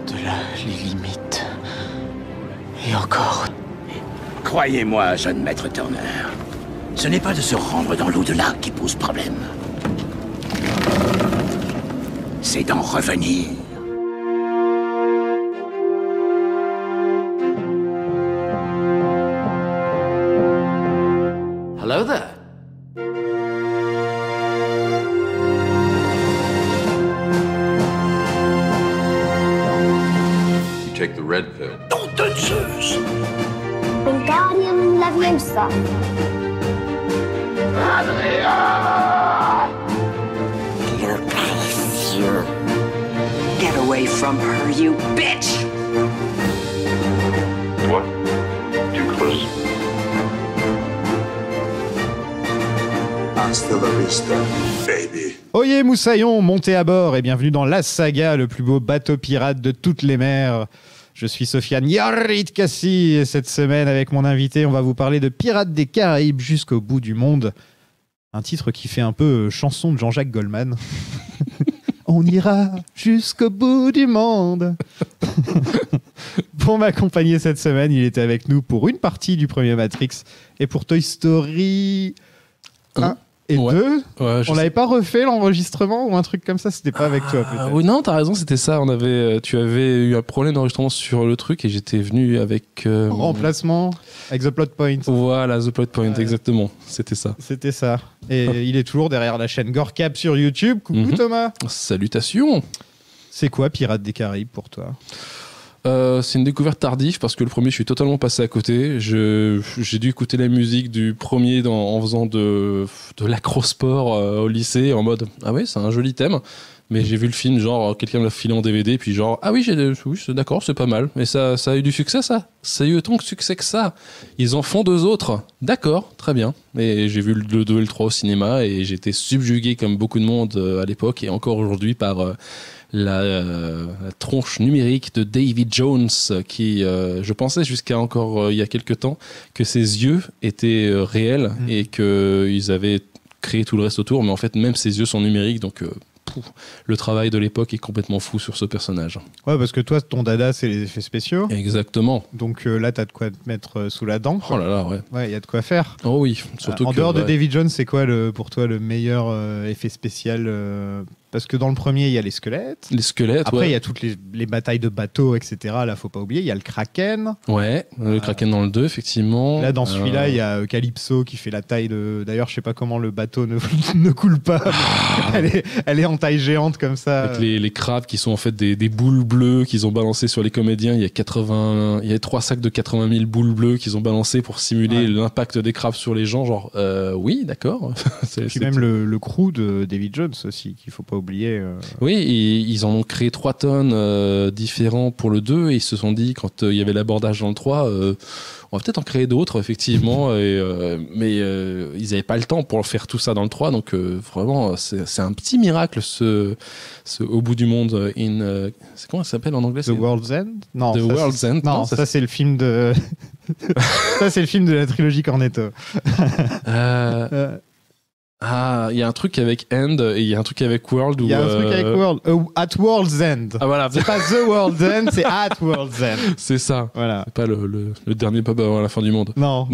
Au-delà les limites. Et encore. Croyez-moi, jeune maître Turner, ce n'est pas de se rendre dans l'au-delà qui pose problème. C'est d'en revenir. Hello there. You take the red pill. Nom de Zeus! Wingardium Leviosa. You're précieux. Get away from her, you bitch! What? Too close? Hasta la vista, baby. Oyez Moussaillon, montez à bord et bienvenue dans La Saga, le plus beau bateau pirate de toutes les mers. Je suis Sofiane Yarritkassi et cette semaine avec mon invité, on va vous parler de Pirates des Caraïbes jusqu'au bout du monde. Un titre qui fait un peu chanson de Jean-Jacques Goldman. On ira jusqu'au bout du monde. Pour m'accompagner cette semaine, il était avec nous pour une partie du premier Matrix et pour Toy Story 1 et 2. Ouais, On l'avait pas refait l'enregistrement ou un truc comme ça, c'était pas avec toi peut-être. Oui, non, t'as raison, c'était ça. Tu avais eu un problème d'enregistrement sur le truc et j'étais venu avec. Remplacement avec The Plot Point. Voilà, The Plot Point, exactement. C'était ça. C'était ça. Et il est toujours derrière la chaîne Gorecap sur YouTube. Coucou Thomas. Salutations. C'est quoi Pirates des Caraïbes pour toi ? C'est une découverte tardive parce que le premier, je suis totalement passé à côté. J'ai dû écouter la musique du premier en faisant de l'acrosport au lycée en mode ah ouais, c'est un joli thème. Mais j'ai vu le film, genre quelqu'un me l'a filé en DVD, puis genre ah oui, c'est d'accord, c'est pas mal. Mais ça a eu du succès, ça. Ça a eu autant de succès que ça. Ils en font 2 autres. D'accord, très bien. Et j'ai vu le 2 et le 3 au cinéma et j'étais subjugué comme beaucoup de monde à l'époque et encore aujourd'hui par la tronche numérique de Davy Jones qui, je pensais jusqu'à encore il y a quelques temps que ses yeux étaient réels et qu'ils avaient créé tout le reste autour, mais en fait même ses yeux sont numériques, donc le travail de l'époque est complètement fou sur ce personnage. Ouais, parce que toi, ton dada, c'est les effets spéciaux. Exactement. Donc là, t'as de quoi te mettre sous la dent. Oh là là, ouais. Ouais, il y a de quoi faire. Oh oui, surtout en que, dehors de Davy Jones, c'est quoi pour toi le meilleur effet spécial Parce que dans le premier, il y a les squelettes. Les squelettes, Après, ouais. il y a toutes les batailles de bateaux, etc. Là, faut pas oublier. Il y a le Kraken. Ouais, le Kraken dans le 2, effectivement. Là, dans celui-là, il y a Calypso qui fait la taille de... D'ailleurs, je sais pas comment le bateau ne coule pas. Elle est en taille géante comme ça. Avec les crabes qui sont en fait des boules bleues qu'ils ont balancées sur les comédiens. Il y a 3 sacs de 80 000 boules bleues qu'ils ont balancées pour simuler l'impact des crabes sur les gens. Genre, oui, d'accord. Puis même le crew de David Jones aussi, qu'il faut pas oublier. Oui, ils en ont créé 3 tonnes différents pour le 2 et ils se sont dit, quand il y avait l'abordage dans le 3, on va peut-être en créer d'autres, effectivement, mais ils n'avaient pas le temps pour faire tout ça dans le 3, donc vraiment, c'est un petit miracle, ce Au bout du monde c'est comment ça s'appelle en anglais? The World's End? Non, The World's End. Non, ça c'est le film de... ça c'est le film de la trilogie Cornetto. Ah, il y a un truc avec End et il y a un truc avec World. Il y a un truc avec World. At World's End. Ah voilà. C'est pas The World's End, c'est At World's End. C'est ça. Voilà. C'est pas le dernier pub avant la fin du monde. Non.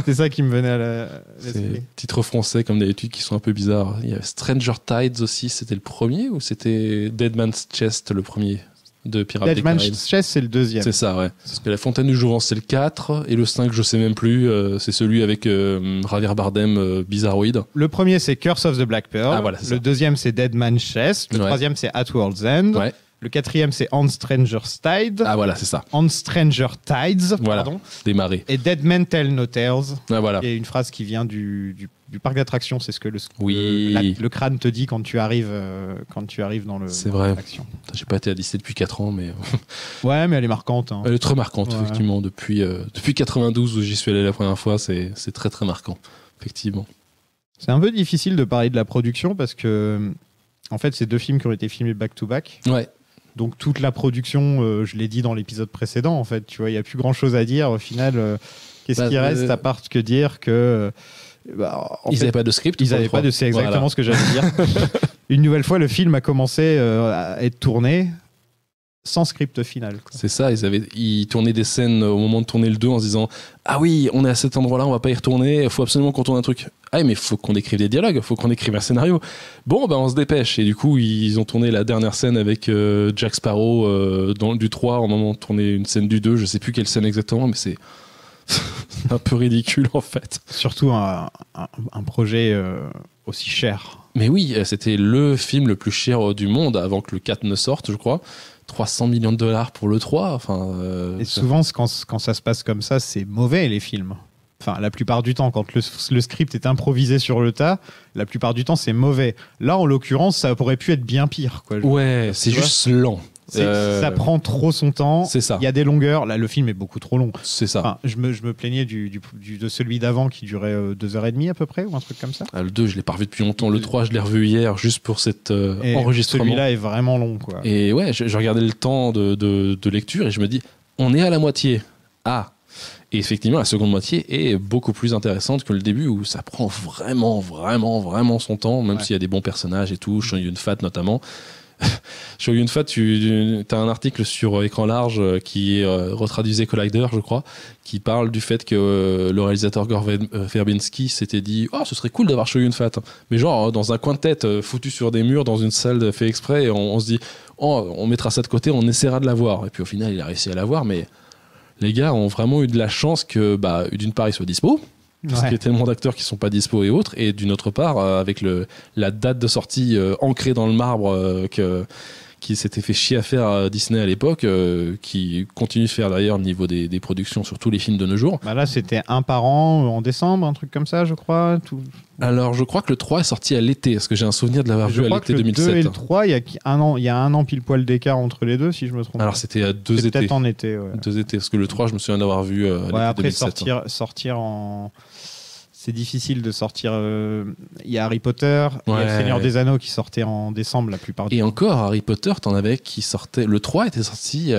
C'est ça qui me venait à l'esprit. C'est titres français comme d'habitude qui sont un peu bizarres. Il y a Stranger Tides aussi, c'était le premier ou c'était Dead Man's Chest le premier de Pirates des Caraïbes? Dead Man's Chest, c'est le deuxième. C'est ça, ouais. Parce que La Fontaine du Jouvence, c'est le 4 et le 5, je sais même plus. C'est celui avec Javier Bardem, bizarroïde. Le premier, c'est Curse of the Black Pearl. Ah, voilà, c'est ça. Le deuxième, c'est Dead Man's Chest. Le troisième, c'est At World's End. Ouais. Le quatrième, c'est On Stranger's Tide. Ah voilà, c'est ça. On Stranger Tides. Voilà, Pardon. des marées. Et Dead Men Tell No Tales. Ah voilà. Il y a une phrase qui vient du parc d'attractions. C'est ce que Oui. le crâne te dit quand tu arrives dans le. C'est vrai. l'attraction. J'ai pas été à Disney depuis 4 ans, mais Ouais, mais elle est marquante. Hein. elle est très marquante, Ouais. effectivement. Depuis 92 où j'y suis allé la première fois, c'est très très marquant, effectivement. C'est un peu difficile de parler de la production parce que, en fait, c'est 2 films qui ont été filmés back-to-back. Ouais. Donc toute la production, je l'ai dit dans l'épisode précédent, en fait, tu vois, il n'y a plus grand-chose à dire. Au final, qu'est-ce qui reste à part que dire que... Ils n'avaient pas de script. Ils n'avaient pas de... C'est exactement ce que j'allais dire. Une nouvelle fois, le film a commencé à être tourné. sans script final, quoi. C'est ça, ils tournaient des scènes au moment de tourner le 2 en se disant ah oui, on est à cet endroit-là, on va pas y retourner, il faut absolument qu'on tourne un truc. Ah mais il faut qu'on écrive des dialogues, faut qu'on écrive un scénario. Bon, ben on se dépêche. Et du coup, ils ont tourné la dernière scène avec Jack Sparrow dans du 3 au moment de tourner une scène du 2, je sais plus quelle scène exactement, mais c'est un peu ridicule en fait. Surtout un projet aussi cher. Mais oui, c'était le film le plus cher du monde avant que le 4 ne sorte, je crois. 300 millions de dollars pour le 3. Enfin, et souvent, quand ça se passe comme ça, c'est mauvais, les films. Enfin, la plupart du temps, quand le script est improvisé sur le tas, la plupart du temps, c'est mauvais. Là, en l'occurrence, ça aurait pu être bien pire, quoi. Ouais, c'est juste lent. Ça prend trop son temps. C'est ça. Il y a des longueurs. Là, le film est beaucoup trop long. C'est ça. Enfin, je me plaignais de celui d'avant qui durait 2h30 à peu près, ou un truc comme ça. Le 2, je l'ai pas revu depuis longtemps. Le 3, je l'ai revu hier juste pour cet enregistrement. Celui-là est vraiment long, quoi. Et ouais, je regardais le temps de lecture et je me dis, on est à la moitié. Ah. Et effectivement, la seconde moitié est beaucoup plus intéressante que le début où ça prend vraiment son temps, même s'il y a des bons personnages et tout, Chow Yun-fat notamment. Chow Yun-fat, tu as un article sur Écran Large qui retraduisait Collider, je crois, qui parle du fait que le réalisateur Gore Verbinski s'était dit « Oh, ce serait cool d'avoir Chow Yun-fat ». Mais genre, dans un coin de tête, foutu sur des murs, dans une salle fait exprès, et on se dit « Oh, on mettra ça de côté, on essaiera de l'avoir ». Et puis au final, il a réussi à l'avoir, mais les gars ont vraiment eu de la chance que, d'une part, il soit dispo, parce qu'il y a tellement d'acteurs qui sont pas dispo et autres, et d'une autre part avec la date de sortie ancrée dans le marbre qui s'était fait chier à faire Disney à l'époque, qui continue de faire d'ailleurs au niveau des productions sur tous les films de nos jours. Là c'était un par an en décembre, un truc comme ça, je crois. Alors je crois que le 3 est sorti à l'été, parce que j'ai un souvenir de l'avoir vu à l'été 2007. Le 2 et le 3, il y a un an pile poil d'écart entre les deux, si je me trompe. Alors c'était à 2 étés. Peut-être en été, ouais. 2 étés, parce que le 3 je me souviens d'avoir vu à l'été après 2007. sortir en... C'est difficile de sortir. Il y a Harry Potter, il y a le Seigneur des Anneaux qui sortait en décembre la plupart du temps. Et encore, Harry Potter, t'en avais qui sortait. Le 3 était sorti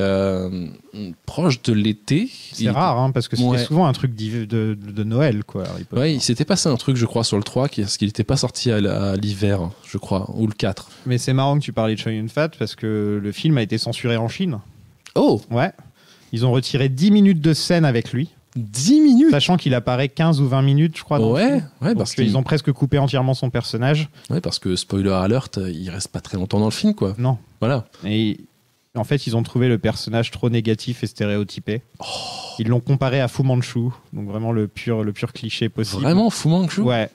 proche de l'été. C'est rare, hein, parce que c'était souvent un truc de Noël, quoi, Harry Potter. Ouais, il s'était passé un truc, je crois, sur le 3, parce qu'il n'était pas sorti à l'hiver, je crois, ou le 4. Mais c'est marrant que tu parlais de Chow Yun-fat, parce que le film a été censuré en Chine. Oh! Ouais. Ils ont retiré 10 minutes de scène avec lui. 10 minutes, sachant qu'il apparaît 15 ou 20 minutes, je crois. Ouais, parce qu'ils ont presque coupé entièrement son personnage. Ouais, parce que spoiler alert, il reste pas très longtemps dans le film, quoi. Non. Voilà. Et en fait, ils ont trouvé le personnage trop négatif et stéréotypé. Ils l'ont comparé à Fu Manchu, donc vraiment le pur cliché possible. Vraiment, Fu Manchu ? Ouais.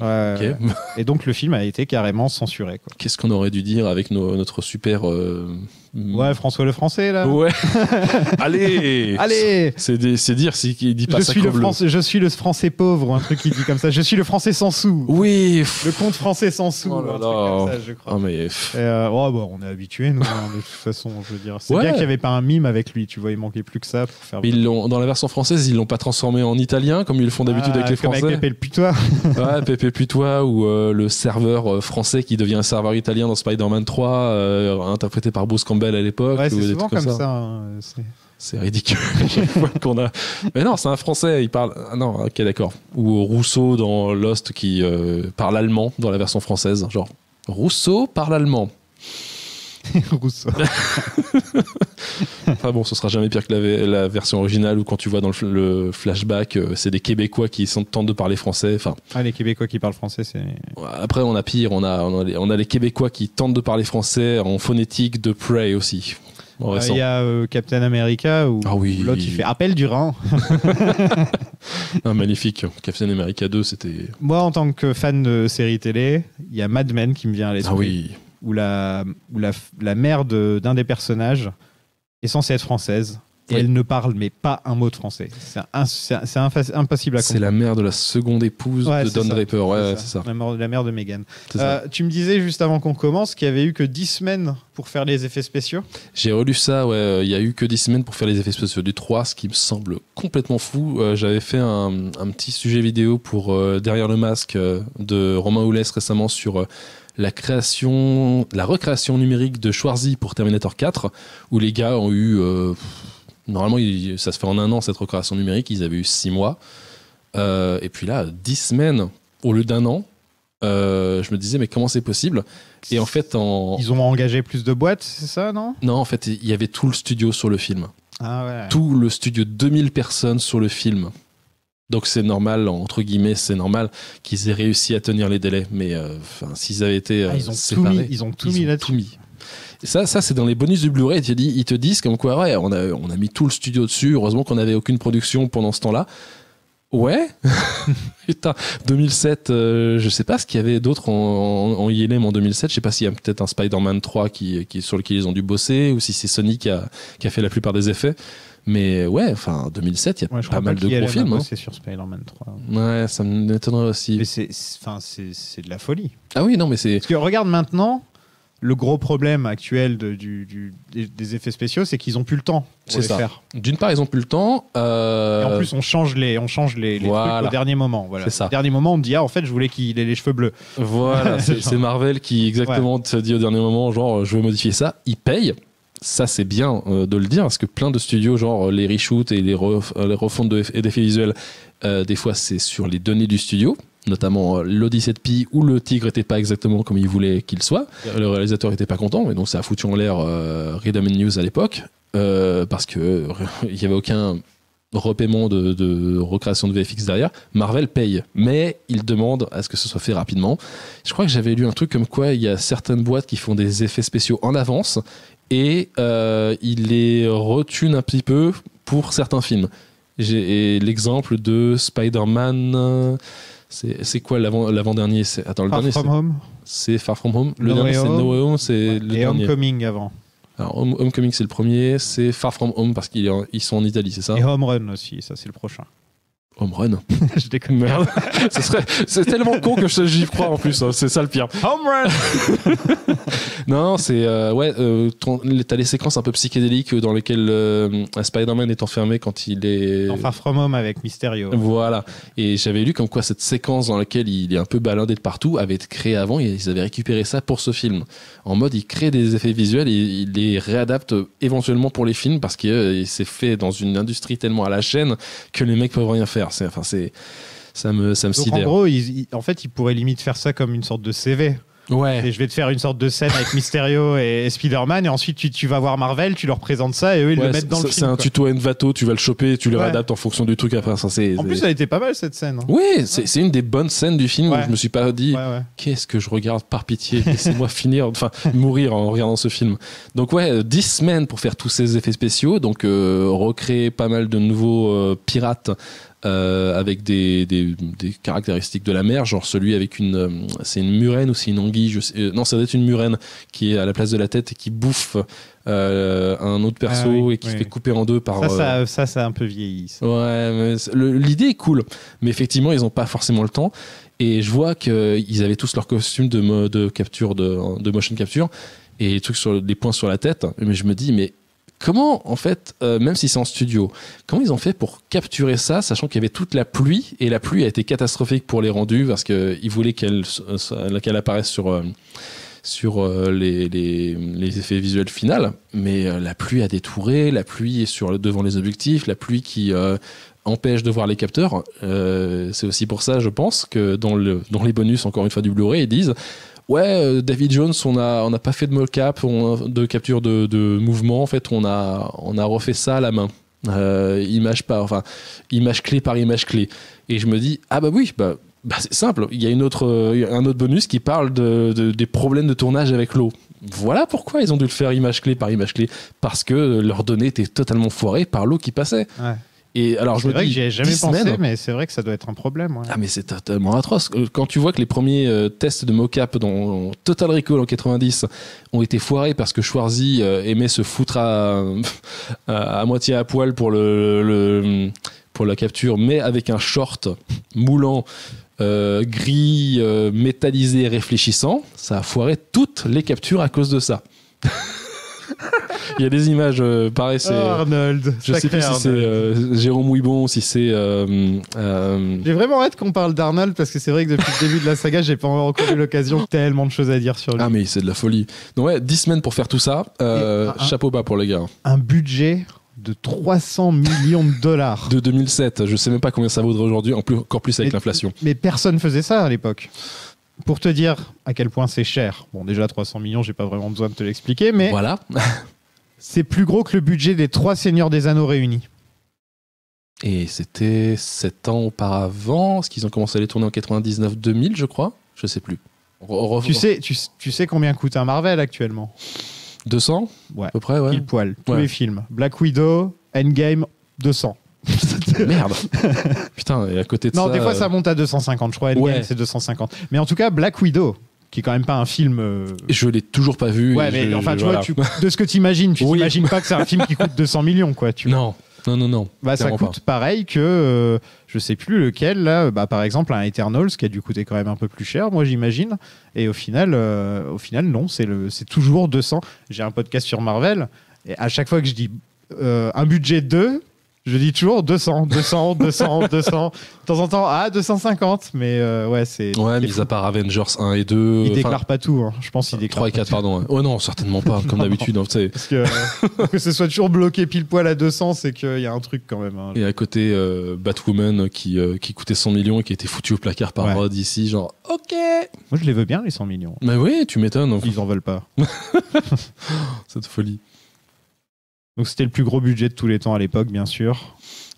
Okay. Et donc le film a été carrément censuré, quoi. Qu'est-ce qu'on aurait dû dire avec notre super ouais, François le Français là. Ouais. Allez. C'est dire qu'il dit pas ça comme je suis le Français pauvre ou un truc qui dit comme ça. Je suis le Français sans sous. Oui. Le conte français sans sous. Oh là là. Un truc comme ça, je crois. Oh mais. On est habitués nous, hein, de toute façon. Je veux dire, c'est bien qu'il n'y avait pas un mime avec lui. Tu vois, il manquait plus que ça pour faire. Mais dans la version française, ils l'ont pas transformé en italien comme ils le font d'habitude avec les Français. Avec Pépé le Putois. Ouais, Pépé Putois ou le serveur français qui devient un serveur italien dans Spider-Man 3, interprété par Bruce Campbell à l'époque. Ouais, c'est souvent comme ça. Hein, c'est ridicule qu'on a. Mais non, c'est un français, il parle. Ah non, ok, d'accord. Ou Rousseau dans Lost qui parle allemand dans la version française. Genre, Rousseau parle allemand. Rousseau. Enfin bon, ce sera jamais pire que la version originale où quand tu vois dans le flashback, c'est des Québécois qui tentent de parler français. Enfin. Ah, les Québécois qui parlent français, c'est. Après, on a pire. On a les Québécois qui tentent de parler français en phonétique de Prey aussi. Il y a Captain America où l'autre il fait appel du Rhin. Magnifique. Captain America 2, c'était. Moi, en tant que fan de séries télé, il y a Mad Men qui me vient à l'esprit. Ah oui. Où la mère d'un des personnages est censée être française. Et elle ne parle mais pas un mot de français. C'est impossible à comprendre. C'est la mère de la seconde épouse de Don Draper. Ouais, c'est ça. La mère de Meghan. Tu me disais juste avant qu'on commence qu'il y avait eu que 10 semaines pour faire les effets spéciaux. J'ai relu ça, ouais. Il y a eu que 10 semaines pour faire les effets spéciaux du 3, ce qui me semble complètement fou. J'avais fait un petit sujet vidéo pour Derrière le masque de Romain Oulès récemment sur la recréation numérique de Schwarzy pour Terminator 4, où les gars ont eu... Normalement, ça se fait en un an, cette recréation numérique. Ils avaient eu 6 mois. Et puis là, 10 semaines au lieu d'un an. Je me disais, mais comment c'est possible? Et en fait, Ils ont engagé plus de boîtes, c'est ça, non? non, en fait, il y avait tout le studio sur le film. Ah ouais. Tout le studio, 2000 personnes sur le film. Donc c'est normal, entre guillemets, c'est normal qu'ils aient réussi à tenir les délais. Mais s'ils avaient été Ils ont séparés, ils ont tout mis là-dessus. Et ça, c'est dans les bonus du Blu-ray. Ils te disent comme quoi, ouais, on a mis tout le studio dessus. Heureusement qu'on n'avait aucune production pendant ce temps-là. Ouais. Putain, 2007, je sais pas ce qu'il y avait d'autre en ILM en 2007. Je sais pas s'il y a peut-être un Spider-Man 3 sur lequel ils ont dû bosser ou si c'est Sony qui a fait la plupart des effets. Mais ouais, enfin, 2007, il y a pas mal de gros films. C'est sur Spider-Man 3. Ouais, ça m'étonnerait aussi. Mais c'est de la folie. Ah oui, non, mais c'est... Parce que regarde maintenant, le gros problème actuel des effets spéciaux, c'est qu'ils ont plus le temps pour les faire. D'une part, ils ont plus le temps. Et en plus, on change les Voilà. trucs au dernier moment. Voilà. C'est ça. Au dernier moment, on me dit, en fait, je voulais qu'il ait les cheveux bleus. Voilà, c'est Marvel qui exactement te dit au dernier moment, genre, je veux modifier ça. Ils payent. Ça, c'est bien de le dire, parce que plein de studios, genre les reshoots et les refontes d'effets visuels, des fois, c'est sur les données du studio, notamment l'Odyssey de Pi, où le tigre n'était pas exactement comme il voulait qu'il soit. Le réalisateur n'était pas content, et donc ça a foutu en l'air Rhythm and News à l'époque, parce qu'il n'y avait aucun repaiement de recréation de VFX derrière. Marvel paye, mais il demande à ce que ce soit fait rapidement. Je crois que j'avais lu un truc comme quoi il y a certaines boîtes qui font des effets spéciaux en avance, et il les retune un petit peu pour certains films. J'ai l'exemple de Spider-Man. C'est quoi l'avant-dernier? Attends, le dernier, Far From Home. C'est Far From Home. Le dernier, c'est No Way Home. C'est le et dernier. Homecoming avant. Alors, Homecoming, c'est le premier. C'est Far From Home parce qu'ils sont en Italie, c'est ça? Et Home Run aussi, ça c'est le prochain. Home Run. Je déconne. Merde. C'est tellement con que j'y crois en plus. Hein. C'est ça le pire. Home Run. Non, c'est t'as les séquences un peu psychédéliques dans lesquelles Spider-Man est enfermé quand il est Dans Far From Home avec Mysterio. Voilà. Et j'avais lu comme quoi cette séquence dans laquelle il est un peu baladé de partout avait été créée avant, et ils avaient récupéré ça pour ce film. En mode, ils créent des effets visuels et ils les réadaptent éventuellement pour les films, parce que c'est fait dans une industrie tellement à la chaîne que les mecs peuvent rien faire. Ça me Donc sidère. en gros, en fait, ils pourraient limite faire ça comme une sorte de CV. Ouais. Et je vais te faire une sorte de scène avec Mysterio et Spider-Man, et ensuite tu vas voir Marvel, tu leur présentes ça et eux ils le mettent dans le film. C'est un tuto Envato, tu vas le choper, tu le réadaptes en fonction du truc après. En plus, ça a été pas mal cette scène. Oui, c'est une des bonnes scènes du film où je me suis pas dit qu'est-ce que je regarde, par pitié, laissez-moi mourir en regardant ce film. Donc 10 semaines pour faire tous ces effets spéciaux, donc recréer pas mal de nouveaux pirates. Avec des caractéristiques de la mer, genre celui avec c'est une murène ou c'est une anguille, non, ça doit être une murène qui est à la place de la tête et qui bouffe un autre perso et qui se fait couper en deux par... Ça a un peu vieilli. Ça. Ouais, mais l'idée est cool, mais effectivement ils n'ont pas forcément le temps, et je vois qu'ils avaient tous leurs costumes de capture, de motion capture, et des trucs des points sur la tête, mais je me dis, mais comment, en fait, même si c'est en studio, comment ils ont fait pour capturer ça, sachant qu'il y avait toute la pluie, et la pluie a été catastrophique pour les rendus, parce qu'ils voulaient qu'elle apparaisse sur les effets visuels finaux, mais la pluie a détouré, la pluie est devant les objectifs, la pluie qui empêche de voir les capteurs. C'est aussi pour ça, je pense, que dans les bonus, encore une fois, du Blu-ray, ils disent... Ouais, David Jones, on n'a pas fait de mocap, de capture de mouvement. En fait, on a refait ça à la main, image clé par image clé. Et je me dis, ah bah oui, c'est simple. Il y a un autre bonus qui parle des problèmes de tournage avec l'eau. Voilà pourquoi ils ont dû le faire image clé par image clé, parce que leurs données étaient totalement foirées par l'eau qui passait. Ouais. Et alors, c'est vrai que j'y ai jamais pensé, mais c'est vrai que ça doit être un problème. Ouais. Ah, mais c'est totalement atroce. Quand tu vois que les premiers tests de mocap dans Total Recall en 90 ont été foirés parce que Schwarzy aimait se foutre à moitié à poil pour la capture, mais avec un short moulant, gris, métallisé, réfléchissant, ça a foiré toutes les captures à cause de ça. Il y a des images, pareil, c'est Arnold. Je sais plus si c'est Jérôme Ouibon, si c'est. J'ai vraiment hâte qu'on parle d'Arnold, parce que c'est vrai que depuis le début de la saga, j'ai pas encore eu l'occasion. Tellement de choses à dire sur lui. Ah, mais c'est de la folie. Donc, 10 semaines pour faire tout ça. Chapeau bas pour les gars. Un budget de 300 millions de dollars. De 2007. Je sais même pas combien ça vaudrait aujourd'hui, encore plus avec l'inflation. Mais personne faisait ça à l'époque. pour te dire à quel point c'est cher, bon déjà 300 millions, j'ai pas vraiment besoin de te l'expliquer, mais Voilà. c'est plus gros que le budget des 3 Seigneurs des Anneaux réunis. Et c'était 7 ans auparavant, parce qu'ils ont commencé à les tourner en 99-2000, je crois. Je sais plus. Tu sais combien coûte un Marvel actuellement? 200 Ouais. à peu près, ouais. Pile poil, tous Ouais. les films. Black Widow, Endgame, 200. Merde. Putain, et à côté de ça... Non, des fois ça monte à 250, je crois. Endgame Ouais. c'est 250. Mais en tout cas, Black Widow, qui est quand même pas un film... Je l'ai toujours pas vu. Ouais, et mais enfin, tu voilà. vois, de ce que tu imagines, tu Oui. t'imagines pas que c'est un film qui coûte 200 millions, quoi. Tu vois. Non. Bah, ça clairement coûte pareil que, je sais plus lequel, là, bah, par exemple, un Eternals, qui a dû coûter quand même un peu plus cher, moi j'imagine. Et au final, non, c'est toujours 200. J'ai un podcast sur Marvel, et à chaque fois que je dis un budget 2, je dis toujours 200. De temps en temps, 250, mais ouais, c'est. Ouais, c'est mis fou. à part Avengers 1 et 2. Il déclare pas tout, hein. Je pense qu'il déclare 3 et pas 4, tout. pardon. Oh non, certainement pas, comme d'habitude. Hein, tu sais. Parce que ce soit toujours bloqué pile poil à 200, c'est qu'il y a un truc quand même. Hein. Et à côté, Batwoman qui coûtait 100 millions et qui était foutu au placard par Rod ici, genre, ok. Moi, je les veux bien, les 100 millions. Mais oui, tu m'étonnes. Ils en veulent pas. Cette folie. Donc, c'était le plus gros budget de tous les temps à l'époque, bien sûr.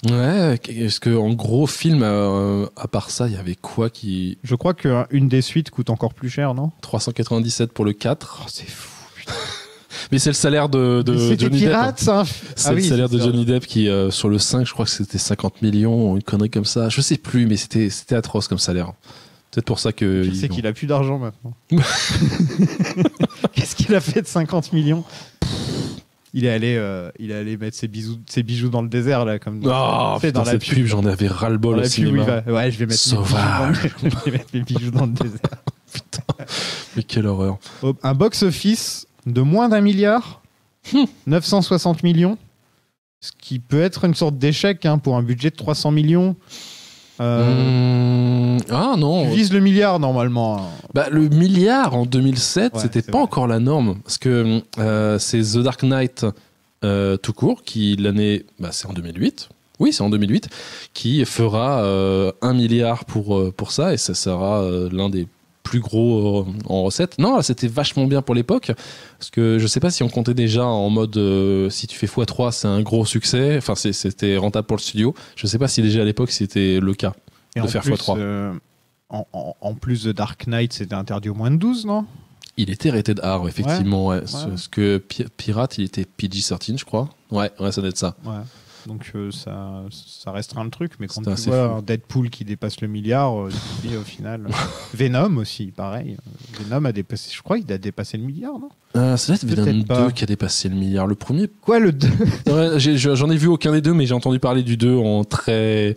Ouais, est-ce qu'en gros film, à part ça, il y avait quoi qui... Je crois qu'une des suites coûte encore plus cher, non? 397 pour le 4. Oh, c'est fou, putain. Mais c'est le salaire de C'était Johnny Pirate, Depp. ça. C'est le salaire de Johnny Depp qui, sur le 5, je crois que c'était 50 millions, une connerie comme ça. Je sais plus, mais c'était atroce comme salaire. Peut-être pour ça que... Je sais qu'il a plus d'argent maintenant. Qu'est-ce qu'il a fait de 50 millions? Il est allé mettre ses bijoux dans le désert, là, comme Oh, fait putain, dans la cette pub, j'en avais ras-le-bol au cinéma. Ouais, je vais mettre mes bijoux dans le désert. Putain, mais quelle horreur. Un box-office de moins d'1 milliard, 960 millions, ce qui peut être une sorte d'échec hein, pour un budget de 300 millions. Ah non. Tu vises le milliard normalement. Bah, le milliard en 2007, Ouais, c'était c'est pas vrai. encore la norme. Parce que c'est The Dark Knight tout court, qui l'année. Bah, c'est en 2008. Oui, c'est en 2008. Qui fera 1 milliard pour ça. Et ça sera l'un des plus gros en recettes. Non, là, c'était vachement bien pour l'époque. Parce que je sais pas si on comptait déjà en mode si tu fais x3, c'est un gros succès. Enfin, c'était rentable pour le studio. Je sais pas si déjà à l'époque c'était le cas Et de en faire plus, x3. En plus de Dark Knight, c'était interdit au moins de 12, non? Il était rated R, effectivement. Ouais. Ouais. Parce que Pirate, il était PG-13, je crois. Ouais, ça doit être ça. Ouais. Donc ça restreint le truc, mais quand C'est tu assez vois fou. un Deadpool qui dépasse le milliard, tu te dis au final. Venom aussi, pareil. Venom a dépassé, je crois qu'il a dépassé le milliard, non? Ça doit être Venom Peut-être pas. 2 qui a dépassé le milliard. Le premier. Quoi, le 2? Ouais, j'en ai vu aucun des deux, mais j'ai entendu parler du 2 en très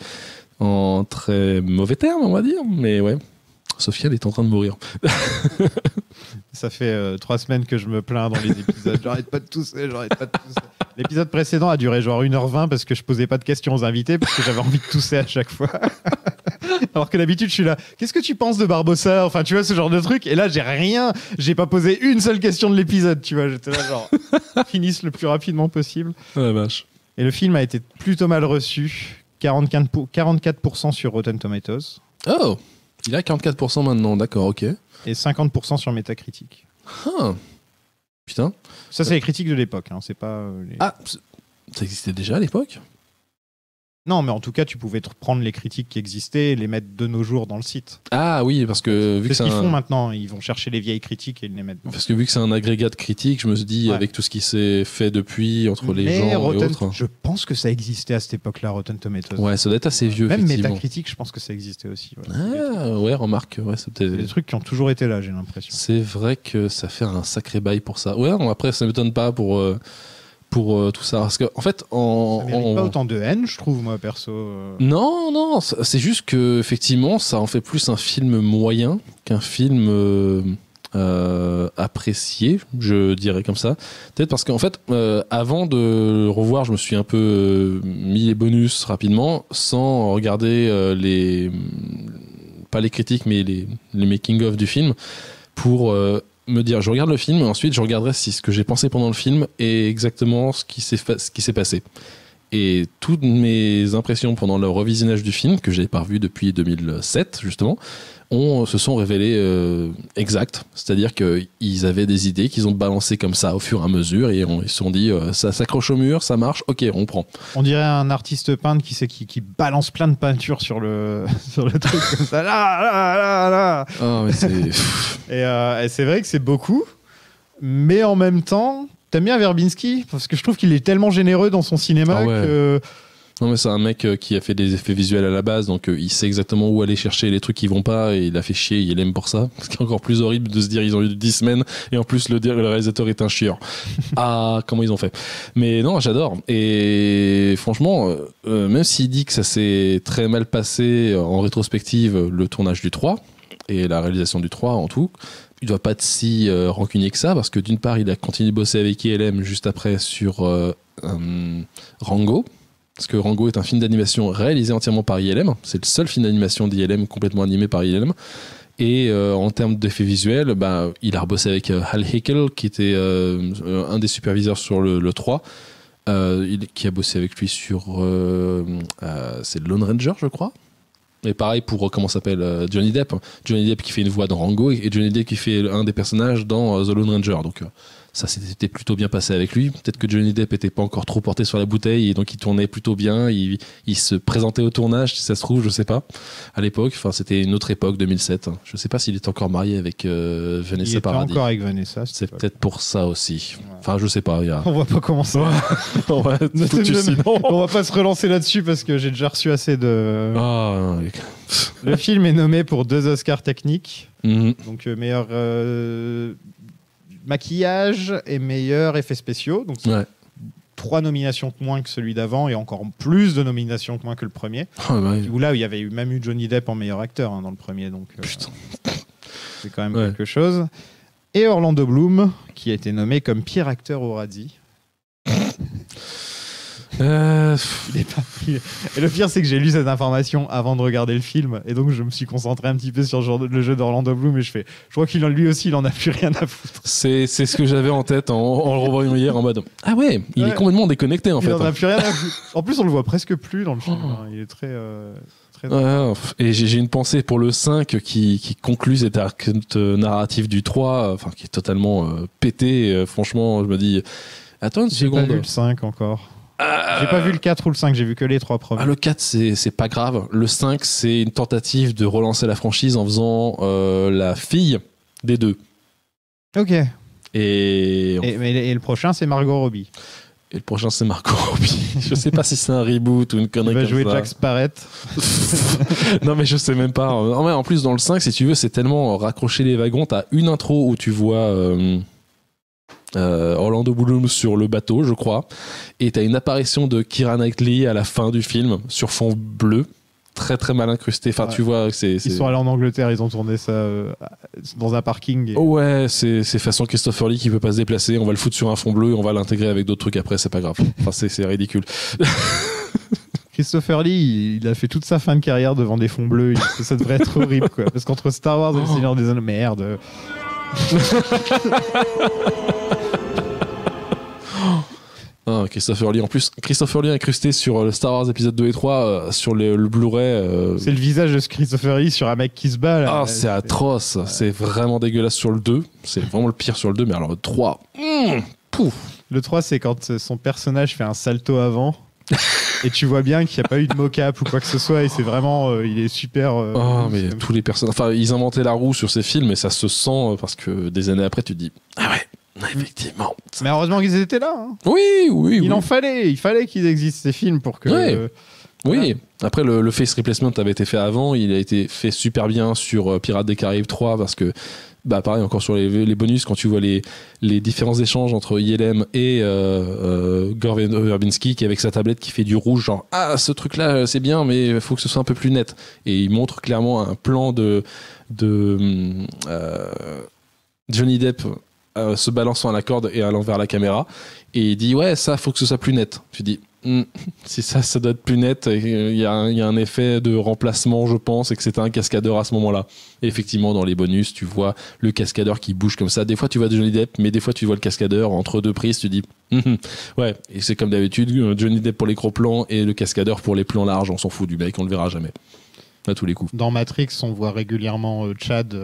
mauvais termes, on va dire. Mais ouais. Sophia, elle est en train de mourir. Ça fait 3 semaines que je me plains dans les épisodes. J'arrête pas de tousser. L'épisode précédent a duré genre 1h20 parce que je posais pas de questions aux invités parce que j'avais envie de tousser à chaque fois. Alors que d'habitude, je suis là. Qu'est-ce que tu penses de Barbossa? Enfin, tu vois, ce genre de truc. Et là, j'ai pas posé une seule question de l'épisode, tu vois. J'étais là, genre, finisse le plus rapidement possible. Oh la vache. Et le film a été plutôt mal reçu. 44% sur Rotten Tomatoes Oh, il a 44% maintenant, d'accord, ok. et 50% sur Metacritic. Ah. Putain. Ça, c'est les critiques de l'époque. Hein. C'est pas les... Ah, ça existait déjà à l'époque? Non, mais en tout cas, tu pouvais prendre les critiques qui existaient et les mettre de nos jours dans le site. Ah oui, parce que vu que C'est ce c'est qu'ils font un... maintenant. Ils vont chercher les vieilles critiques et les mettre. Parce que vu que c'est un agrégat de critiques, je me suis dit, Ouais. avec tout ce qui s'est fait depuis, entre les Mais gens et Rotten, autres... je pense que ça existait à cette époque-là, Rotten Tomatoes. Ouais, ça doit être assez vieux, Même effectivement. Metacritic, je pense que ça existait aussi. Ouais. Ah, ouais, remarque, ouais, c'est C'est des peut-être... trucs qui ont toujours été là, j'ai l'impression. C'est vrai que ça fait un sacré bail pour ça. Ouais, non, après, ça ne m'étonne pas pour tout ça. Parce qu'en fait, Ça mérite pas autant de haine, je trouve, moi, perso. Non, c'est juste que effectivement, ça en fait plus un film moyen qu'un film apprécié, je dirais comme ça. Peut-être parce qu'en fait, avant de le revoir, je me suis un peu mis les bonus rapidement, sans regarder pas les critiques, mais les making-of du film, pour me dire, je regarde le film, et ensuite je regarderai si ce que j'ai pensé pendant le film est exactement ce qui s'est passé. Et toutes mes impressions pendant le revisionnage du film, que j'avais pas revu depuis 2007 justement, se sont révélées exactes. C'est-à-dire qu'ils avaient des idées qu'ils ont balancées comme ça au fur et à mesure et ils se sont dit ça s'accroche au mur, ça marche, ok, on prend. On dirait un artiste peintre qui balance plein de peintures sur le truc comme ça. Là. Ah, mais c'est... Et c'est vrai que c'est beaucoup, mais en même temps, t'aimes bien Verbinski parce que je trouve qu'il est tellement généreux dans son cinéma que... Non mais c'est un mec qui a fait des effets visuels à la base, donc il sait exactement où aller chercher les trucs qui vont pas et il a fait chier, il aime pour ça. Ce qui est encore plus horrible de se dire ils ont eu 10 semaines et en plus le réalisateur est un chieur. Ah, comment ils ont fait. Mais non, j'adore. Et franchement, même s'il dit que ça s'est très mal passé en rétrospective, le tournage du 3 et la réalisation du 3 en tout, il doit pas être si rancunier que ça parce que d'une part il a continué de bosser avec ILM juste après sur Rango. Parce que Rango est un film d'animation réalisé entièrement par ILM. C'est le seul film d'animation d'ILM complètement animé par ILM. Et en termes d'effets visuels, il a rebossé avec Hal Hickel, qui était un des superviseurs sur le 3, qui a bossé avec lui sur... c'est Lone Ranger, je crois. Et pareil pour, comment s'appelle, Johnny Depp. Johnny Depp qui fait une voix dans Rango et Johnny Depp qui fait un des personnages dans The Lone Ranger. Donc... ça s'était plutôt bien passé avec lui. Peut-être que Johnny Depp était pas encore trop porté sur la bouteille et donc il tournait plutôt bien. Il se présentait au tournage, si ça se trouve, je sais pas. À l'époque, enfin c'était une autre époque, 2007. Je sais pas s'il est encore marié avec Vanessa Paradis. Il est encore avec Vanessa. C'est peut-être pour ça aussi. Enfin, je sais pas. On va pas commencer. On va pas se relancer là-dessus parce que j'ai déjà reçu assez de. Ah. Le film est nommé pour 2 Oscars techniques. Donc meilleur maquillage et meilleurs effets spéciaux. Donc, 3 nominations de moins que celui d'avant et encore plus de nominations que moins que le premier. Où là, il y avait même eu Johnny Depp en meilleur acteur dans le premier. Donc, c'est quand même quelque chose. Et Orlando Bloom, qui a été nommé comme pire acteur au Razzie. Et le pire, c'est que j'ai lu cette information avant de regarder le film, et donc je me suis concentré un petit peu sur le jeu d'Orlando Bloom, et je crois qu'il lui aussi, il en a plus rien à foutre. C'est ce que j'avais en tête en le revoyant hier, en mode ah ouais, il est complètement déconnecté en fait. Il en a plus rien à foutre. En plus, on le voit presque plus dans le film. Il est très. Et j'ai une pensée pour le 5 qui conclut cet arc narratif du 3, enfin qui est totalement pété. Franchement, je me dis attends une seconde. J'ai pas vu le 5 encore. J'ai pas vu le 4 ou le 5, j'ai vu que les 3 premiers. Le 4, c'est pas grave. Le 5, c'est une tentative de relancer la franchise en faisant la fille des deux. Ok. Et le prochain, c'est Margot Robbie. Et le prochain, c'est Margot Robbie. Je sais pas si c'est un reboot ou une connerie comme ça. Il va jouer Jack Sparrett. Non, mais je sais même pas. En plus, dans le 5, si tu veux, c'est tellement raccrocher les wagons. T'as une intro où tu vois... Orlando Bloom sur le bateau, je crois, et t'as une apparition de Keira Knightley à la fin du film sur fond bleu, très très mal incrusté. Enfin, tu vois, ils sont allés en Angleterre, ils ont tourné ça dans un parking. Ouais, c'est façon Christopher Lee qui peut pas se déplacer. On va le foutre sur un fond bleu, on va l'intégrer avec d'autres trucs après, c'est pas grave. Enfin, c'est ridicule. Christopher Lee, il a fait toute sa fin de carrière devant des fonds bleus. Ça devrait être horrible, quoi. Parce qu'entre Star Wars et le Seigneur des Anneaux, merde. Christopher Lee en plus. Christopher Lee incrusté sur le Star Wars épisode 2 et 3 sur le Blu-ray. C'est le visage de Christopher Lee sur un mec qui se bat là. C'est atroce. C'est vraiment dégueulasse sur le 2. C'est vraiment le pire sur le 2, mais alors le 3. Pouf. Le 3, c'est quand son personnage fait un salto avant. Et tu vois bien qu'il n'y a pas eu de mocap ou quoi que ce soit, et c'est vraiment il est super mais tous les personnages, enfin ils inventaient la roue sur ces films et ça se sent parce que des années après tu te dis ah ouais, effectivement. Mais heureusement qu'ils étaient là, hein. Oui. Il fallait qu'ils existent ces films pour que oui. Après le face replacement avait été fait avant, il a été fait super bien sur Pirates des Caraïbes 3 parce que pareil, encore sur les bonus, quand tu vois les différents échanges entre ILM et Gore Verbinski qui est avec sa tablette qui fait du rouge, genre ah ce truc là c'est bien mais il faut que ce soit un peu plus net, et il montre clairement un plan de Johnny Depp se balançant à la corde et allant vers la caméra, Et il dit ouais, ça faut que ce soit plus net. Tu dis si ça doit être plus net, il y a un effet de remplacement, je pense, et que c'était un cascadeur à ce moment-là. Et effectivement, dans les bonus, tu vois le cascadeur qui bouge comme ça. Des fois, tu vois Johnny Depp, mais des fois, tu vois le cascadeur entre deux prises. Tu dis ouais. Et c'est comme d'habitude, Johnny Depp pour les gros plans et le cascadeur pour les plans larges. On s'en fout du mec, on le verra jamais. À tous les coups. Dans Matrix, on voit régulièrement Chad.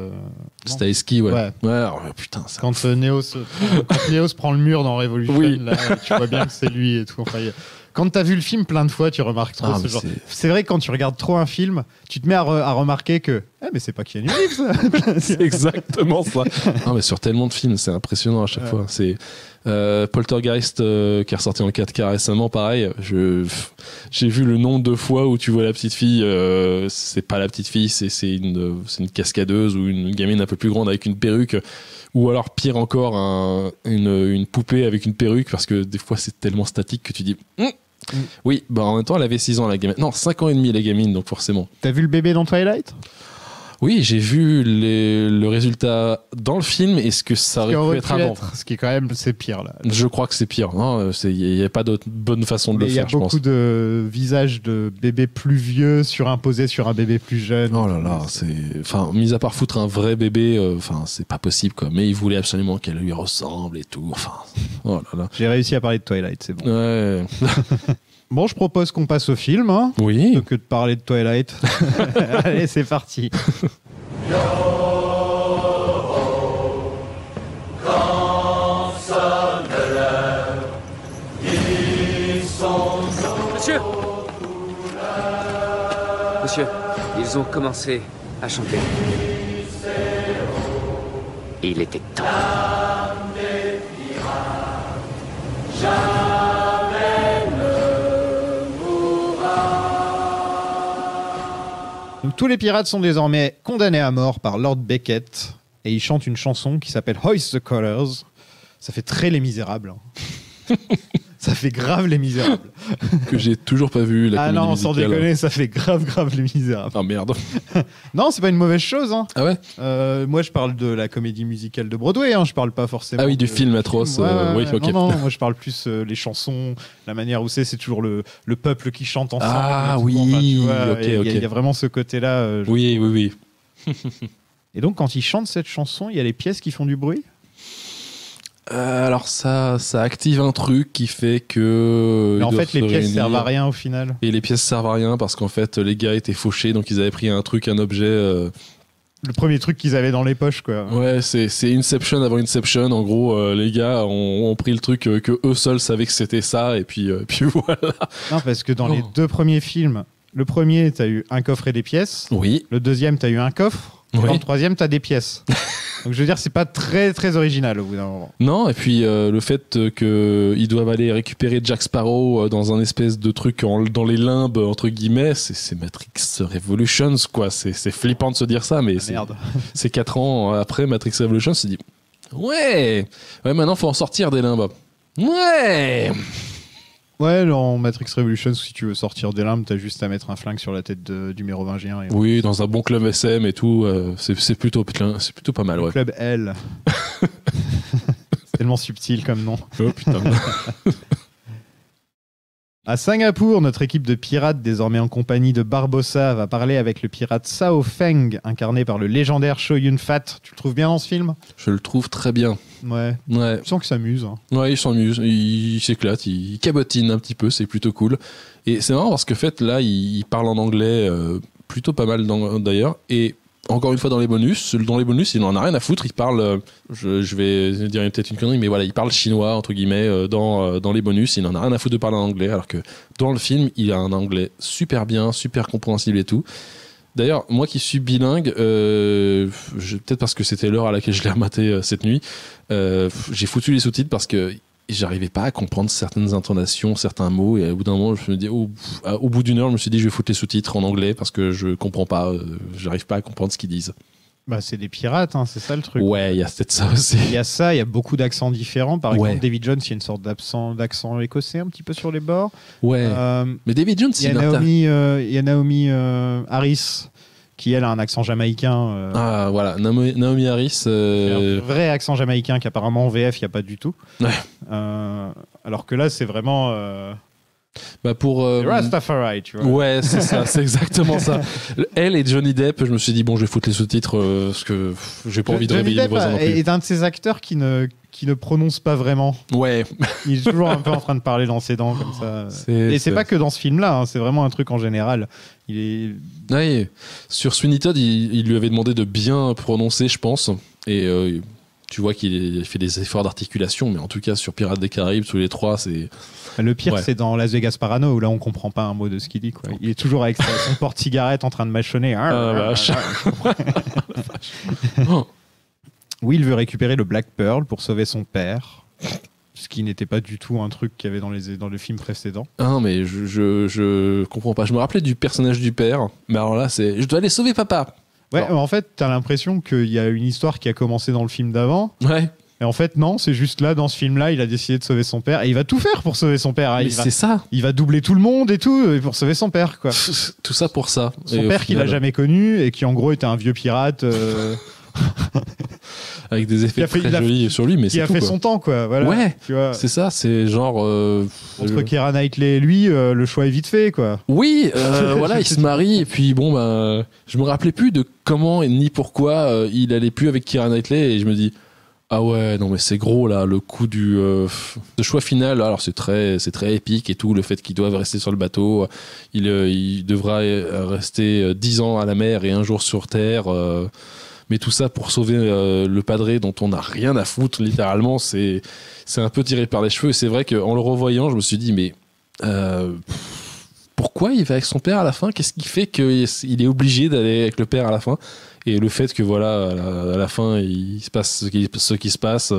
Stahelski, ouais. Ouais. Alors, putain, ça. Quand Neo se prend le mur dans Revolution, Oui. là, tu vois bien que c'est lui et tout. Enfin, quand t'as vu le film plein de fois, tu remarques trop ce genre. C'est vrai que quand tu regardes trop un film, tu te mets à remarquer que mais c'est pas Keanu Reeves ça. C'est exactement ça. Non, mais sur tellement de films, c'est impressionnant à chaque fois. C'est Poltergeist qui est ressorti en 4K récemment, pareil. J'ai vu le nombre de fois où tu vois la petite fille. C'est pas la petite fille, c'est une cascadeuse ou une gamine un peu plus grande avec une perruque. Ou alors, pire encore, une poupée avec une perruque, parce que des fois, c'est tellement statique que tu dis oui, bah en même temps, elle avait 6 ans, la gamine. Non, 5 ans et demi, la gamine, donc forcément. T'as vu le bébé dans Twilight ? Oui, j'ai vu le résultat dans le film et ce que ça aurait pu être avant. Ce qui, quand même, c'est pire, là. Je crois que c'est pire. Il n'y a pas d'autre bonne façon de le faire, je pense. Il y a beaucoup de visages de bébés plus vieux surimposés sur un bébé plus jeune. Oh là là, enfin, mis à part foutre un vrai bébé, c'est pas possible, quoi. Mais il voulait absolument qu'elle lui ressemble et tout. Enfin, oh là là. J'ai réussi à parler de Twilight, c'est bon. Ouais. Bon, je propose qu'on passe au film, hein, oui. plutôt que de parler de Twilight. Allez, c'est parti. Monsieur, ils ont commencé à chanter. Il était temps. Donc, tous les pirates sont désormais condamnés à mort par Lord Beckett et ils chantent une chanson qui s'appelle Hoist the Colors. Ça fait très Les Misérables. Ça fait grave Les Misérables. Que j'ai toujours pas vu. La comédie sans musicale. déconner, ça fait grave Les Misérables. Ah merde. Non, c'est pas une mauvaise chose. Hein. Ah ouais. Moi, je parle de la comédie musicale de Broadway. Hein. Je parle pas forcément. Ah oui, du film atroce. Oui, ok. Non, moi je parle plus les chansons, la manière où c'est toujours le peuple qui chante ensemble. Ah tout, oui, enfin, tu vois, ok. Il y a vraiment ce côté-là. Oui. Et donc, quand ils chantent cette chanson, il y a les pièces qui font du bruit. Alors ça active un truc qui fait que... Mais en fait, les pièces servent à rien au final. Et les pièces servent à rien parce qu'en fait, les gars étaient fauchés, donc ils avaient pris un objet... Le premier truc qu'ils avaient dans les poches, quoi. Ouais, c'est Inception avant Inception. En gros, les gars ont pris le truc que eux seuls savaient que c'était ça, et puis voilà. Non, parce que dans les deux premiers films, le premier, t'as eu un coffre et des pièces. Oui. Le deuxième, t'as eu un coffre. Oui. Dans le troisième, t'as des pièces. Donc je veux dire, c'est pas très très original au bout d'un moment. Non, et puis le fait qu'ils doivent aller récupérer Jack Sparrow dans un espèce de truc dans les limbes, entre guillemets, c'est Matrix Revolutions, quoi. C'est flippant de se dire ça, mais c'est 4 ans après Matrix Revolutions, on se dit ouais, maintenant faut en sortir des limbes. Ouais, dans Matrix Revolutions, si tu veux sortir des limbes, t'as juste à mettre un flingue sur la tête du mérovingien. Oui, dans un bon club SM et tout, c'est plutôt pas mal, ouais. Club L. C'est tellement subtil comme nom. Oh putain. À Singapour, notre équipe de pirates, désormais en compagnie de Barbossa, va parler avec le pirate Sao Feng, incarné par le légendaire Chow Yun-fat. Tu le trouves bien dans ce film ? Je le trouve très bien. Ouais. Je sens qu'il s'amuse. Hein. Ouais, il s'amuse, il s'éclate, il cabotine un petit peu, c'est plutôt cool. Et c'est marrant parce que, en fait, là, il parle en anglais plutôt pas mal d'ailleurs. Et encore une fois, dans les bonus, il n'en a rien à foutre. Il parle, je vais dire peut-être une connerie, mais voilà, il parle chinois, entre guillemets, dans les bonus. Il n'en a rien à foutre de parler en anglais, alors que dans le film, il a un anglais super bien, super compréhensible et tout. D'ailleurs, moi qui suis bilingue, peut-être parce que c'était l'heure à laquelle je l'ai rematé cette nuit, j'ai foutu les sous-titres parce que j'arrivais pas à comprendre certaines intonations, certains mots, et au bout d'un moment, je me dis, au bout d'une heure, je me suis dit, je vais foutre les sous-titres en anglais parce que je comprends pas, j'arrive pas à comprendre ce qu'ils disent. Bah, c'est des pirates, hein, c'est ça le truc. Ouais, il y a peut-être ça aussi. Il y a ça, il y a beaucoup d'accents différents. Par exemple, David Jones, il y a une sorte d'accent écossais un petit peu sur les bords. Ouais. Mais David Jones, il y a Naomi Harris qui elle a un accent jamaïcain. Ah voilà, Naomi Harris. Un vrai accent jamaïcain qu'apparemment en VF il n'y a pas du tout. Ouais. Alors que là c'est vraiment Pour Rastafari, tu vois. Ouais, c'est ça, c'est exactement ça. Elle et Johnny Depp, je me suis dit bon, je vais foutre les sous-titres parce que j'ai pas envie de réveiller les voisins non plus. est un de ces acteurs qui ne prononce pas vraiment. Ouais. Il est toujours un peu en train de parler dans ses dents comme ça. Et c'est pas que dans ce film-là, hein, c'est vraiment un truc en général. Il est. Ouais. Sur Sweeney Todd, il lui avait demandé de bien prononcer, je pense, et tu vois qu'il fait des efforts d'articulation, mais en tout cas sur Pirates des Caraïbes, tous les trois, c'est. Le pire, c'est dans Las Vegas Parano, où là, on comprend pas un mot de ce qu'il dit, quoi. Il est toujours avec son porte-cigarette en train de mâchonner. Vache. Will veut récupérer le Black Pearl pour sauver son père, ce qui n'était pas du tout un truc qu'il y avait dans le film précédent. Ah non, mais je comprends pas. Je me rappelais du personnage du père, mais alors là, c'est je dois aller sauver papa. Ouais, en fait, t'as l'impression qu'il y a une histoire qui a commencé dans le film d'avant. Ouais. Et en fait, non, c'est juste là, dans ce film-là, il a décidé de sauver son père. Et il va tout faire pour sauver son père. Mais c'est ça. Il va doubler tout le monde et tout pour sauver son père, quoi. Tout ça pour ça. Son père qu'il a jamais connu et qui, en gros, était un vieux pirate. Avec des effets très jolis sur lui, mais c'est tout. Qui a fait son temps, quoi. Voilà, ouais, tu vois. C'est ça, c'est genre. Entre Keira Knightley et lui, le choix est vite fait, quoi. Oui, voilà, il se marie, et puis bon, bah, je me rappelais plus de comment et ni pourquoi il allait plus avec Keira Knightley, et je me dis. Ah ouais, non mais c'est gros là, le coup de choix final. Alors c'est très épique et tout, le fait qu'ils doivent rester sur le bateau. Il devra rester 10 ans à la mer et un jour sur terre. Mais tout ça pour sauver le padré dont on n'a rien à foutre, littéralement. C'est un peu tiré par les cheveux. Et c'est vrai qu'en le revoyant, je me suis dit, mais pourquoi il va avec son père à la fin ? Qu'est-ce qui fait qu'il est obligé d'aller avec le père à la fin ? Et le fait que voilà, à la fin, il se passe ce qui se passe.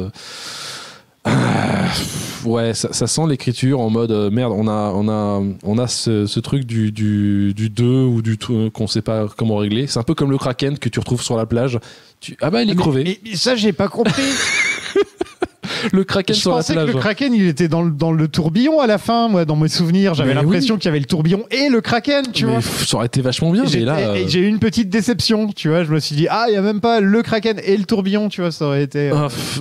Ouais, ça sent l'écriture en mode merde. On a ce truc du 2 ou du tout qu'on sait pas comment régler. C'est un peu comme le Kraken que tu retrouves sur la plage. Ah bah il est crevé. Mais ça j'ai pas compris. Le Kraken sur la plage. Je pensais que le Kraken il était dans le tourbillon à la fin, moi dans mes souvenirs j'avais l'impression qu'il y avait le tourbillon et le Kraken, tu vois. Ça aurait été vachement bien. Et j'ai eu une petite déception, tu vois. Je me suis dit il y a même pas le Kraken et le tourbillon, tu vois, ça aurait été.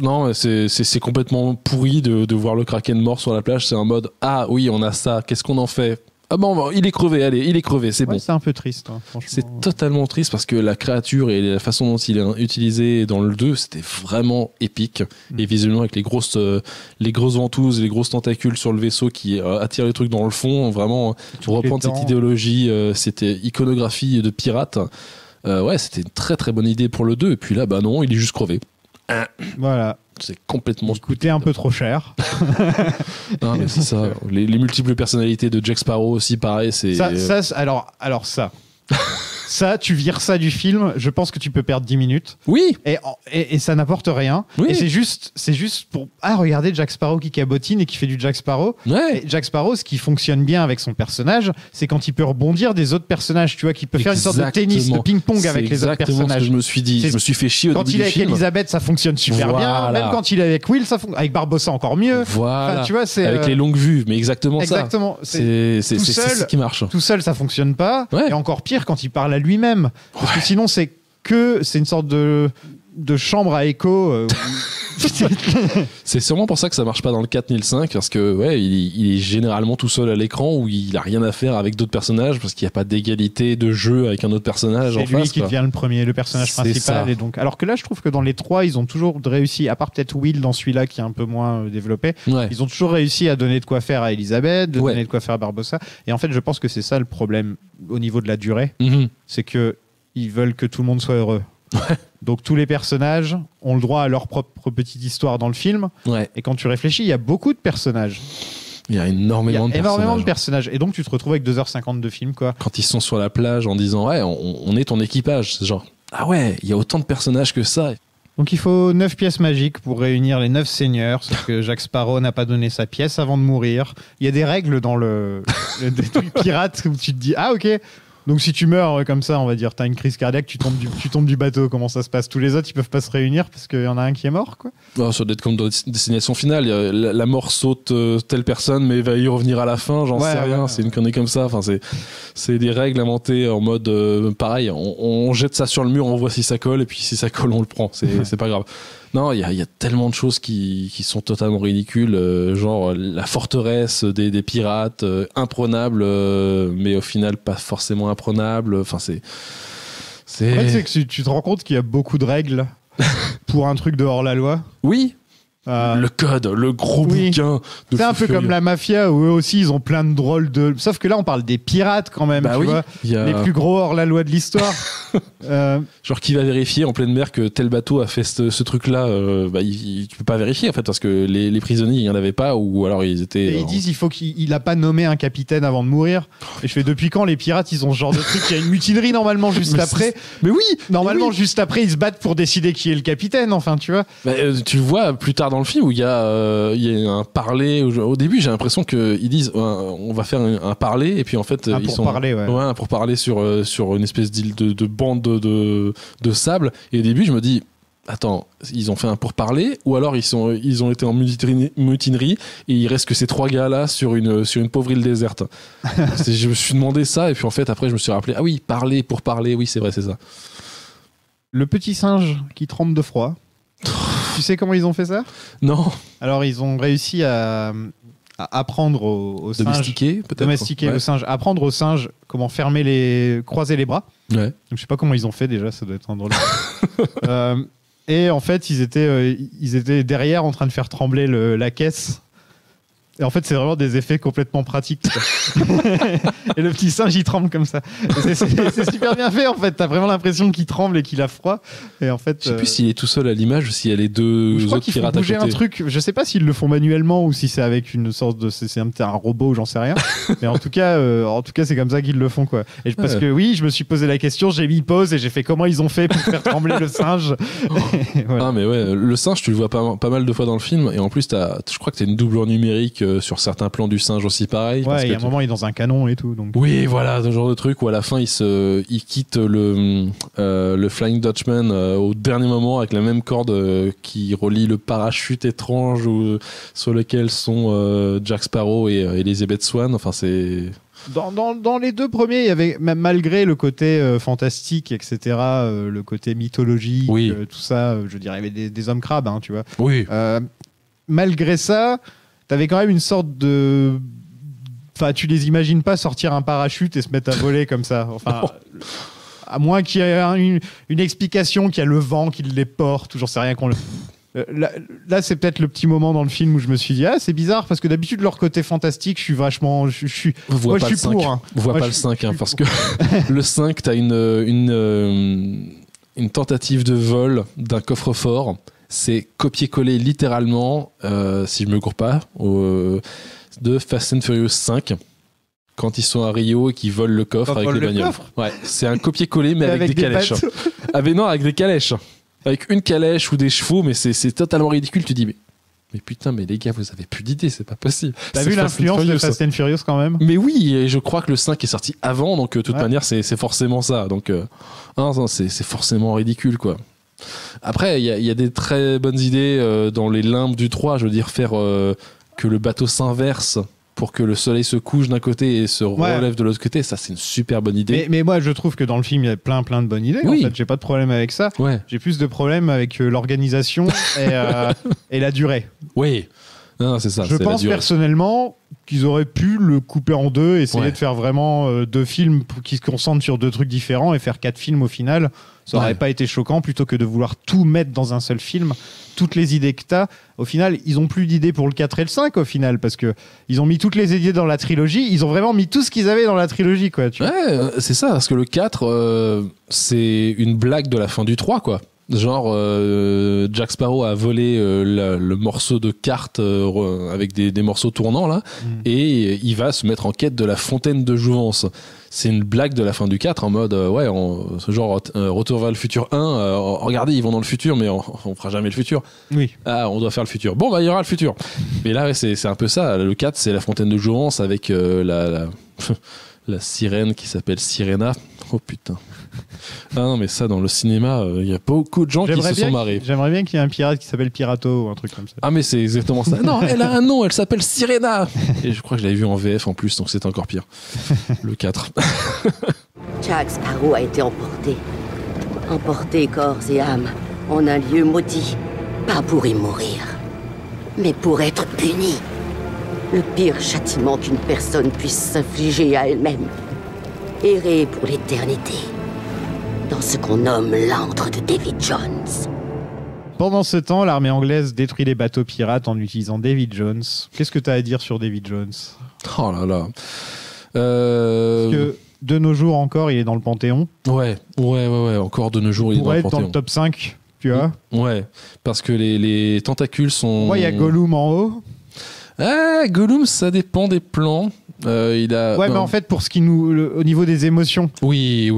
Non, c'est complètement pourri de voir le Kraken mort sur la plage. C'est un mode oui on a ça. Qu'est-ce qu'on en fait? Ah bon, il est crevé, allez, il est crevé, c'est bon. C'est un peu triste, hein, franchement. C'est totalement triste parce que la créature et la façon dont il est utilisé dans le 2, c'était vraiment épique. Et visuellement, avec les grosses ventouses et les grosses tentacules sur le vaisseau qui attirent les trucs dans le fond, vraiment, pour reprendre cette idéologie, c'était iconographie de pirate. Ouais, c'était une très très bonne idée pour le 2. Et puis là, bah non, il est juste crevé. Voilà. C'est complètement. Il coûtait un peu trop cher. Non, mais c'est ça. Les multiples personnalités de Jack Sparrow aussi, pareil. C'est alors ça, tu vires ça du film, je pense que tu peux perdre 10 minutes. Oui. Et ça n'apporte rien. Oui. Et c'est juste pour regardez Jack Sparrow qui cabotine et qui fait du Jack Sparrow. Ouais. Et Jack Sparrow, ce qui fonctionne bien avec son personnage, c'est quand il peut rebondir des autres personnages, tu vois, qu'il peut faire une sorte de tennis, de ping-pong avec les autres personnages. C'est exactement ce que je me suis dit. Je me suis fait chier au début du film. Quand il est avec Elisabeth, ça fonctionne super bien. Même quand il est avec Will, avec Barbossa encore mieux. Voilà. Enfin, tu vois, c'est avec les longues vues, mais exactement. C'est ce qui marche. Tout seul, ça fonctionne pas. Ouais. Et encore pire quand il parle à lui-même. Parce que sinon, c'est une sorte de chambre à écho. C'est sûrement pour ça que ça marche pas dans le 4 ni le 5, parce que ouais, il est généralement tout seul à l'écran où il a rien à faire avec d'autres personnages parce qu'il n'y a pas d'égalité de jeu avec un autre personnage en face. C'est lui qui devient le personnage principal. Et donc, alors que là, je trouve que dans les 3, ils ont toujours réussi, à part peut-être Will dans celui-là qui est un peu moins développé, ils ont toujours réussi à donner de quoi faire à Elisabeth, donner de quoi faire à Barbossa. Et en fait, je pense que c'est ça le problème au niveau de la durée. C'est que ils veulent que tout le monde soit heureux. Donc tous les personnages ont le droit à leur propre petite histoire dans le film. Et quand tu réfléchis, il y a beaucoup de personnages. Il y a énormément de personnages. Et donc tu te retrouves avec 2h50 de film, quoi. Quand ils sont sur la plage en disant ouais, on est ton équipage, c'est genre ah ouais, il y a autant de personnages que ça. Donc il faut 9 pièces magiques pour réunir les 9 seigneurs, sauf que Jack Sparrow n'a pas donné sa pièce avant de mourir. Il y a des règles dans le truc pirate où tu te dis ah ok. Donc si tu meurs comme ça, on va dire, t'as une crise cardiaque, tu tombes du bateau, comment ça se passe? Tous les autres, ils peuvent pas se réunir parce qu'il y en a un qui est mort, quoi. Oh, ça doit être comme dans Destination Finale. La mort saute telle personne, mais va y revenir à la fin, j'en sais rien. C'est une connerie comme ça. Enfin, c'est des règles inventées en mode pareil, on jette ça sur le mur, on voit si ça colle, et puis si ça colle, on le prend. C'est pas grave. Non, il y a tellement de choses qui sont totalement ridicules, genre la forteresse des pirates, imprenable, mais au final pas forcément imprenable. Enfin, En fait, c'est que tu te rends compte qu'il y a beaucoup de règles pour un truc de hors-la-loi. Oui. Le code, le gros bouquin. C'est un peu comme la mafia où eux aussi ils ont plein de drôles de. Sauf que là on parle des pirates quand même, tu vois, les plus gros hors-la-loi de l'histoire. Genre qui va vérifier en pleine mer que tel bateau a fait ce truc-là, tu peux pas vérifier en fait parce que les prisonniers il y en avait pas ou alors ils étaient. Et ils disent il faut qu'il a pas nommé un capitaine avant de mourir. Et je fais depuis quand les pirates ils ont ce genre de truc? Il y a une mutinerie normalement juste après. Mais oui, normalement juste après ils se battent pour décider qui est le capitaine. Enfin tu vois. Tu vois plus tard dans le film où il y a un parler au début j'ai l'impression qu'ils disent on va faire un parler et puis en fait ils sont pour parler sur une espèce d'île de bande de sable et au début je me dis attends ils ont fait un pourparler ou alors ils ont été en mutinerie et il reste que ces 3 gars là sur une pauvre île déserte. Je me suis demandé ça et puis en fait après je me suis rappelé ah oui parler pour parler oui c'est vrai c'est ça. Le petit singe qui tremble de froid. Tu sais comment ils ont fait ça? Non. Alors ils ont réussi à apprendre aux singes, domestiquer le singe, apprendre aux singes comment croiser les bras. Ouais. Donc, je sais pas comment ils ont fait déjà, ça doit être un drôle. Et en fait ils étaient derrière en train de faire trembler la caisse. Et en fait, c'est vraiment des effets complètement pratiques. Et le petit singe, il tremble comme ça. C'est super bien fait, en fait. T'as vraiment l'impression qu'il tremble et qu'il a froid. Et en fait, je sais plus s'il est tout seul à l'image ou s'il y a les deux autres pirates à côté. Je crois qu'il faut bouger un truc. Je sais pas s'ils le font manuellement ou si c'est avec une sorte de... C'est un robot, j'en sais rien. Mais en tout cas, c'est comme ça qu'ils le font, quoi. Et parce que oui, je me suis posé la question, j'ai mis pause et j'ai fait comment ils ont fait pour faire trembler le singe. Voilà. Ah, mais ouais, le singe, tu le vois pas mal de fois dans le film. Et en plus, je crois que t'as une doublure numérique sur certains plans du singe aussi pareil. Ouais, il y a un moment il est dans un canon et tout. Donc... Oui, voilà, ce genre de truc où à la fin il quitte le Flying Dutchman au dernier moment avec la même corde qui relie le parachute étrange sur lequel sont Jack Sparrow et Elizabeth Swann. Enfin, c'est... Dans les 2 premiers, il y avait, même malgré le côté fantastique, etc., le côté mythologique, tout ça, je dirais, il y avait des hommes crabes, hein, tu vois. Oui. Malgré ça, t'avais quand même une sorte de... Enfin, tu les imagines pas sortir un parachute et se mettre à voler comme ça. Enfin, à moins qu'il y ait une explication qu'il y a le vent qui les porte, j'en sais rien qu'on le... Là, c'est peut-être le petit moment dans le film où je me suis dit c'est bizarre parce que d'habitude leur côté fantastique je suis vachement je suis pour Voit pas le 5 parce que le 5 t'as une tentative de vol d'un coffre-fort, c'est copier-coller littéralement si je me gourre pas de Fast and Furious 5 quand ils sont à Rio et qu'ils volent le coffre avec les bagnoles. Ouais, c'est un copier-coller mais avec des calèches. Avec des calèches. Avec une calèche ou des chevaux, mais c'est totalement ridicule. Tu dis, mais putain, mais les gars, vous avez plus d'idées, c'est pas possible. T'as vu l'influence de Fast and Furious quand même? Mais oui, et je crois que le 5 est sorti avant, donc de toute manière, c'est forcément ça. Donc, c'est forcément ridicule, quoi. Après, il y a des très bonnes idées dans les limbes du 3, je veux dire, faire que le bateau s'inverse pour que le soleil se couche d'un côté et se relève de l'autre côté, ça c'est une super bonne idée. Mais moi je trouve que dans le film il y a plein de bonnes idées. Oui. En fait, j'ai pas de problème avec ça. Ouais. J'ai plus de problèmes avec l'organisation et la durée. Oui. Non, c'est ça. Je pense personnellement qu'ils auraient pu le couper en 2, essayer de faire vraiment 2 films qui se concentrent sur 2 trucs différents et faire 4 films au final. Ça aurait pas été choquant plutôt que de vouloir tout mettre dans un seul film. Toutes les idées que t'as, au final, ils ont plus d'idées pour le 4 et le 5 au final parce que ils ont mis toutes les idées dans la trilogie. Ils ont vraiment mis tout ce qu'ils avaient dans la trilogie, quoi. C'est ça, parce que le 4, c'est une blague de la fin du 3, quoi. Genre, Jack Sparrow a volé le morceau de carte avec des morceaux tournants, là, et il va se mettre en quête de la fontaine de jouvence. C'est une blague de la fin du 4 en mode, genre Retour vers le futur 1, regardez, ils vont dans le futur, mais on fera jamais le futur. Oui. Ah, on doit faire le futur. Bon, il y aura le futur. Mais là, c'est un peu ça. Le 4, c'est la fontaine de jouvence avec la sirène qui s'appelle Sirena. Oh putain. Ah non, mais ça, dans le cinéma, il y a beaucoup de gens qui se sont marrés. J'aimerais bien qu'il y ait un pirate qui s'appelle Pirato ou un truc comme ça. Ah, mais c'est exactement ça. Non, elle a un nom, elle s'appelle Sirena. Et je crois que je l'avais vu en VF en plus, donc c'est encore pire. Le 4. Jack Sparrow a été emporté. Emporté corps et âme en un lieu maudit. Pas pour y mourir, mais pour être puni. Le pire châtiment qu'une personne puisse s'infliger à elle-même. Errer pour l'éternité. Dans ce qu'on nomme l'antre de David Jones. Pendant ce temps, l'armée anglaise détruit les bateaux pirates en utilisant David Jones. Qu'est-ce que tu as à dire sur David Jones ? Oh là là. Parce que de nos jours encore, il est dans le Panthéon. Ouais. Encore de nos jours, il est dans le Panthéon. Pour être dans le top 5, tu vois. Ouais, parce que les tentacules sont... Moi, il y a Gollum en haut. Ah, Gollum, ça dépend des plans. Il a... Ouais, mais en fait, pour ce qui au niveau des émotions. Oui.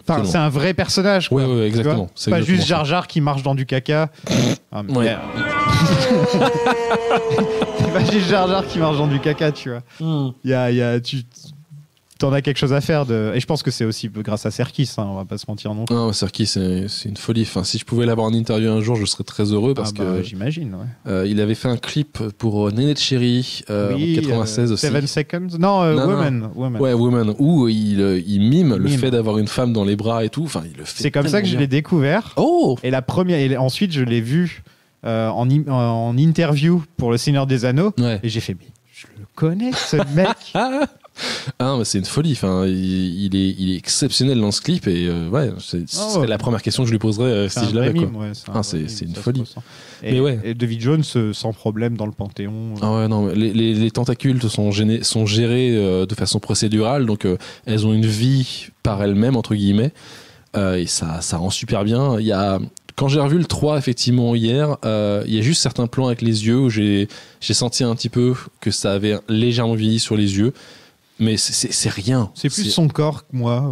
Enfin, c'est un vrai personnage. Quoi, oui, exactement. C'est pas juste Jar Jar qui marche dans du caca. Ah, merde. Ouais. C'est pas juste Jar Jar qui marche dans du caca, tu vois. T'en as quelque chose à faire et je pense que c'est aussi grâce à Serkis, hein, on va pas se mentir non plus. Non, Serkis, c'est une folie. Enfin, si je pouvais l'avoir en interview un jour, je serais très heureux parce que j'imagine. Ouais. Il avait fait un clip pour Néné Cherry en 96 aussi. 7 Seconds. Non, Woman. Ouais, Woman, où il mime le fait d'avoir une femme dans les bras et tout. Enfin, il le fait. C'est comme ça que je l'ai découvert. Oh. Et ensuite je l'ai vu en interview pour Le Seigneur des Anneaux. Ouais. Et j'ai fait, mais je le connais ce mec. Ah non, mais c'est une folie. Enfin, il est exceptionnel dans ce clip et ce serait la première question que je lui poserais si je l'avais. C'est une folie. Et David Jones sans problème dans le Panthéon. Ah ouais, non, les tentacules sont gérés de façon procédurale, donc elles ont une vie par elles-mêmes entre guillemets et ça rend super bien. Quand j'ai revu le 3 effectivement hier, il y a juste certains plans avec les yeux où j'ai senti un petit peu que ça avait légèrement vieilli sur les yeux. Mais c'est rien. C'est plus son corps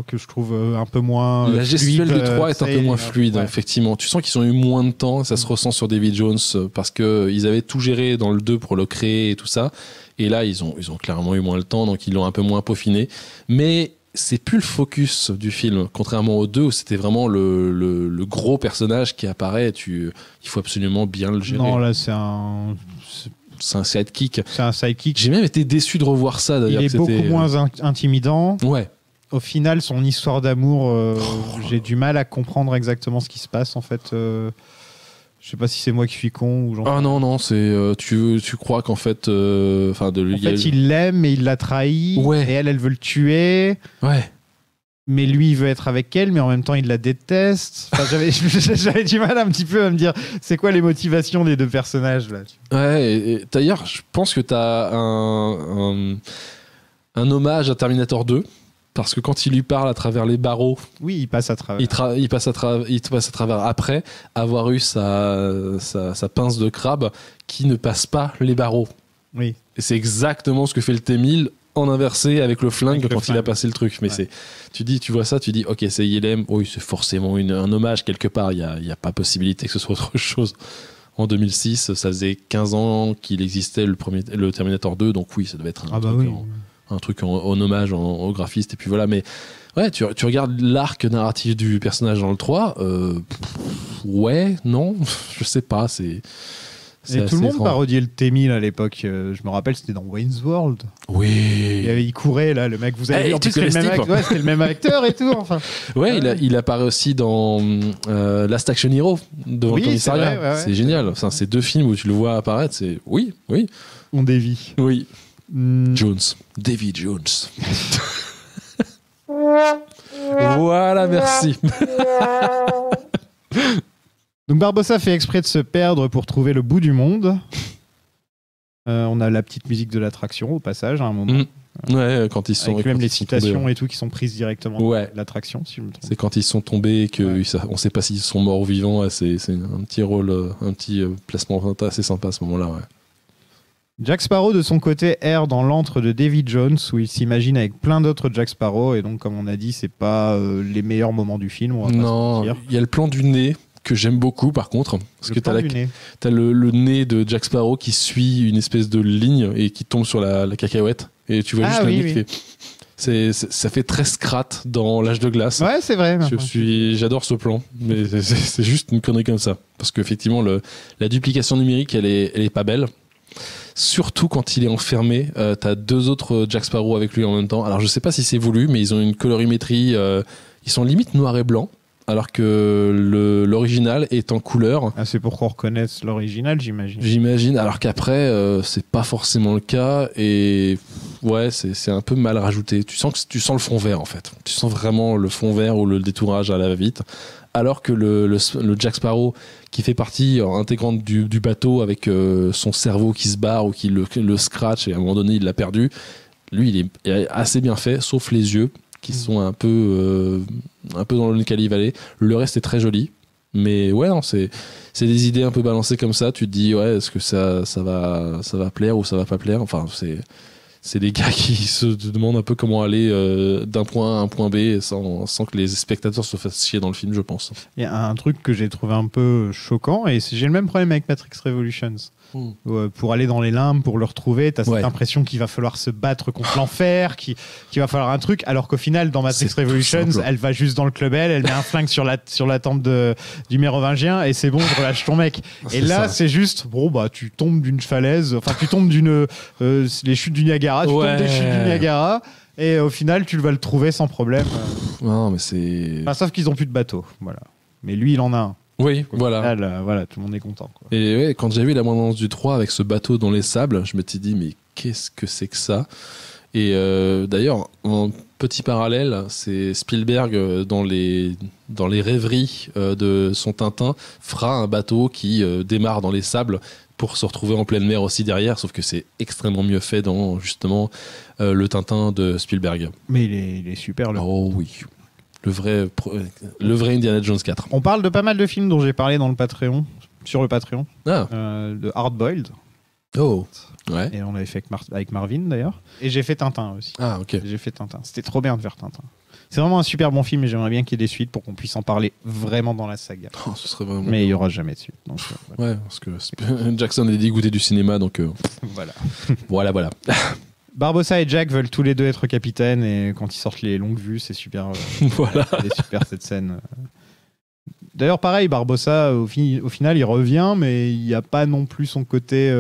que je trouve un peu moins la gestuelle du 3 est un peu moins fluide, ouais. Effectivement. Tu sens qu'ils ont eu moins de temps, ça se ressent sur David Jones parce qu'ils avaient tout géré dans le 2 pour le créer et tout ça. Et là, ils ont clairement eu moins le temps, donc ils l'ont un peu moins peaufiné. Mais c'est plus le focus du film, contrairement au 2 où c'était vraiment le gros personnage qui apparaît. Il faut absolument bien le gérer. Non, là, c'est un sidekick. C'est un sidekick. J'ai même été déçu de revoir ça d'ailleurs. Il est beaucoup moins intimidant. Ouais. Au final, son histoire d'amour, j'ai du mal à comprendre exactement ce qui se passe en fait. Je sais pas si c'est moi qui suis con ou genre. Ah non, c'est tu crois qu'en fait, il l'aime mais il l'a trahi. Ouais. Et elle veut le tuer. Ouais. Mais lui, il veut être avec elle, mais en même temps, il la déteste. Enfin, j'avais du mal un petit peu à me dire, c'est quoi les motivations des deux personnages là. Ouais, et d'ailleurs, je pense que t'as un hommage à Terminator 2, parce que quand il lui parle à travers les barreaux... Oui, il passe à travers. Il passe à travers après avoir eu sa pince de crabe qui ne passe pas les barreaux. Oui. Et c'est exactement ce que fait le T-1000 en inversé avec le flingue quand il a passé le truc. Mais tu vois ça, tu dis ok, c'est ILM, oui, c'est forcément un hommage quelque part, il y a pas possibilité que ce soit autre chose. En 2006, ça faisait 15 ans qu'il existait le Terminator 2, donc oui, ça devait être un truc en hommage au graphiste, et puis voilà. Mais ouais, tu regardes l'arc narratif du personnage dans le 3, ouais, non, je sais pas, et tout le monde parodiait le T-1000 à l'époque. Je me rappelle, c'était dans Wayne's World. Oui. Il courait là, le mec. Vous avez vu, en plus c'était le même acteur et tout. Enfin. Ouais, il apparaît aussi dans Last Action Hero devant le commissariat. Ouais. C'est génial. Enfin, c'est deux films où tu le vois apparaître. C'est oui. On dévie. Oui. Jones, David Jones. Voilà, merci. Donc Barbossa fait exprès de se perdre pour trouver le bout du monde. On a la petite musique de l'attraction au passage à un moment. Ouais, quand ils sont. Avec même les citations et tout qui sont prises directement de l'attraction, si je me trompe. C'est quand ils sont tombés et que on ne sait pas s'ils sont morts ou vivants. C'est un petit rôle, un petit placement assez sympa à ce moment-là. Ouais. Jack Sparrow, de son côté, erre dans l'antre de David Jones, où il s'imagine avec plein d'autres Jack Sparrow. Et donc, comme on a dit, c'est pas les meilleurs moments du film. Non, il y a le plan du nez que j'aime beaucoup par contre, parce que t'as le nez de Jack Sparrow qui suit une espèce de ligne et qui tombe sur la cacahuète, et tu vois juste le nez qui fait... Ça fait très Scrat dans l'âge de glace. Ouais, c'est vrai. J'adore ce plan, mais c'est juste une connerie comme ça. Parce qu'effectivement, la duplication numérique, elle est pas belle. Surtout quand il est enfermé, t'as 2 autres Jack Sparrow avec lui en même temps. Alors je sais pas si c'est voulu, mais ils ont une colorimétrie, ils sont limite noir et blanc, alors que l'original est en couleur. Ah, c'est pour qu'on reconnaisse l'original, j'imagine. J'imagine, alors qu'après, c'est pas forcément le cas, et ouais, c'est un peu mal rajouté. Tu sens le fond vert en fait. Tu sens vraiment le fond vert ou le détourage à la va-vite. Alors que le Jack Sparrow, qui fait partie intégrante du bateau avec son cerveau qui se barre ou qui le scratch et à un moment donné il l'a perdu, lui il est assez bien fait, sauf les yeux qui sont un peu dans l'Uncanny Valley. Le reste est très joli, mais ouais, non, c'est des idées un peu balancées comme ça. Tu te dis, ouais, est-ce que ça va plaire ou ça va pas plaire? Enfin, c'est des gars qui se demandent un peu comment aller d'un point A à un point B sans que les spectateurs se fassent chier dans le film, je pense. Il y a un truc que j'ai trouvé un peu choquant, et j'ai le même problème avec Matrix Revolutions. Pour aller dans les limbes, pour le retrouver, t'as cette impression qu'il va falloir se battre contre l'enfer, qu'il va falloir un truc, alors qu'au final, dans Matrix Revolutions, elle va juste dans le club, elle met un flingue sur la tempe du mérovingien, et c'est bon, je relâche ton mec. Et là, c'est juste, bon, bah, tu tombes d'une falaise, enfin, tu tombes les chutes du Niagara, tu tombes des chutes du Niagara, et au final, tu vas le trouver sans problème. Non, mais c'est... Enfin, sauf qu'ils ont plus de bateau, voilà. Mais lui, il en a un. Oui, voilà. Voilà, tout le monde est content, quoi. Et ouais, quand j'ai vu l'abondance du 3 avec ce bateau dans les sables, je me suis dit, mais qu'est-ce que c'est que ça? Et d'ailleurs, en petit parallèle, c'est Spielberg, dans les rêveries de son Tintin, fera un bateau qui démarre dans les sables pour se retrouver en pleine mer aussi derrière, sauf que c'est extrêmement mieux fait dans, justement, le Tintin de Spielberg. Mais il est super, Oh oui. Le vrai Indiana Jones 4. On parle de pas mal de films dont j'ai parlé sur le Patreon, de Hard Boiled. Oh, ouais. Et on l'avait fait avec Marvin d'ailleurs. Et j'ai fait Tintin aussi. Ah, ok. J'ai fait Tintin. C'était trop bien de faire Tintin. C'est vraiment un super bon film et j'aimerais bien qu'il y ait des suites pour qu'on puisse en parler vraiment dans la saga. Oh, ce serait vraiment Mais il n'y aura jamais de suite. Donc, ouais, parce que Jackson est dégoûté du cinéma, donc voilà. voilà. Barbossa et Jack veulent tous les deux être capitaines et quand ils sortent les longues vues, c'est super. Voilà. C'est super cette scène. D'ailleurs, pareil, Barbossa, au final, il revient, mais il n'y a pas non plus son côté...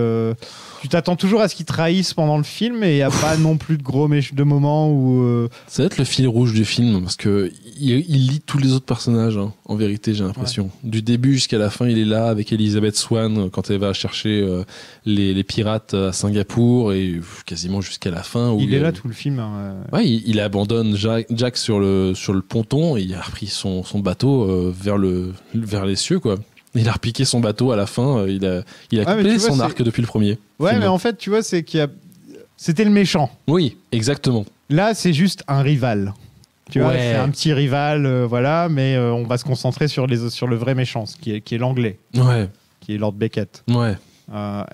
Tu t'attends toujours à ce qu'il trahisse pendant le film, mais il n'y a pas non plus de moments où... Ça va être le fil rouge du film, parce qu'il lit tous les autres personnages, hein, en vérité, j'ai l'impression. Ouais. Du début jusqu'à la fin, il est là avec Elizabeth Swann, quand elle va chercher les pirates à Singapour, et quasiment jusqu'à la fin. Où il est là tout le film. Hein. Ouais, il abandonne Jack sur le ponton, et il a repris son bateau vers les cieux, quoi. Il a repiqué son bateau à la fin, il a coupé son arc depuis le premier. Ouais, film. Mais en fait, tu vois, c'était le méchant. Oui, exactement. Là, c'est juste un rival. Tu vois, c'est un petit rival, voilà, mais on va se concentrer sur le vrai méchant, qui est l'anglais. Ouais. Qui est Lord Beckett. Ouais.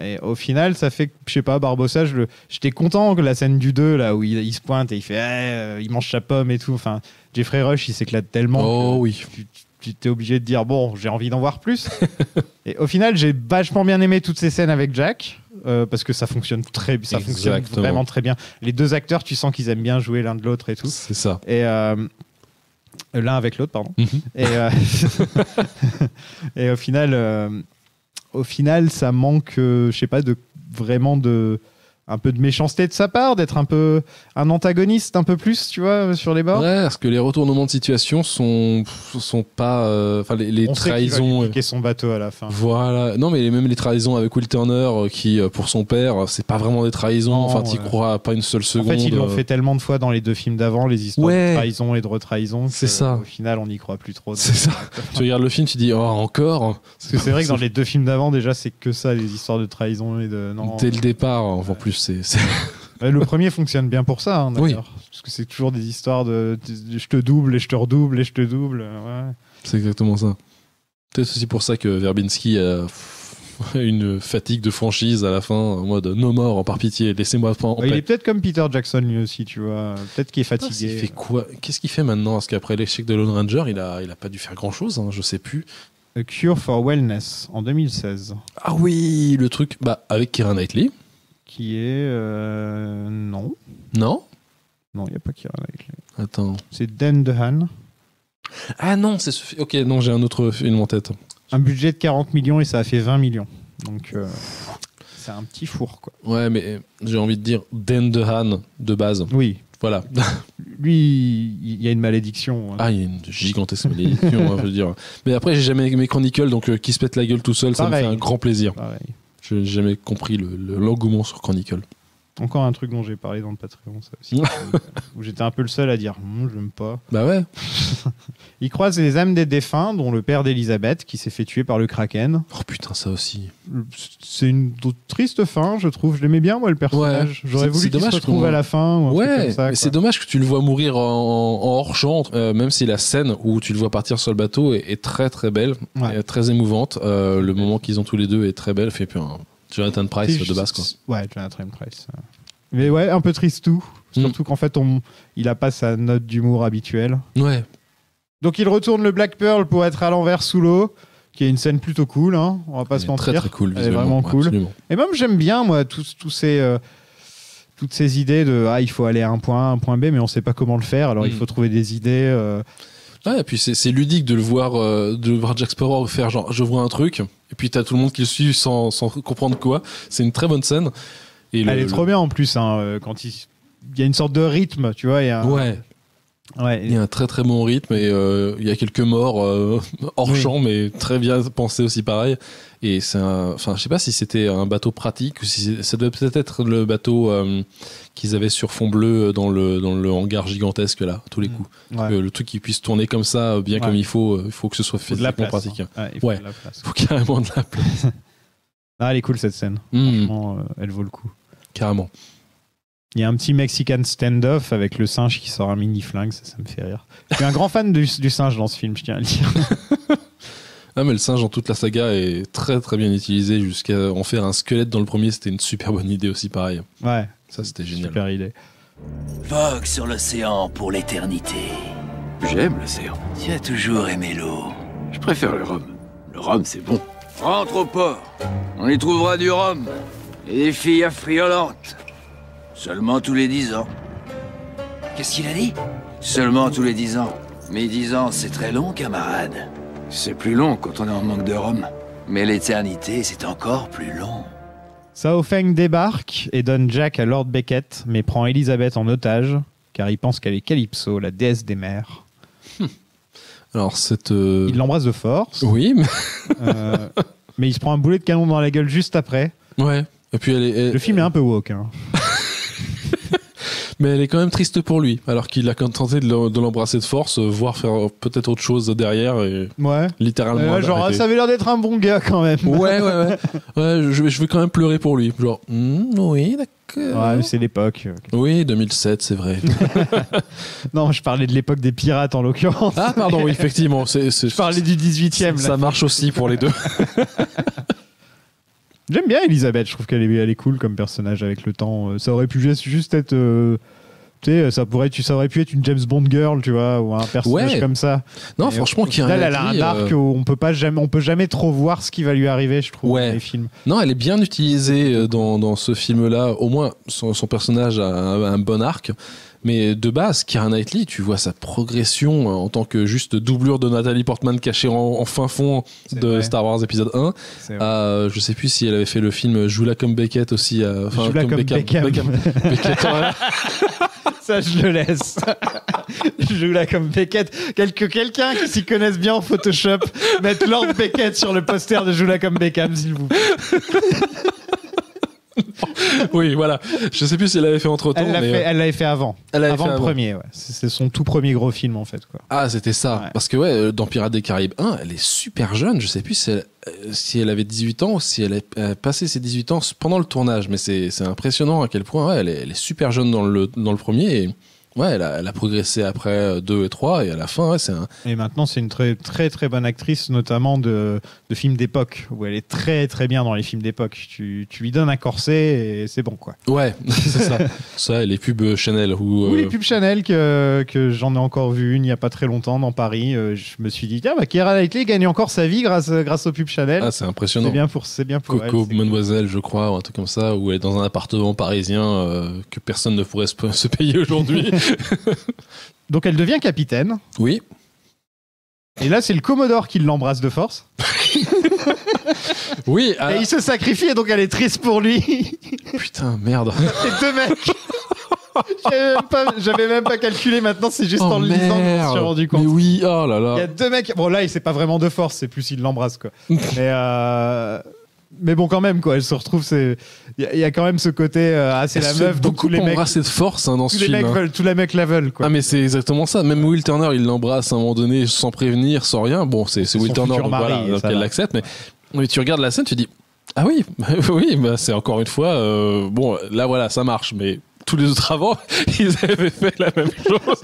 Et au final, ça fait que, je sais pas, Barbossa, j'étais content que la scène du 2, là, où il se pointe et il fait il mange sa pomme et tout. Enfin, Jeffrey Rush, il s'éclate tellement. Oh oui. Tu t'es obligé de dire, bon, j'ai envie d'en voir plus. Et au final, j'ai vachement bien aimé toutes ces scènes avec Jack, parce que ça fonctionne vraiment très bien. Les deux acteurs, tu sens qu'ils aiment bien jouer l'un de l'autre et tout. C'est ça. Et l'un avec l'autre, pardon. Et au final, ça manque, je sais pas, un peu de méchanceté de sa part, d'être un peu un antagoniste un peu plus, tu vois, sur les bords. Ouais, parce que les retournements de situation sont pas, enfin les trahisons. On sait qu'il va son bateau à la fin. Voilà. Non, mais même les trahisons avec Will Turner, qui pour son père, c'est pas vraiment des trahisons. Non, enfin, t'y crois pas une seule seconde. En fait, ils l'ont fait tellement de fois dans les deux films d'avant, les histoires de trahison et de retrahison. C'est ça. Au final, on n'y croit plus trop. C'est ça. Tu regardes le film, tu dis encore. Parce que c'est vrai que dans les deux films d'avant, déjà, c'est que ça, les histoires de trahison et de. Non, dès le départ, en plus. Le premier fonctionne bien pour ça, hein, d'ailleurs. Oui. Parce que c'est toujours des histoires de je te double et je te redouble et je te double. Ouais. C'est exactement ça. Peut-être aussi pour ça que Verbinski a une fatigue de franchise à la fin, en mode no more, par pitié, laissez-moi en paix. Il est peut-être comme Peter Jackson lui aussi, tu vois. Peut-être qu'il est fatigué. Il fait quoi? Qu'est-ce qu'il fait maintenant? Parce qu'après l'échec de Lone Ranger, il a pas dû faire grand-chose, hein, je sais plus. A Cure for Wellness en 2016. Ah oui, le truc avec Keira Knightley. Qui est... Non. Non, il n'y a pas Keira Knightley. Attends. C'est Dan DeHaan. Ah non, c'est ok, non, j'ai un autre film en tête. Un budget de 40 millions et ça a fait 20 millions. Donc, c'est un petit four, quoi. Ouais, mais j'ai envie de dire Dan DeHaan de base. Oui. Voilà. Lui, il y a une malédiction. Hein. Ah, il y a une gigantesque malédiction, je veux dire. Mais après, j'ai jamais aimé Chronicle, donc qui se pète la gueule tout seul, ça me fait un grand plaisir. Pareil. Je n'ai jamais compris l'engouement sur Chronicle. Encore un truc dont j'ai parlé dans le Patreon, ça aussi. Où j'étais un peu le seul à dire j'aime pas. Bah ouais. Il croise les âmes des défunts, dont le père d'Elisabeth, qui s'est fait tuer par le Kraken. Oh putain, ça aussi. C'est une triste fin, je trouve. Je l'aimais bien, moi, le personnage. Ouais. J'aurais voulu qu'il se retrouve à la fin. Ou un truc comme ça, mais c'est dommage que tu le vois mourir en hors-champ, même si la scène où tu le vois partir sur le bateau est très très belle, et très émouvante. Le moment qu'ils ont tous les deux est très belle. Fait puis Jonathan Pryce de base, quoi. Ouais, Jonathan Pryce. Mais ouais, un peu triste tout. Surtout qu'en fait, il a pas sa note d'humour habituelle. Ouais. Donc il retourne le Black Pearl pour être à l'envers sous l'eau, qui est une scène plutôt cool, hein, on va pas se mentir. Très très cool, elle est vraiment cool. Absolument. Et même j'aime bien moi toutes ces idées de il faut aller à un point A, un point B, mais on sait pas comment le faire, alors il faut trouver des idées. Ouais, et puis c'est ludique de le voir Jack Sparrow faire genre je vois un truc, et puis t'as tout le monde qui le suit sans comprendre quoi. C'est une très bonne scène. Et elle est trop bien en plus, hein, quand il y a une sorte de rythme, tu vois. Ouais, il y a un très très bon rythme et il y a quelques morts hors champ, mais très bien pensé aussi pareil. Et c'est enfin, je sais pas si c'était un bateau pratique ou si ça devait peut-être être le bateau qu'ils avaient sur fond bleu dans le hangar gigantesque là, à tous les coups. Le truc qui puisse tourner comme ça, bien comme il faut que ce soit physiquement pratique. Hein. Il faut carrément de la place. Elle est cool cette scène. Franchement, elle vaut le coup. Carrément. Il y a un petit Mexican stand-off avec le singe qui sort un mini-flingue, ça me fait rire. Je suis un grand fan du singe dans ce film, je tiens à le dire. Ah, mais le singe dans toute la saga est très très bien utilisé, jusqu'à en faire un squelette dans le premier, c'était une super bonne idée aussi, pareil. Ouais. Ça, c'était génial. Super idée. Vogue sur l'océan pour l'éternité. J'aime l'océan. Tu as toujours aimé l'eau. Je préfère le rhum. Le rhum, c'est bon. Rentre au port. On y trouvera du rhum et des filles affriolantes. Seulement tous les 10 ans. Qu'est-ce qu'il a dit? Seulement tous les 10 ans. Mais 10 ans, c'est très long, camarade. C'est plus long quand on est en manque de rhum. Mais l'éternité, c'est encore plus long. Sao Feng débarque et donne Jack à Lord Beckett, mais prend Elisabeth en otage, car il pense qu'elle est Calypso, la déesse des mers. Alors, il l'embrasse de force. Oui, mais il se prend un boulet de canon dans la gueule juste après. Ouais. Et puis le film est un peu woke. Hein. Mais elle est quand même triste pour lui, alors qu'il a tenté de l'embrasser de force, voire faire peut-être autre chose derrière. Et littéralement. Genre, ça avait l'air d'être un bon gars quand même. Ouais, je vais quand même pleurer pour lui. Genre, oui, d'accord. Ouais, mais c'est l'époque. Oui, 2007, c'est vrai. Non, je parlais de l'époque des pirates en l'occurrence. Ah, pardon, oui, effectivement. Je parlais du 18e. Ça marche aussi pour les deux. J'aime bien Elisabeth, je trouve qu'elle est cool comme personnage avec le temps. Ça aurait pu juste être... tu sais, ça aurait pu être une James Bond girl, tu vois, ou un personnage comme ça. Non, franchement, elle a un arc où on peut jamais trop voir ce qui va lui arriver, je trouve, dans les films. Non, elle est bien utilisée dans ce film-là. Au moins, son personnage a un bon arc. Mais de base, Keira Knightley, tu vois sa progression en tant que juste doublure de Nathalie Portman cachée en fin fond de Star Wars épisode 1. Je sais plus si elle avait fait le film Joue-la comme Beckett aussi. Joue-la comme Beckham. Beckett, Ça, je le laisse. Joue-la comme Beckett. Quelqu'un qui s'y connaisse bien en Photoshop, mette Lord Beckett sur le poster de Joue-la comme Beckham, s'il vous plaît. Oui, voilà. Je sais plus si elle l'avait fait entre temps. Elle l'avait fait avant. Avant le premier, ouais. C'est son tout premier gros film, en fait, quoi. Ah, c'était ça. Ouais. Parce que, dans Pirates des Caraïbes 1, elle est super jeune. Je sais plus si elle avait 18 ans ou si elle a passé ses 18 ans pendant le tournage. Mais c'est impressionnant à quel point elle est super jeune dans le premier. Et elle a progressé après 2 et 3. Et à la fin, Et maintenant, c'est une très, très, très bonne actrice, notamment de films d'époque, où elle est très, très bien dans les films d'époque. Tu lui donnes un corset et c'est bon, quoi. Ouais, c'est ça. Ça, les pubs Chanel. Les pubs Chanel que j'en ai encore vu une il n'y a pas très longtemps dans Paris. Je me suis dit, tiens, Keira Knightley gagne encore sa vie grâce aux pubs Chanel. Ah, c'est impressionnant. C'est bien pour Coco elle. Mademoiselle, je crois, ou un truc comme ça, où elle est dans un appartement parisien que personne ne pourrait se payer aujourd'hui. Donc elle devient capitaine. Oui. Et là, c'est le Commodore qui l'embrasse de force. Oui. Et il se sacrifie et donc elle est triste pour lui. Putain, merde. Et deux mecs. J'avais même pas calculé, maintenant c'est juste en le lisant que je me suis rendu compte. Mais oui, oh là là. Il y a deux mecs. Bon, là, c'est pas vraiment de force, c'est plus il l'embrasse, quoi. Mais bon, quand même, quoi. Elle se retrouve. Il y a quand même ce côté. C'est la meuf. Donc tous les mecs. Embrasser de force dans ce film. Tous les mecs la veulent, quoi. Ah, mais c'est exactement ça. Même Will Turner, il l'embrasse à un moment donné sans prévenir, sans rien. Bon, c'est Will Turner, donc voilà, donc elle l'accepte. Mais tu regardes la scène, tu dis ah oui, oui, bah, c'est encore une fois. Bon, là, voilà, ça marche. Mais tous les autres avant, ils avaient fait la même chose.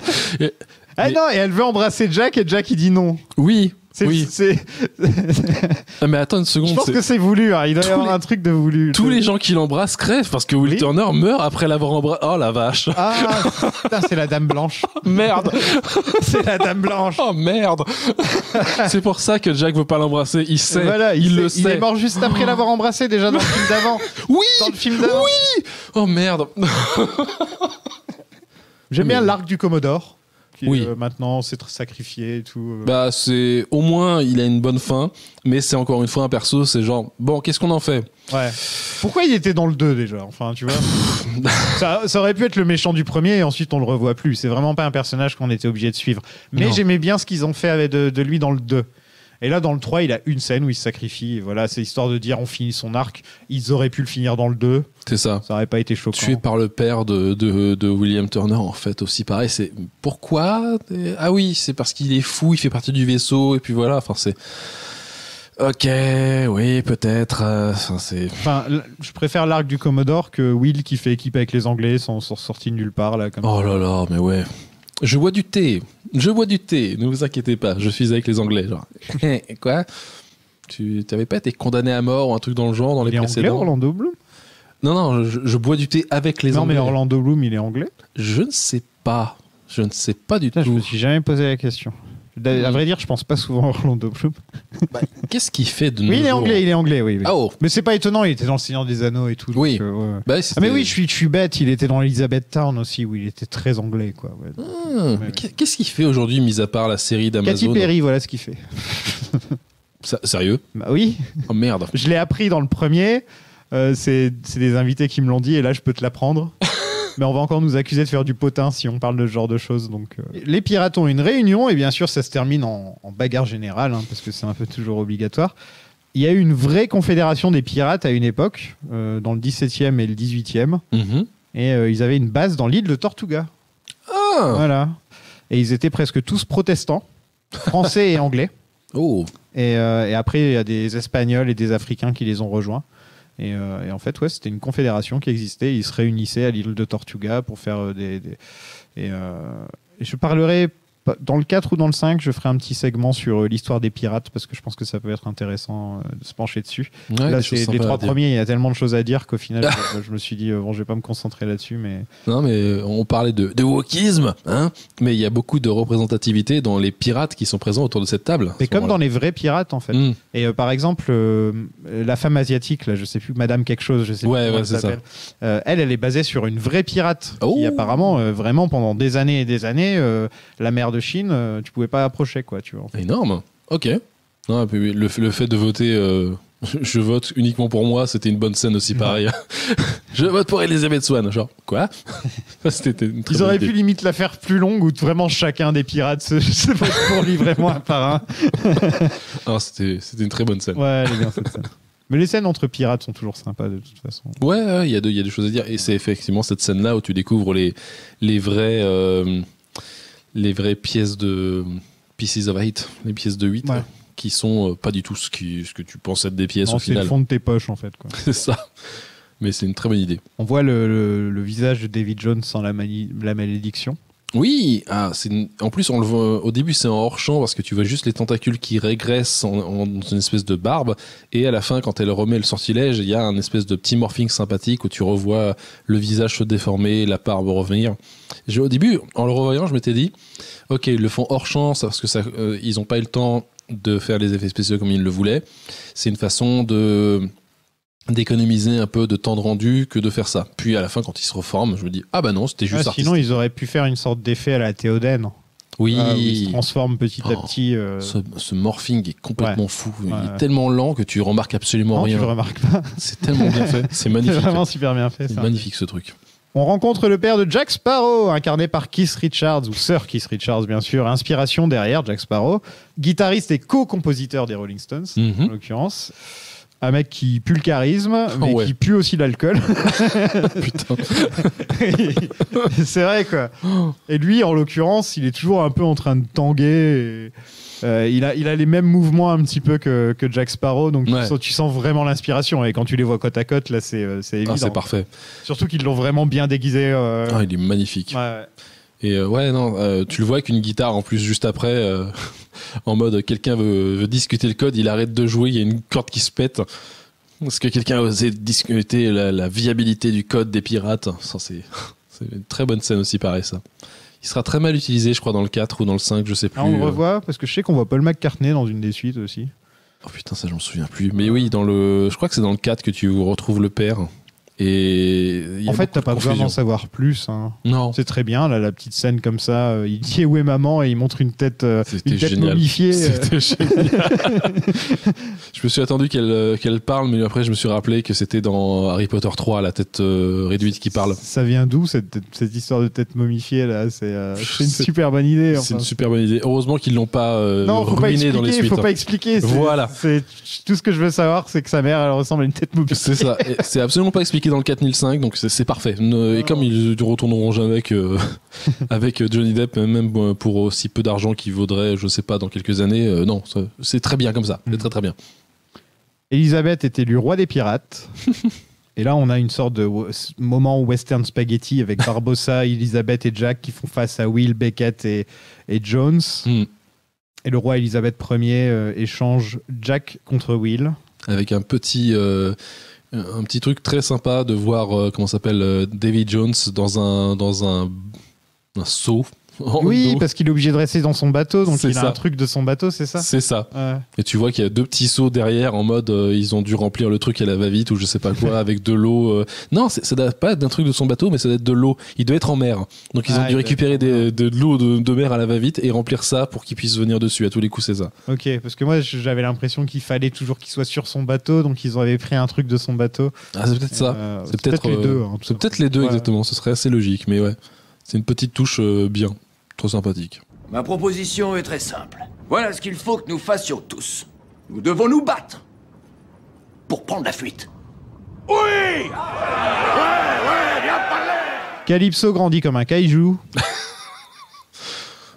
Non, et elle veut embrasser Jack et Jack il dit non. Oui. Ah, mais attends une seconde. Je pense que c'est voulu, hein. Il doit y avoir un truc de voulu. Tous les gens qui l'embrassent crèvent parce que Will Turner meurt après l'avoir embrassé. Oh la vache. Ah, putain, c'est la dame blanche. Merde. C'est la dame blanche. Oh merde. C'est pour ça que Jack veut pas l'embrasser. Il sait. Voilà, il le sait. Il est mort juste après l'avoir embrassé déjà dans le film d'avant. Oui. Dans le film d'avant. Oui. Oh merde. J'aime bien l'arc du Commodore. Qui, oui. Maintenant, c'est sacrifié et tout. Bah, c'est au moins il a une bonne fin, mais c'est encore une fois un perso. C'est genre bon, qu'est-ce qu'on en fait? Ouais. Pourquoi il était dans le 2 déjà? Enfin, tu vois. ça aurait pu être le méchant du premier et ensuite on le revoit plus. C'est vraiment pas un personnage qu'on était obligé de suivre. Mais j'aimais bien ce qu'ils ont fait de lui dans le 2. Et là, dans le 3, il a une scène où il se sacrifie. Et voilà, c'est histoire de dire on finit son arc. Ils auraient pu le finir dans le 2. C'est ça. Ça aurait pas été choquant. Tué par le père de William Turner, en fait, aussi pareil. C'est pourquoi? Ah oui, c'est parce qu'il est fou, il fait partie du vaisseau, et puis voilà. Enfin, c'est. Ok, oui, peut-être. Je préfère l'arc du Commodore que Will qui fait équipe avec les Anglais sans sortir nulle part là. Comme oh là là, mais ouais. Je bois du thé. Ne vous inquiétez pas. Je suis avec les Anglais. Genre. Quoi? Tu t'avais pas été condamné à mort ou un truc dans le genre dans les précédents? Il est anglais, Orlando Bloom? Non, je bois du thé avec les Anglais. Non, mais Orlando Bloom, il est anglais? Je ne sais pas. Je ne sais pas du tout. Je me suis jamais posé la question. À vrai dire, je pense pas souvent à Orlando Bloom. Bah, qu'est-ce qu'il fait de Oui, il est anglais, oui. Oh. Mais c'est pas étonnant, il était dans Le Seigneur des Anneaux et tout. Oui. Donc, ouais. Bah, mais oui, je suis bête, il était dans Elizabeth Town aussi, où il était très anglais, quoi. Ouais. Mais qu'est-ce qu'il fait aujourd'hui, mis à part la série d'Amazon? Katy Perry, voilà ce qu'il fait. Sérieux? Bah oui. Oh merde. Je l'ai appris dans le premier. C'est des invités qui me l'ont dit, et là, je peux te l'apprendre. Mais on va encore nous accuser de faire du potin si on parle de ce genre de choses. Donc, les pirates ont une réunion et bien sûr ça se termine en bagarre générale, hein, parce que c'est un peu toujours obligatoire. Il y a eu une vraie confédération des pirates à une époque, dans le 17e et le 18e. Mm-hmm. Et ils avaient une base dans l'île de Tortuga. Ah. Voilà. Et ils étaient presque tous protestants, français et anglais. Oh. Et après il y a des Espagnols et des Africains qui les ont rejoints. Et en fait, ouais, c'était une confédération qui existait. Ils se réunissaient à l'île de Tortuga pour faire et je parlerai dans le 4 ou dans le 5, je ferai un petit segment sur l'histoire des pirates parce que je pense que ça peut être intéressant de se pencher dessus. Ouais, là, c'est les 3 premiers, il y a tellement de choses à dire qu'au final, je me suis dit, bon, je vais pas me concentrer là-dessus. Mais... Non, mais on parlait de wokisme, hein, mais il y a beaucoup de représentativité dans les pirates qui sont présents autour de cette table. C'est comme dans les vrais pirates, en fait. Mm. Et par exemple, la femme asiatique, là, je sais plus, Madame quelque chose, je sais plus comment elle s'appelle. Elle est basée sur une vraie pirate qui apparemment, vraiment, pendant des années et des années, la mer de Chine, tu pouvais pas approcher, quoi, tu vois. En fait. Énorme. Ok. Non, le fait de voter, je vote uniquement pour moi, c'était une bonne scène aussi, pareil. Je vote pour Elizabeth Swann. Genre, quoi? C'était une très Ils auraient pu limite la faire plus longue où vraiment chacun des pirates se vote pour lui vraiment un par un. Alors, c'était une très bonne scène. Ouais, elle est bien cette scène. Mais les scènes entre pirates sont toujours sympas de toute façon. Ouais, il y a des choses à dire. Et c'est effectivement cette scène-là où tu découvres les vraies pièces de Pieces of 8, les pièces de 8, qui sont pas du tout ce que tu penses être des pièces au final. C'est le fond de tes poches en fait. Quoi. C'est ça. Mais c'est une très bonne idée. On voit le visage de David Jones sans la malédiction. Oui, en plus on le voit au début, c'est en hors champ parce que tu vois juste les tentacules qui régressent en une espèce de barbe, et à la fin quand elle remet le sortilège, il y a un espèce de petit morphing sympathique où tu revois le visage se déformer, la barbe revenir. Au début, en le revoyant, je m'étais dit ok, ils le font hors champ parce que ils n'ont pas eu le temps de faire les effets spéciaux comme ils le voulaient. C'est une façon de d'économiser un peu de temps de rendu que de faire ça. Puis à la fin, quand ils se reforment, je me dis ah bah non, c'était juste artistique. Sinon, ils auraient pu faire une sorte d'effet à la Théoden. Oui, où il se transforme petit à petit. Ce morphing est complètement fou. Il Ouais. est tellement lent que tu remarques absolument Non, rien. tu le remarques pas. C'est tellement bien fait. C'est magnifique. C'est vraiment super bien fait. C'est Ça. magnifique ce truc. On rencontre le père de Jack Sparrow, incarné par Keith Richards, ou Sir Keith Richards, bien sûr. Inspiration derrière Jack Sparrow. Guitariste et co-compositeur des Rolling Stones, en l'occurrence. Un mec qui pue le charisme, mais qui pue aussi l'alcool. Putain. C'est vrai, quoi. Et lui, en l'occurrence, il est toujours un peu en train de tanguer. Il a les mêmes mouvements un petit peu que Jack Sparrow, donc tu sens vraiment l'inspiration. Et quand tu les vois côte à côte, là, c'est évident. Ah, c'est parfait. Surtout qu'ils l'ont vraiment bien déguisé. Il est magnifique. Ouais. Et tu le vois avec une guitare en plus juste après, en mode quelqu'un veut discuter le code, il arrête de jouer, il y a une corde qui se pète. Parce que quelqu'un a osé discuter la viabilité du code des pirates. Ça, c'est une très bonne scène aussi, pareil, ça. Il sera très mal utilisé, je crois, dans le 4 ou dans le 5, je sais plus. On le revoit, parce que je sais qu'on voit Paul McCartney dans une des suites aussi. Oh putain, ça, j'en souviens plus. Mais oui, je crois que c'est dans le 4 que tu retrouves le père. Et en fait, t'as pas besoin d'en savoir plus. Hein. Non. C'est très bien, là, la petite scène comme ça. Il dit où est maman et il montre une tête génial. momifiée. C'était génial. Je me suis attendu qu'elle parle, mais après je me suis rappelé que c'était dans Harry Potter 3, la tête réduite qui parle. Ça vient d'où cette histoire de tête momifiée là? C'est une super bonne idée. C'est une super bonne idée. Heureusement qu'ils l'ont pas ruiné dans les suites. Faut pas expliquer. Voilà. Tout ce que je veux savoir, c'est que sa mère, elle ressemble à une tête momifiée. C'est ça. Et c'est absolument pas expliqué dans le 4 ni le 5, donc c'est parfait. Et comme ils ne retourneront jamais avec Johnny Depp, même pour aussi peu d'argent qu'il vaudrait, je sais pas, dans quelques années, non, c'est très bien comme ça. C'est très très bien. Elisabeth est élue roi des pirates. Et là, on a une sorte de moment western spaghetti avec Barbossa, Elisabeth et Jack qui font face à Will, Beckett et Jones. Et le roi Elisabeth Ier échange Jack contre Will. Avec un petit truc très sympa de voir comment s'appelle Davy Jones dans un seau. Oui, parce qu'il est obligé de rester dans son bateau, donc il a un truc de son bateau, c'est ça? C'est ça. Ouais. Et tu vois qu'il y a 2 petits seaux derrière en mode ils ont dû remplir le truc à la va-vite ou je sais pas quoi avec de l'eau. Non, ça doit pas être d'un truc de son bateau, mais ça doit être de l'eau. Il doit être en mer. Donc ils ont dû récupérer de l'eau de mer à la va-vite et remplir ça pour qu'il puisse venir dessus. À tous les coups, c'est ça. Ok, parce que moi j'avais l'impression qu'il fallait toujours qu'il soit sur son bateau, donc ils avaient pris un truc de son bateau. Ah, c'est peut-être ça. C'est peut-être les deux. Hein, c'est peut-être les deux, exactement. Ce serait assez logique, mais ouais. C'est une petite touche bien. Trop sympathique. Ma proposition est très simple. Voilà ce qu'il faut que nous fassions tous. Nous devons nous battre pour prendre la fuite. Oui! Ouais, bien parlé! Calypso grandit comme un kaiju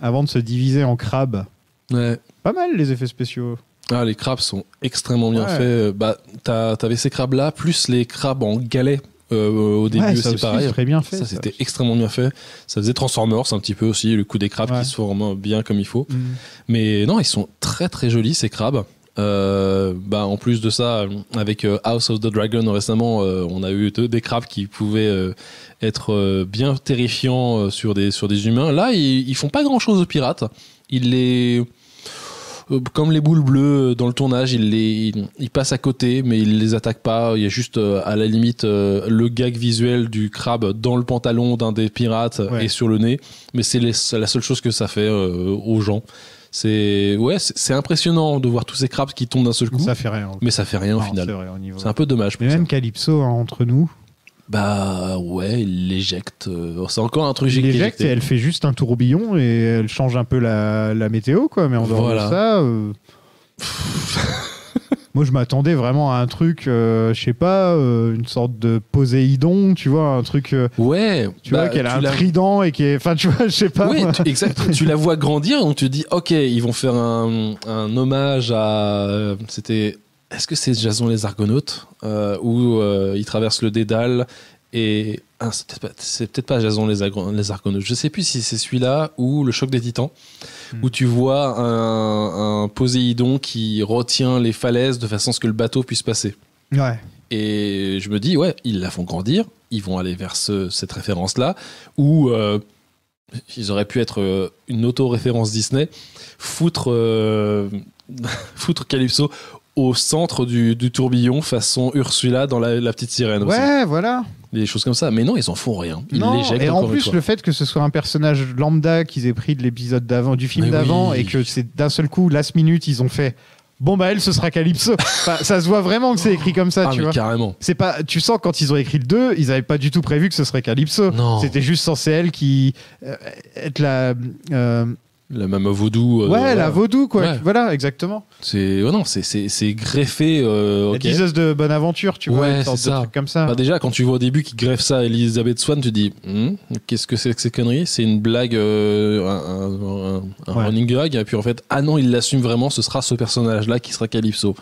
avant de se diviser en crabes. Ouais. Pas mal les effets spéciaux. Ah, les crabes sont extrêmement bien faits. T'avais ces crabes-là, plus les crabes en galet. Au début aussi pareil. Très bien fait, ça c'était extrêmement bien fait. Ça faisait Transformers un petit peu aussi, le coup des crabes qui se forment bien comme il faut. Mais non, ils sont très très jolis ces crabes. En plus de ça, avec House of the Dragon récemment, on a eu des crabes qui pouvaient être bien terrifiants sur des humains. Là, ils font pas grand chose aux pirates. Comme les boules bleues dans le tournage, ils passent à côté, mais ils les attaquent pas. Il y a juste à la limite le gag visuel du crabe dans le pantalon d'un des pirates et sur le nez. Mais c'est la seule chose que ça fait aux gens. C'est impressionnant de voir tous ces crabes qui tombent d'un seul coup. Ça fait rien. Mais ça fait rien au final. C'est un peu dommage. Mais même Calypso, entre nous. Bah ouais, il l'éjecte. C'est encore un truc. Il l'éjecte et elle fait juste un tourbillon et elle change un peu la météo, quoi. Mais en dehors de ça, moi je m'attendais vraiment à un truc, je sais pas, une sorte de Poséidon, tu vois, un truc. Tu vois qu'elle a un trident et qui est, enfin tu vois, je sais pas. Oui, exact. Tu la vois grandir, donc tu te dis, ok, ils vont faire un hommage à. Est-ce que c'est Jason les Argonautes où il traverse le Dédale et c'est peut-être pas Jason les Argonautes. Je sais plus si c'est celui-là ou le Choc des Titans où tu vois un Poséidon qui retient les falaises de façon à ce que le bateau puisse passer. Ouais. Et je me dis ils la font grandir, ils vont aller vers cette référence-là où ils auraient pu être une auto-référence Disney, foutre Calypso au centre du tourbillon façon Ursula dans la petite sirène aussi. Ouais, voilà. Des choses comme ça. Mais non, ils en font rien. Ils Non, l'éjectent et en encore une plus, fois. le fait que ce soit un personnage lambda qu'ils aient pris de l'épisode d'avant, du film Mais d'avant, oui. et que c'est d'un seul coup, last minute, ils ont fait bon, bah, elle, ce sera Calypso. Enfin, ça se voit vraiment que c'est écrit comme ça, Ah, tu mais vois. carrément. C'est pas, tu sens quand ils ont écrit le 2, ils avaient pas du tout prévu que ce serait Calypso. Non. C'était juste censé elle qui être la. La même vaudou. Ouais, la vaudou, quoi. Ouais. Voilà, exactement. C'est non, c'est greffé. La ok. diseuse de bonne aventure, tu vois, Ouais, une sorte c'est de ça. truc comme ça. Bah déjà, quand tu vois au début qu'ils greffent ça à Elisabeth Swann, tu te dis qu'est-ce que c'est que ces conneries? C'est une blague, un Ouais. running gag. Et puis en fait, ah non, il l'assume vraiment, ce sera ce personnage-là qui sera Calypso.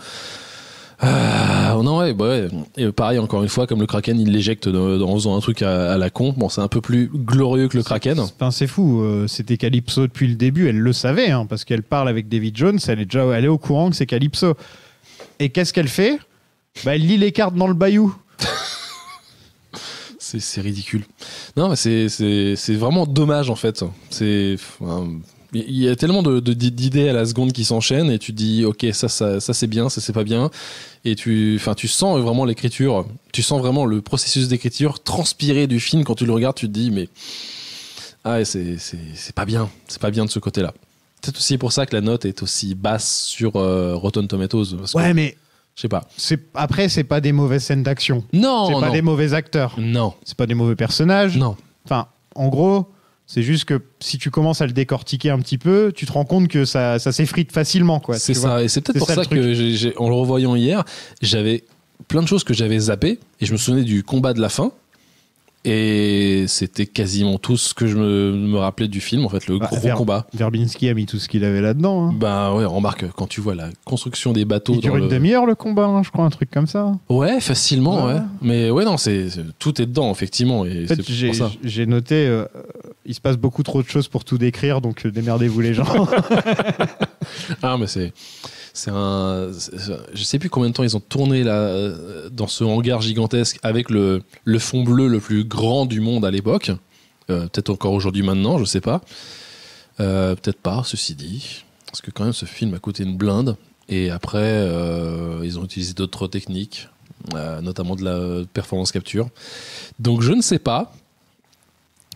Ah, non, ouais, bah ouais. Et pareil, encore une fois, comme le Kraken, il l'éjecte en faisant un truc à la con. Bon, c'est un peu plus glorieux que le Kraken. Enfin, c'est fou. C'était Calypso depuis le début. Elle le savait, hein, parce qu'elle parle avec David Jones. Elle est au courant que c'est Calypso. Et qu'est-ce qu'elle fait? Bah, elle lit les cartes dans le bayou. C'est ridicule. Non, mais c'est vraiment dommage, en fait. Il y a tellement d'idées à la seconde qui s'enchaînent et tu te dis ok, ça c'est bien, ça c'est pas bien, et tu sens vraiment l'écriture, tu sens vraiment le processus d'écriture transpirer du film. Quand tu le regardes, tu te dis mais ah, c'est pas bien, c'est pas bien de ce côté-là. C'est aussi pour ça que la note est aussi basse sur Rotten Tomatoes, parce que, Ouais, mais je sais pas. après, c'est pas des mauvaises scènes d'action. Non, C'est pas non. des mauvais acteurs. Non, C'est pas des mauvais personnages. non. Enfin, en gros, c'est juste que si tu commences à le décortiquer un petit peu, tu te rends compte que ça s'effrite facilement, quoi. C'est tu ça, vois. et c'est peut-être C'est pour ça, ça, le truc. que en le revoyant hier, j'avais plein de choses que j'avais zappées, et je me souvenais du combat de la fin, et c'était quasiment tout ce que je me rappelais du film, en fait, le gros combat. Verbinski a mis tout ce qu'il avait là-dedans. Hein. Bah ouais, remarque, quand tu vois la construction des bateaux Il dure dans une demi-heure le combat, hein, je crois, un truc comme ça. Ouais, facilement, Ouais. ouais. Mais ouais, non, tout est dedans, effectivement, et En fait, c'est pour ça. j'ai noté, il se passe beaucoup trop de choses pour tout décrire, donc démerdez-vous les gens. Ah, mais je sais plus combien de temps ils ont tourné là, dans ce hangar gigantesque avec le fond bleu le plus grand du monde à l'époque. Peut-être encore aujourd'hui maintenant, je sais pas. Peut-être pas, ceci dit. Parce que quand même, ce film a coûté une blinde. Et après, ils ont utilisé d'autres techniques, notamment de la performance capture. Donc je ne sais pas.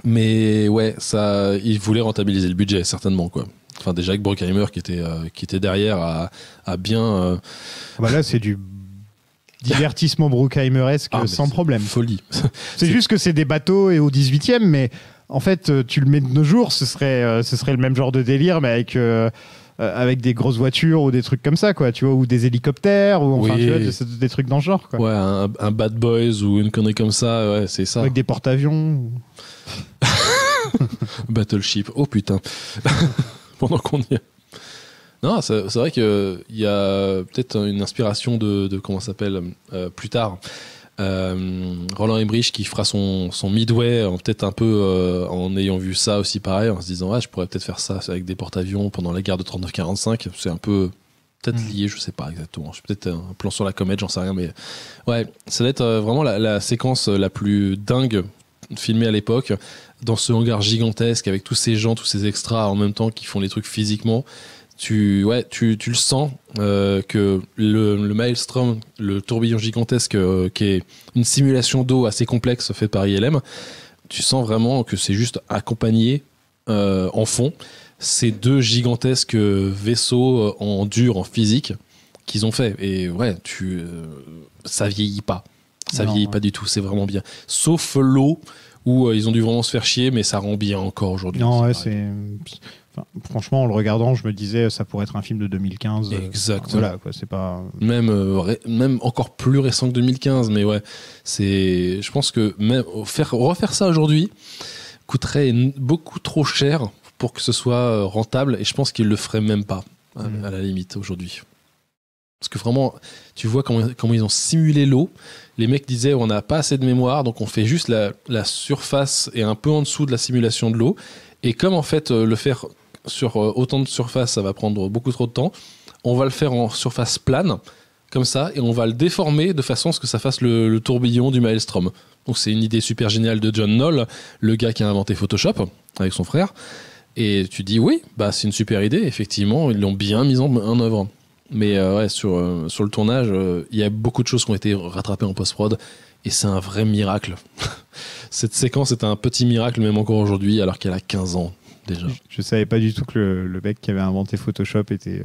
Mais ouais, ils voulaient rentabiliser le budget, certainement, quoi. Enfin, déjà que Bruckheimer qui était derrière a bien. Bah là, c'est du divertissement Bruckheimeresque sans problème. Folie. C'est juste que c'est des bateaux et au 18e, mais en fait, tu le mets de nos jours, ce serait le même genre de délire, mais avec des grosses voitures ou des trucs comme ça, quoi, tu vois, ou des hélicoptères, ou enfin, Oui. tu vois, des trucs dans le genre, quoi. Ouais, un Bad Boys ou une connerie comme ça, ouais, c'est ça. Avec des porte-avions. Battleship, oh putain. Pendant qu'on y est. Non, c'est vrai qu'il y a peut-être une inspiration de comment ça s'appelle plus tard. Roland Emmerich qui fera son Midway, peut-être un peu en ayant vu ça aussi pareil, en se disant je pourrais peut-être faire ça avec des porte-avions pendant la guerre de 39-45. C'est un peu peut-être lié, je sais pas exactement. Je peut-être un plan sur la comète, j'en sais rien, mais ouais, ça doit être vraiment la séquence la plus dingue filmée à l'époque, dans ce hangar gigantesque avec tous ces gens, tous ces extras en même temps qui font les trucs physiquement. Tu le sens que le Maelstrom, le tourbillon gigantesque qui est une simulation d'eau assez complexe faite par ILM, tu sens vraiment que c'est juste accompagné en fond ces deux gigantesques vaisseaux en dur, en physique qu'ils ont fait. Et ouais, ça vieillit pas. Ça vieillit pas du tout, c'est vraiment bien. Sauf l'eau où ils ont dû vraiment se faire chier, mais ça rend bien encore aujourd'hui. Non, ouais, Enfin, franchement, en le regardant, je me disais ça pourrait être un film de 2015. Exactement. Voilà, quoi, c'est pas. Même encore plus récent que 2015, mais ouais, je pense que même refaire ça aujourd'hui coûterait beaucoup trop cher pour que ce soit rentable, et je pense qu'ils le feraient même pas à la limite aujourd'hui. Parce que vraiment, tu vois comment ils ont simulé l'eau. Les mecs disaient on n'a pas assez de mémoire, donc on fait juste la surface et un peu en dessous de la simulation de l'eau. Et comme en fait le faire sur autant de surface, ça va prendre beaucoup trop de temps, on va le faire en surface plane, comme ça, et on va le déformer de façon à ce que ça fasse le tourbillon du Maelstrom. Donc c'est une idée super géniale de John Knoll, le gars qui a inventé Photoshop avec son frère. Et tu dis oui, bah c'est une super idée, effectivement, ils l'ont bien mise en œuvre. Mais ouais, sur le tournage, il y a beaucoup de choses qui ont été rattrapées en post-prod et c'est un vrai miracle. Cette séquence est un petit miracle même encore aujourd'hui alors qu'elle a 15 ans déjà. Je savais pas du tout que le mec qui avait inventé Photoshop était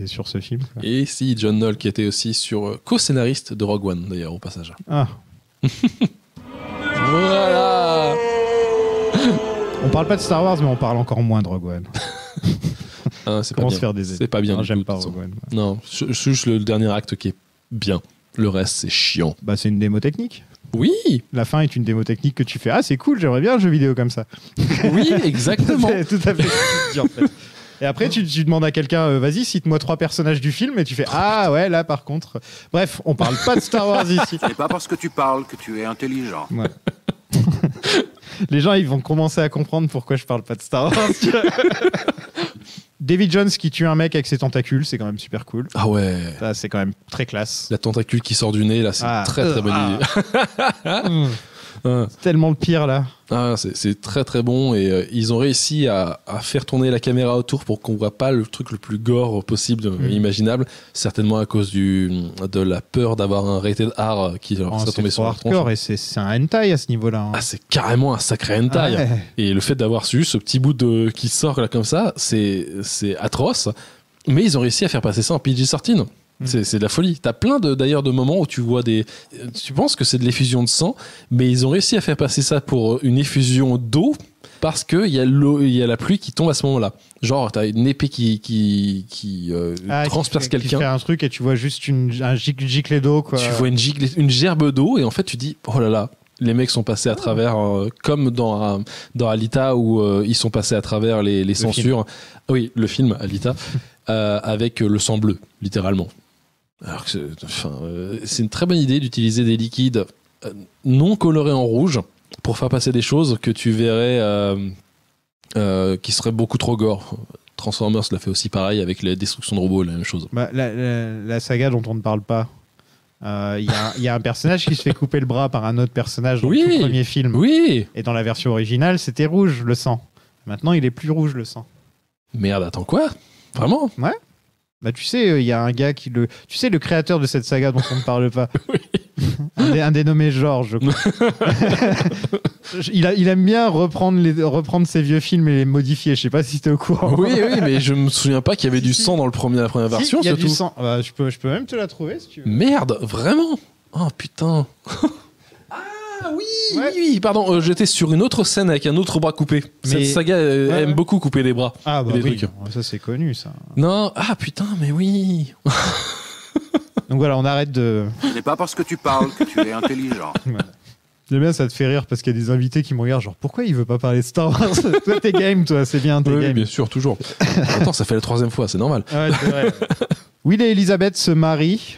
sur ce film. Quoi. Et si, John Knoll qui était aussi co-scénariste de Rogue One d'ailleurs au passage. Ah. Voilà. On parle pas de Star Wars mais on parle encore moins de Rogue One. Ah, c'est pas bien. Faire des c'est pas bien. Non, du j'aime tout, pas de toute Rogue One. façon. Non, c'est juste le dernier acte qui est bien. Le reste, c'est chiant. Bah, c'est une démo technique. Oui. La fin est une démo technique que tu fais. Ah, c'est cool, j'aimerais bien un jeu vidéo comme ça. Oui, exactement. C'est tout à fait ce que tu dis, en fait. Et après, tu demandes à quelqu'un, vas-y, cite-moi 3 personnages du film, et tu fais, ah ouais, là par contre. Bref, on parle pas de Star Wars ici. C'est pas parce que tu parles que tu es intelligent. Ouais. Les gens, ils vont commencer à comprendre pourquoi je parle pas de Star Wars. David Jones qui tue un mec avec ses tentacules, c'est quand même super cool. Ah ouais. Ça, c'est quand même très classe. La tentacule qui sort du nez, là, c'est une très bonne idée. C'est tellement le pire, là. Ah, c'est très très bon et ils ont réussi à faire tourner la caméra autour pour qu'on voit pas le truc le plus gore possible, imaginable, certainement à cause de la peur d'avoir un rated R qui leur serait tombé sur la tronche. Hardcore et c'est un hentai à ce niveau-là. Hein. Ah, c'est carrément un sacré hentai. Ah ouais. Et le fait d'avoir su ce petit bout qui sort là comme ça, c'est atroce. Mais ils ont réussi à faire passer ça en PG-13. C'est de la folie. T'as plein d'ailleurs de moments où tu vois tu penses que c'est de l'effusion de sang, mais ils ont réussi à faire passer ça pour une effusion d'eau parce qu'il y a la pluie qui tombe à ce moment-là. Genre, t'as une épée qui transperce quelqu'un. Tu fais un truc et tu vois juste un giclée d'eau, quoi. Tu vois une gerbe d'eau et en fait tu dis, oh là là, les mecs sont passés à travers, comme dans Alita où ils sont passés à travers les censures. Oui, le film Alita, avec le sang bleu, littéralement. Alors que c'est une très bonne idée d'utiliser des liquides non colorés en rouge pour faire passer des choses que tu verrais qui seraient beaucoup trop gore. Transformers l'a fait aussi pareil avec la destruction de robots, la même chose. Bah, la saga dont on ne parle pas, il y a un personnage qui se fait couper le bras par un autre personnage dans le premier film. Oui. Et dans la version originale, c'était rouge le sang. Maintenant, il est plus rouge le sang. Merde, attends quoi ? Vraiment ? Ouais. Bah tu sais, il y a un gars qui Tu sais, le créateur de cette saga dont on ne parle pas. Oui. un dénommé Georges, je crois. il aime bien reprendre ses vieux films et les modifier. Je sais pas si t'es au courant. Oui, mais je me souviens pas qu'il y avait du sang dans la première version. Il y a surtout. du sang. Bah, je peux même te la trouver si tu veux. Merde, vraiment ? Oh putain. Ah oui, pardon, j'étais sur une autre scène avec un autre bras coupé. Cette saga aime beaucoup couper les bras. Ah bah des oui, trucs. ça c'est connu ça. Non, ah putain, mais oui. Donc voilà, on arrête de... Ce n'est pas parce que tu parles que tu es intelligent. Ouais. J'aime bien, ça te fait rire parce qu'il y a des invités qui me regardent genre pourquoi il veut pas parler de Star Wars. Toi t'es game, toi, c'est bien, t'es game. Oui, bien sûr, toujours. Attends, ça fait la 3e fois, c'est normal. Ouais, c'est vrai. Will et Elizabeth se marient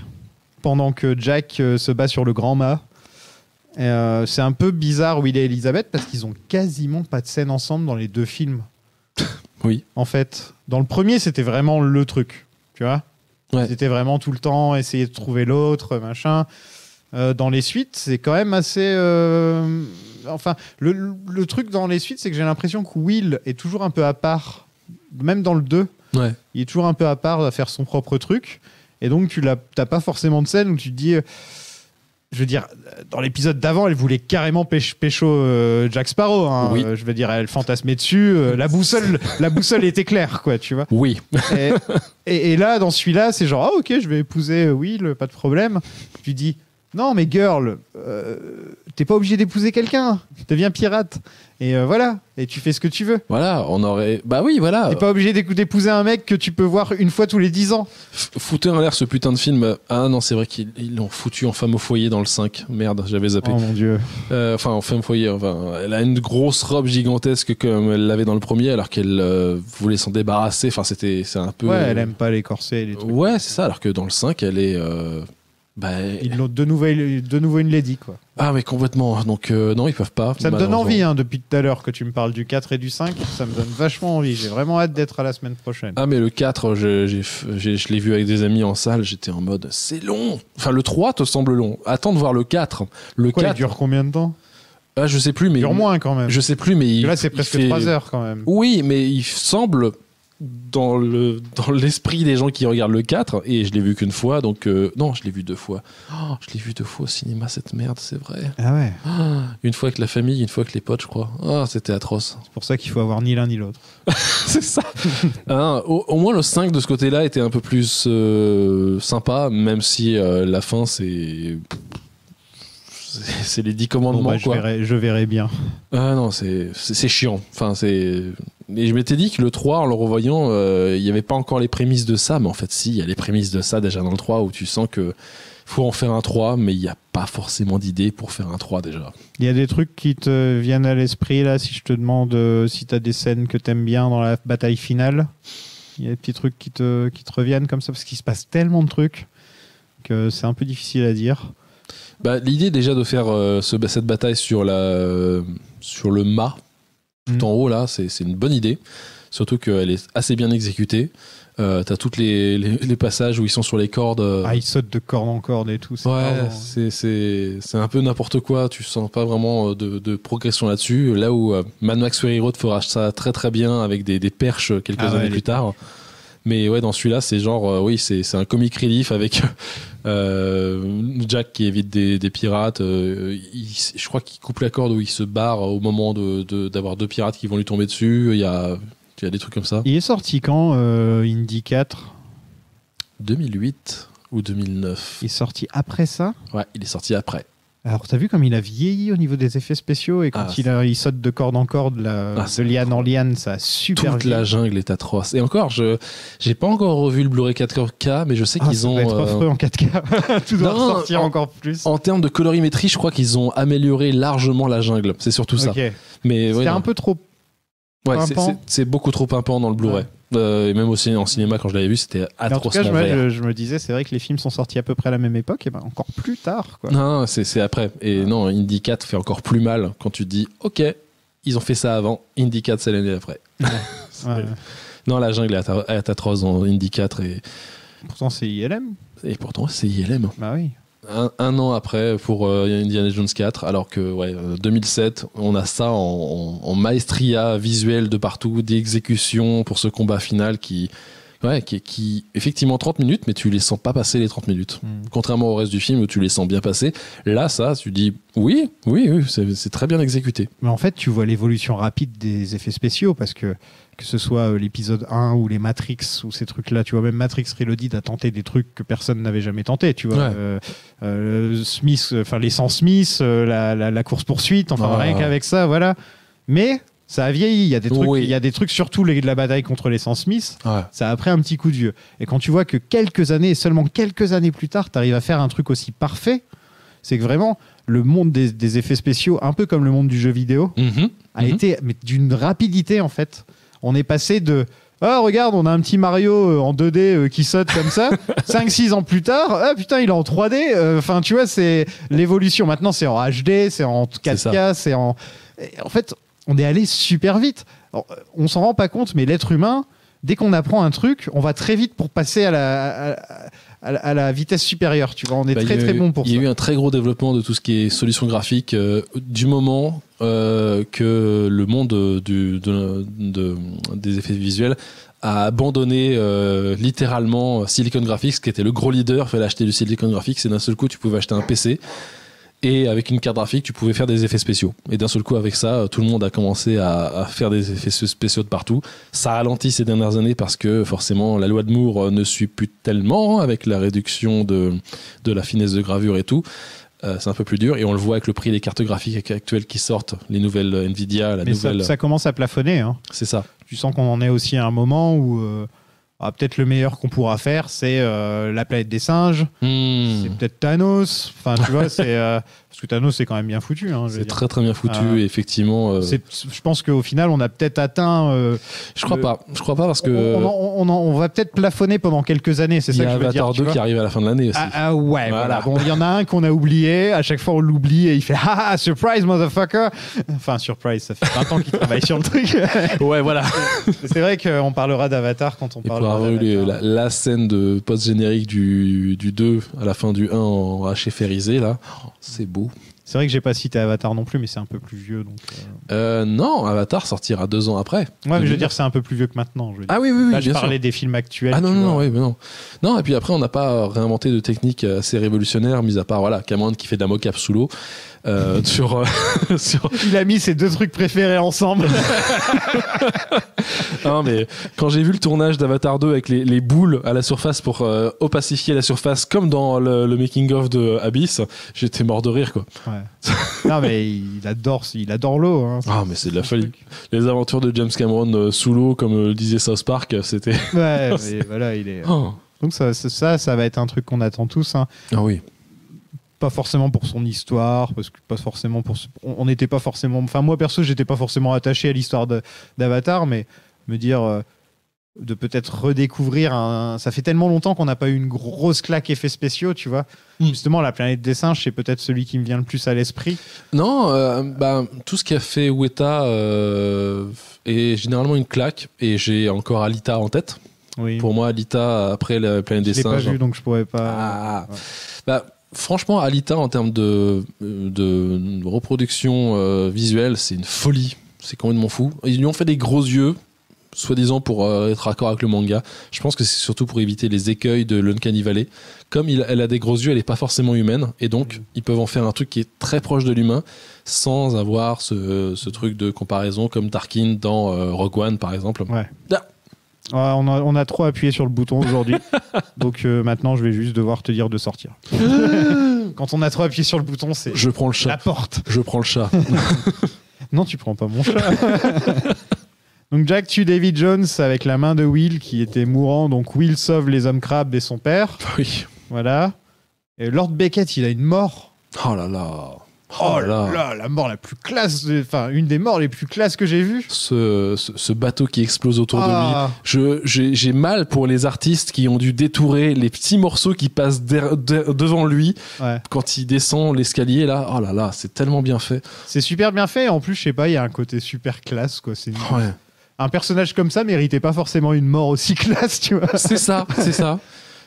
pendant que Jack se bat sur le grand mât. C'est un peu bizarre, Will et Elizabeth, parce qu'ils ont quasiment pas de scène ensemble dans les 2 films. Oui. En fait, dans le premier, c'était vraiment le truc, tu vois. Ouais. C'était vraiment tout le temps essayer de trouver l'autre, machin. Dans les suites, c'est quand même assez... Enfin, le truc dans les suites, c'est que j'ai l'impression que Will est toujours un peu à part, même dans le 2. Ouais. Il est toujours un peu à part à faire son propre truc. Et donc, t'as pas forcément de scène où tu te dis... Je veux dire, dans l'épisode d'avant, elle voulait carrément pécho Jack Sparrow. Hein. Oui. Je veux dire, elle fantasmait dessus. La boussole était claire, quoi, tu vois. Oui. Et là, dans celui-là, c'est genre, ah ok, je vais épouser Will, pas de problème. Tu dis, non, mais girl, t'es pas obligé d'épouser quelqu'un. Deviens pirate. Et voilà. Et tu fais ce que tu veux. Voilà, on aurait... Bah oui, voilà. T'es pas obligé d'épouser un mec que tu peux voir une fois tous les 10 ans. Foutez en l'air ce putain de film. Ah non, c'est vrai qu'ils l'ont foutu en femme au foyer dans le 5. Merde, j'avais zappé. Oh mon dieu. Enfin, en femme au foyer. Enfin, elle a une grosse robe gigantesque comme elle l'avait dans le premier, alors qu'elle voulait s'en débarrasser. Enfin, c'est un peu... Ouais, elle aime pas les corsets et les trucs. Ouais, c'est ça, alors que dans le 5, elle est... Ils l'ont de nouveau une lady, quoi. Ah, mais complètement. Donc, non, ils peuvent pas. Ça me donne envie, hein, depuis tout à l'heure que tu me parles du 4 et du 5. Ça me donne vachement envie. J'ai vraiment hâte d'être à la semaine prochaine. Ah, mais le 4, je l'ai vu avec des amis en salle. J'étais en mode, c'est long. Enfin, le 3 te semble long. Attends de voir le 4. Le 4 il dure combien de temps ? Ah, je sais plus, mais. Il dure moins quand même. Je sais plus, mais. Là, c'est presque 3 heures quand même. Oui, mais il semble dans l'esprit des gens qui regardent le 4, et je l'ai vu qu'une fois, donc non, je l'ai vu 2 fois. Oh, je l'ai vu 2 fois au cinéma, cette merde, c'est vrai. Ah ouais. Une fois avec la famille, une fois avec les potes, je crois. Ah, c'était atroce. C'est pour ça qu'il faut avoir ni l'un ni l'autre. C'est ça. Au moins le 5 de ce côté-là était un peu plus sympa, même si la fin c'est les 10 commandements, Bon, bah, quoi. je verrai bien. Ah non, c'est chiant. Enfin, et je m'étais dit que le 3, en le revoyant, il n'y avait pas encore les prémices de ça, mais en fait, si, il y a les prémices de ça déjà dans le 3, où tu sens que faut en faire un 3, mais il n'y a pas forcément d'idée pour faire un 3 déjà. Il y a des trucs qui te viennent à l'esprit, là, si je te demande si tu as des scènes que tu aimes bien dans la bataille finale. Il y a des petits trucs qui te reviennent comme ça, parce qu'il se passe tellement de trucs que c'est un peu difficile à dire. Bah, l'idée déjà de faire cette bataille sur le mât, tout en haut là, c'est une bonne idée. Surtout qu'elle est assez bien exécutée. T'as tous les passages où ils sont sur les cordes. Ils sautent de corde en corde et tout. Ouais, c'est un peu n'importe quoi. Tu sens pas vraiment de progression là-dessus. Là où Mad Max Fury Road fera ça très très bien avec des perches quelques années plus tard. Mais ouais, dans celui-là, c'est genre, oui, c'est un comic relief avec Jack qui évite des pirates. Je crois qu'il coupe la corde où il se barre au moment d'avoir 2 pirates qui vont lui tomber dessus. Il y a des trucs comme ça. Il est sorti quand, Indy 4 2008 ou 2009. Il est sorti après ça? Ouais, il est sorti après. Alors, t'as vu comme il a vieilli au niveau des effets spéciaux, et quand il saute de corde en corde, de liane en liane, ça a super Toute la jungle est atroce. Et encore, j'ai pas encore revu le Blu-ray 4K, mais je sais qu'ils ont... Ça va être affreux en 4K. Tout doit ressortir encore plus. En termes de colorimétrie, je crois qu'ils ont amélioré largement la jungle. C'est surtout ça. Mais c'était un peu trop pimpant. C'est beaucoup trop pimpant dans le Blu-ray. Et même aussi en cinéma, quand je l'avais vu, c'était atrocement vert. En tout cas, je me disais, c'est vrai que les films sont sortis à peu près à la même époque, et ben encore plus tard, quoi. Non, c'est après. Et non, Indy 4 fait encore plus mal quand tu te dis, ok, ils ont fait ça avant, Indy 4 c'est l'année après. Non, la jungle est atroce dans Indy 4. Et pourtant, c'est ILM. Et pourtant, c'est ILM. Bah oui. Un an après pour Indiana Jones 4, alors que 2007, on a ça en maestria visuelle de partout, d'exécution pour ce combat final qui effectivement 30 minutes, mais tu les sens pas passer les 30 minutes. Contrairement au reste du film où tu les sens bien passer. Là, ça, tu dis oui, c'est très bien exécuté. Mais en fait, tu vois l'évolution rapide des effets spéciaux, parce que ce soit l'épisode 1 ou les Matrix ou ces trucs-là, tu vois, même Matrix Reloaded a tenté des trucs que personne n'avait jamais tenté, tu vois. Smith, enfin l'essence Smith, la course-poursuite, enfin rien qu'avec ça, voilà. Mais ça a vieilli, il y a des trucs, il y a des trucs, surtout de la bataille contre l'essence Smith, ça a pris un petit coup de vieux. Et quand tu vois que seulement quelques années plus tard, tu arrives à faire un truc aussi parfait, c'est que vraiment, le monde des effets spéciaux, un peu comme le monde du jeu vidéo, a été d'une rapidité, en fait. On est passé de regarde, on a un petit Mario en 2D qui saute comme ça. 5-6 ans plus tard, putain, il est en 3D. Enfin, tu vois, c'est l'évolution. Maintenant, c'est en HD, c'est en 4K, c'est en... En fait, on est allé super vite. Alors, on s'en rend pas compte, mais l'être humain, dès qu'on apprend un truc, on va très vite pour passer à la vitesse supérieure. Tu vois, on est très bon pour ça. Il y a eu un très gros développement de tout ce qui est solutions graphiques du moment que le monde des effets visuels a abandonné littéralement Silicon Graphics, qui était le gros leader. Il fallait acheter du Silicon Graphics et d'un seul coup, tu pouvais acheter un PC. Et avec une carte graphique, tu pouvais faire des effets spéciaux. Et d'un seul coup, avec ça, tout le monde a commencé à faire des effets spéciaux de partout. Ça ralentit ces dernières années parce que forcément, la loi de Moore ne suit plus tellement avec la réduction de la finesse de gravure et tout. C'est un peu plus dur. Et on le voit avec le prix des cartes graphiques actuelles qui sortent, les nouvelles Nvidia, ça commence à plafonner. Hein. C'est ça. Tu sens qu'on en est aussi à un moment où... peut-être le meilleur qu'on pourra faire, c'est la planète des singes. C'est peut-être Thanos. Enfin, tu vois, parce que Thanos, c'est quand même bien foutu. Hein, c'est très très bien foutu, et effectivement. Je pense qu'au final, on a peut-être atteint. Je crois pas parce que. On va peut-être plafonner pendant quelques années. C'est ça que je veux dire. Il y a Avatar 2 qui arrive à la fin de l'année aussi. Ouais, voilà. Bon, il y en a un qu'on a oublié. À chaque fois, on l'oublie et il fait surprise, motherfucker. Enfin, surprise, ça fait 20 ans qu'il travaille sur le truc. Ouais, voilà. C'est vrai qu'on parlera d'Avatar quand on parlera d'Avatar. La scène de post-générique du 2 à la fin du 1 en HFRisé, là, c'est beau. C'est vrai que j'ai pas cité Avatar non plus, mais c'est un peu plus vieux. Donc, Non, Avatar sortira 2 ans après. Ouais, mais je veux dire, c'est un peu plus vieux que maintenant. Je veux dire. Ah oui, oui, oui. Là, je bien parlais sûr. des films actuels. Ah non, tu non, vois. non, oui, mais non. Non, et puis après, on n'a pas réinventé de technique assez révolutionnaire, mis à part, voilà, Cameron qui fait de la mocap sous l'eau. sur... Il a mis ses 2 trucs préférés ensemble. Non, mais quand j'ai vu le tournage d'Avatar 2 avec les boules à la surface pour opacifier la surface, comme dans le making-of de Abyss, j'étais mort de rire, quoi. Ouais. Non, mais il adore l'eau. Hein, Ah, mais c'est de la folie. Les aventures de James Cameron sous l'eau, comme le disait South Park, c'était... Ouais, mais voilà, il est... Oh. Donc ça va être un truc qu'on attend tous. Hein. Ah oui. Pas forcément pour son histoire, parce que pas forcément pour... On n'était pas forcément... Enfin, moi, perso, j'étais pas forcément attaché à l'histoire d'Avatar, mais me dire... de peut-être redécouvrir ça fait tellement longtemps qu'on n'a pas eu une grosse claque effets spéciaux, tu vois. Justement, La planète des singes, c'est peut-être celui qui me vient le plus à l'esprit. Non, tout ce qu'a fait Weta est généralement une claque, et j'ai encore Alita en tête. Oui. Pour moi, Alita, après La planète des Je l'ai singes... pas vu, donc je pourrais pas... Ouais. Franchement, Alita, en termes de reproduction visuelle, c'est une folie. C'est complètement fou. Ils lui ont fait des gros yeux, soi-disant pour être raccord avec le manga. Je pense que c'est surtout pour éviter les écueils de l'Uncanny Valley. Comme elle a des gros yeux, elle n'est pas forcément humaine, et donc ils peuvent en faire un truc qui est très proche de l'humain, sans avoir ce truc de comparaison comme Tarkin dans Rogue One, par exemple. Ouais. Ah. On a trop appuyé sur le bouton aujourd'hui, donc maintenant je vais juste devoir te dire de sortir. Quand on a trop appuyé sur le bouton, c'est Je prends le chat. la porte. Je prends le chat. Non, tu prends pas mon chat. Donc Jack tue David Jones avec la main de Will qui était mourant. Donc Will sauve les hommes crabes et son père. Oui. Voilà. Et Lord Beckett, il a une mort. Oh là là. Oh là là, la mort la plus classe, enfin une des morts les plus classes que j'ai vues. Ce bateau qui explose autour Ah. de lui. J'ai mal pour les artistes qui ont dû détourer les petits morceaux qui passent devant lui quand il descend l'escalier là. Oh là là, c'est tellement bien fait. C'est super bien fait. En plus, je sais pas, il y a un côté super classe quoi. C'est Ouais. un personnage comme ça méritait pas forcément une mort aussi classe, tu vois. C'est ça, c'est ça.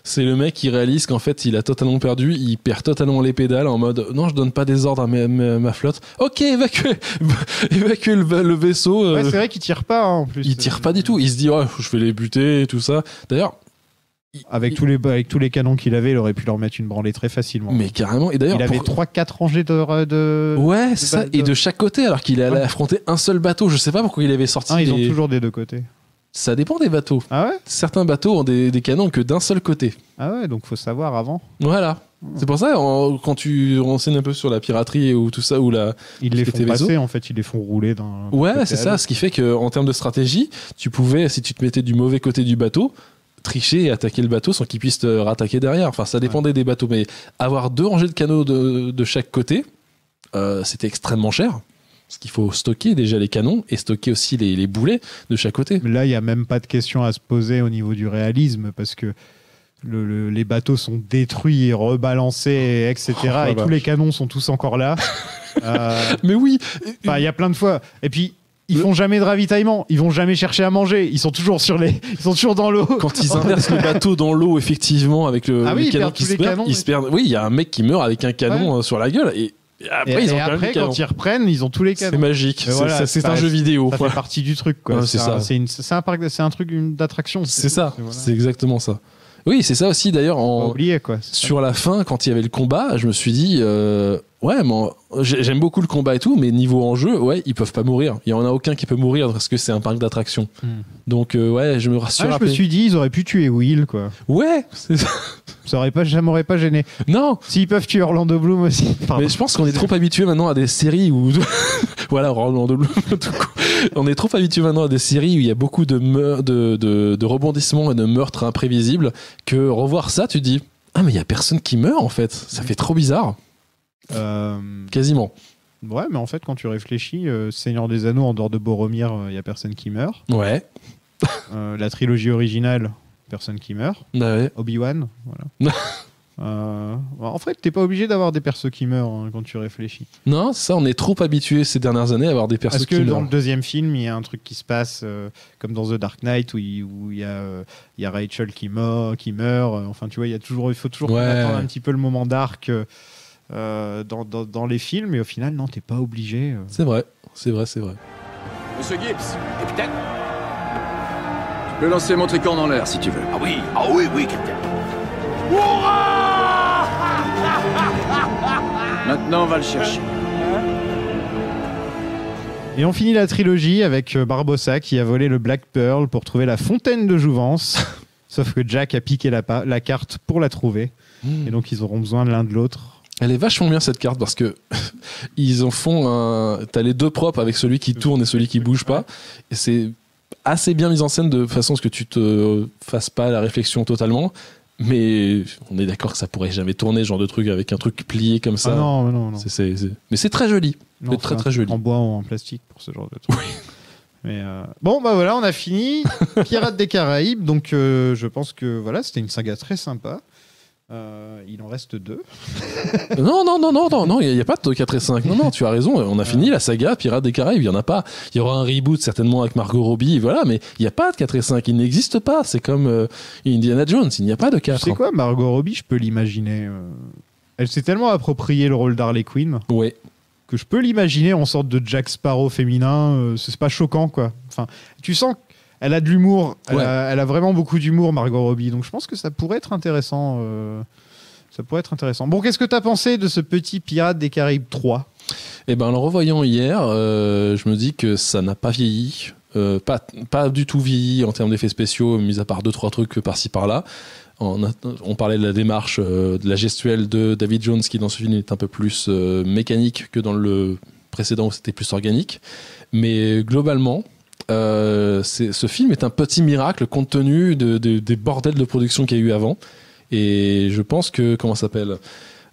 C'est le mec qui réalise qu'en fait il a totalement perdu, il perd totalement les pédales en mode non, je donne pas des ordres à ma flotte. Ok, évacuez le vaisseau. Ouais, c'est vrai qu'il tire pas hein, en plus. Il tire pas du tout. Il se dit oh, je vais les buter et tout ça. D'ailleurs, avec tous les canons qu'il avait, il aurait pu leur mettre une branlée très facilement. Mais carrément. Et d'ailleurs, il avait 3-4 rangées de... Ouais, c'est ça. Et de chaque côté, alors qu'il allait affronter un seul bateau. Je sais pas pourquoi il avait sorti. Ils ont toujours des 2 côtés. Ça dépend des bateaux. Ah ouais ? Certains bateaux ont des canons que d'un seul côté. Ah ouais, donc faut savoir avant. Voilà. C'est pour ça, quand tu renseignes un peu sur la piraterie ou tout ça, ou ils les font passer, en fait, ils les font rouler d'un ouais, c'est ça. Ce qui fait qu'en termes de stratégie, tu pouvais, si tu te mettais du mauvais côté du bateau, tricher et attaquer le bateau sans qu'il puisse te rattaquer derrière. Enfin, ça dépendait des bateaux. Mais avoir 2 rangées de canaux de chaque côté, c'était extrêmement cher. Parce qu'il faut stocker déjà les canons et stocker aussi les boulets de chaque côté. Mais là, il n'y a même pas de question à se poser au niveau du réalisme parce que les bateaux sont détruits et rebalancés, etc. Et tous les canons sont tous encore là. Mais oui. Il y a plein de fois. Et puis, ils font jamais de ravitaillement. Ils vont jamais chercher à manger. Ils sont toujours ils sont toujours dans l'eau. Quand ils inversent le bateau dans l'eau, effectivement, avec les canons qui se perdent, ils se perdent. Oui, il y a un mec qui meurt avec un canon sur la gueule et après, quand ils reprennent, ils ont tous les canons. C'est magique. Voilà, c'est un jeu vidéo. Ça fait partie du truc, quoi. Ouais, c'est ça. C'est un truc d'attraction. C'est ça. Voilà. C'est exactement ça. Oui, c'est ça aussi d'ailleurs. Oublié, quoi. Sur la fin, quand il y avait le combat, je me suis dit, ouais, j'aime beaucoup le combat et tout, mais niveau enjeu, ouais, ils peuvent pas mourir. Il y en a aucun qui peut mourir parce que c'est un parc d'attractions. Donc ouais, je me rassure. Je me suis dit, ils auraient pu tuer Will, quoi. Ouais, c'est ça. Ça m'aurait pas gêné. Non. S'ils peuvent tuer Orlando Bloom aussi. Pardon. Mais je pense qu'on est trop habitué maintenant à des séries où voilà, Orlando Bloom. On est trop habitué maintenant à des séries où il y a beaucoup de rebondissements et de meurtres imprévisibles que revoir ça, tu te dis ah mais il y a personne qui meurt en fait. Ça fait trop bizarre. Quasiment. Ouais, mais en fait, quand tu réfléchis, Seigneur des Anneaux, en dehors de Boromir, il y a personne qui meurt. Ouais. La trilogie originale, personne qui meurt. Ouais. Obi-Wan, voilà. En fait, t'es pas obligé d'avoir des persos qui meurent hein, quand tu réfléchis. Non, c'est ça, on est trop habitué ces dernières années à avoir des persos qui meurent. Parce que dans le 2e film, il y a un truc qui se passe comme dans The Dark Knight où il y a Rachel qui meurt. Enfin, tu vois, il faut toujours attendre un petit peu le moment d'arc dans les films, mais au final, non, t'es pas obligé. C'est vrai. Monsieur Gibbs, capitaine. Tu peux lancer mon tricorne en l'air si tu veux. Ah oui, capitaine. Maintenant, on va le chercher. Et on finit la trilogie avec Barbossa qui a volé le Black Pearl pour trouver la fontaine de jouvence. Sauf que Jack a piqué la carte pour la trouver. Et donc, ils auront besoin de l'un de l'autre. Elle est vachement bien cette carte parce que ils en font t'as les deux propres avec celui qui tourne et celui qui bouge pas. Et c'est assez bien mis en scène de façon à ce que tu te fasses pas la réflexion totalement. Mais on est d'accord que ça pourrait jamais tourner, ce genre de truc avec un truc plié comme ça. Ah non. Mais c'est très joli. Non, C'est très très joli. En bois ou en plastique pour ce genre de truc. Oui. Mais bon, bah voilà, on a fini. Pirates des Caraïbes. Donc, je pense que voilà, c'était une saga très sympa. Il en reste 2. Non, il n'y a pas de 4 et 5. Non, tu as raison, on a fini la saga Pirates des Caraïbes, il n'y en a pas. Il y aura un reboot certainement avec Margot Robbie, voilà, mais il n'y a pas de 4 et 5, il n'existe pas. C'est comme Indiana Jones, il n'y a pas de 4. Tu sais quoi, Margot Robbie, je peux l'imaginer. Elle s'est tellement approprié le rôle d'Harley Quinn. Ouais. Que je peux l'imaginer en sorte de Jack Sparrow féminin. C'est pas choquant, quoi. Enfin, tu sens elle a de l'humour, elle a vraiment beaucoup d'humour, Margot Robbie. Donc je pense que ça pourrait être intéressant. Bon, qu'est-ce que t'as pensé de ce petit Pirates des Caraïbes 3 ? Eh ben, en le revoyant hier, je me dis que ça n'a pas vieilli. Pas du tout vieilli en termes d'effets spéciaux, mis à part 2-3 trucs par-ci par-là. On parlait de la démarche, de la gestuelle de David Jones, qui dans ce film est un peu plus mécanique que dans le précédent où c'était plus organique. Mais globalement, ce film est un petit miracle compte tenu des bordels de production qu'il y a eu avant. Et je pense que,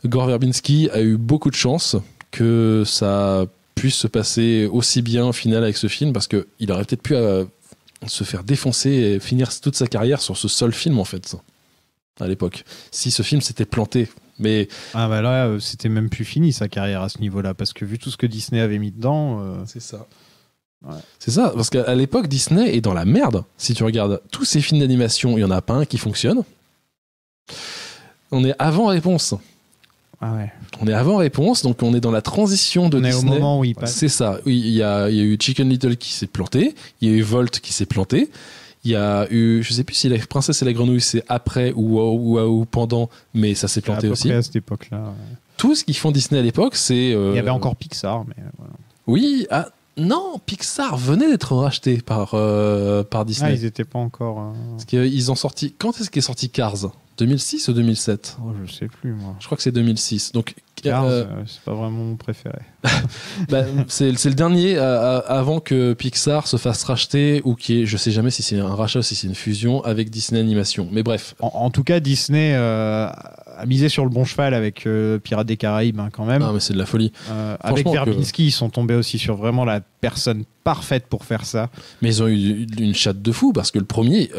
Gore Verbinski a eu beaucoup de chance que ça puisse se passer aussi bien au final avec ce film, parce qu'il aurait peut-être pu se faire défoncer et finir toute sa carrière sur ce seul film, en fait, à l'époque. Si ce film s'était planté. Mais ah bah là, c'était même plus fini sa carrière à ce niveau-là, parce que vu tout ce que Disney avait mis dedans... C'est ça. Ouais. C'est ça, parce qu'à l'époque, Disney est dans la merde. Si tu regardes tous ces films d'animation, il n'y en a pas un qui fonctionne. On est avant Réponse. Ah ouais. On est avant Réponse, donc on est dans la transition de Disney. On est au moment où il passe. C'est ça. Il y a eu Chicken Little qui s'est planté, il y a eu Volt qui s'est planté, il y a eu, je sais plus si La Princesse et la Grenouille c'est après ou pendant, mais ça s'est planté aussi. À cette époque-là. Ouais. Tout ce qu'ils font Disney à l'époque, c'est... Il y avait encore Pixar, mais voilà. Oui, non, Pixar venait d'être racheté par Disney. Ah, ils n'étaient pas encore... Parce qu'ils ont sorti... Quand est-ce qu'est sorti Cars ? 2006 ou 2007 ? Je sais plus, moi. Je crois que c'est 2006. Donc, Cars, c'est pas vraiment mon préféré. C'est le dernier avant que Pixar se fasse racheter ou qui est, je sais jamais si c'est un rachat ou si c'est une fusion avec Disney Animation. Mais bref. En tout cas, Disney a misé sur le bon cheval avec Pirates des Caraïbes, hein, quand même. Ah, mais c'est de la folie. Avec Verbinski, ils sont tombés aussi sur vraiment la personne parfaite pour faire ça. Mais ils ont eu une chatte de fou parce que le premier,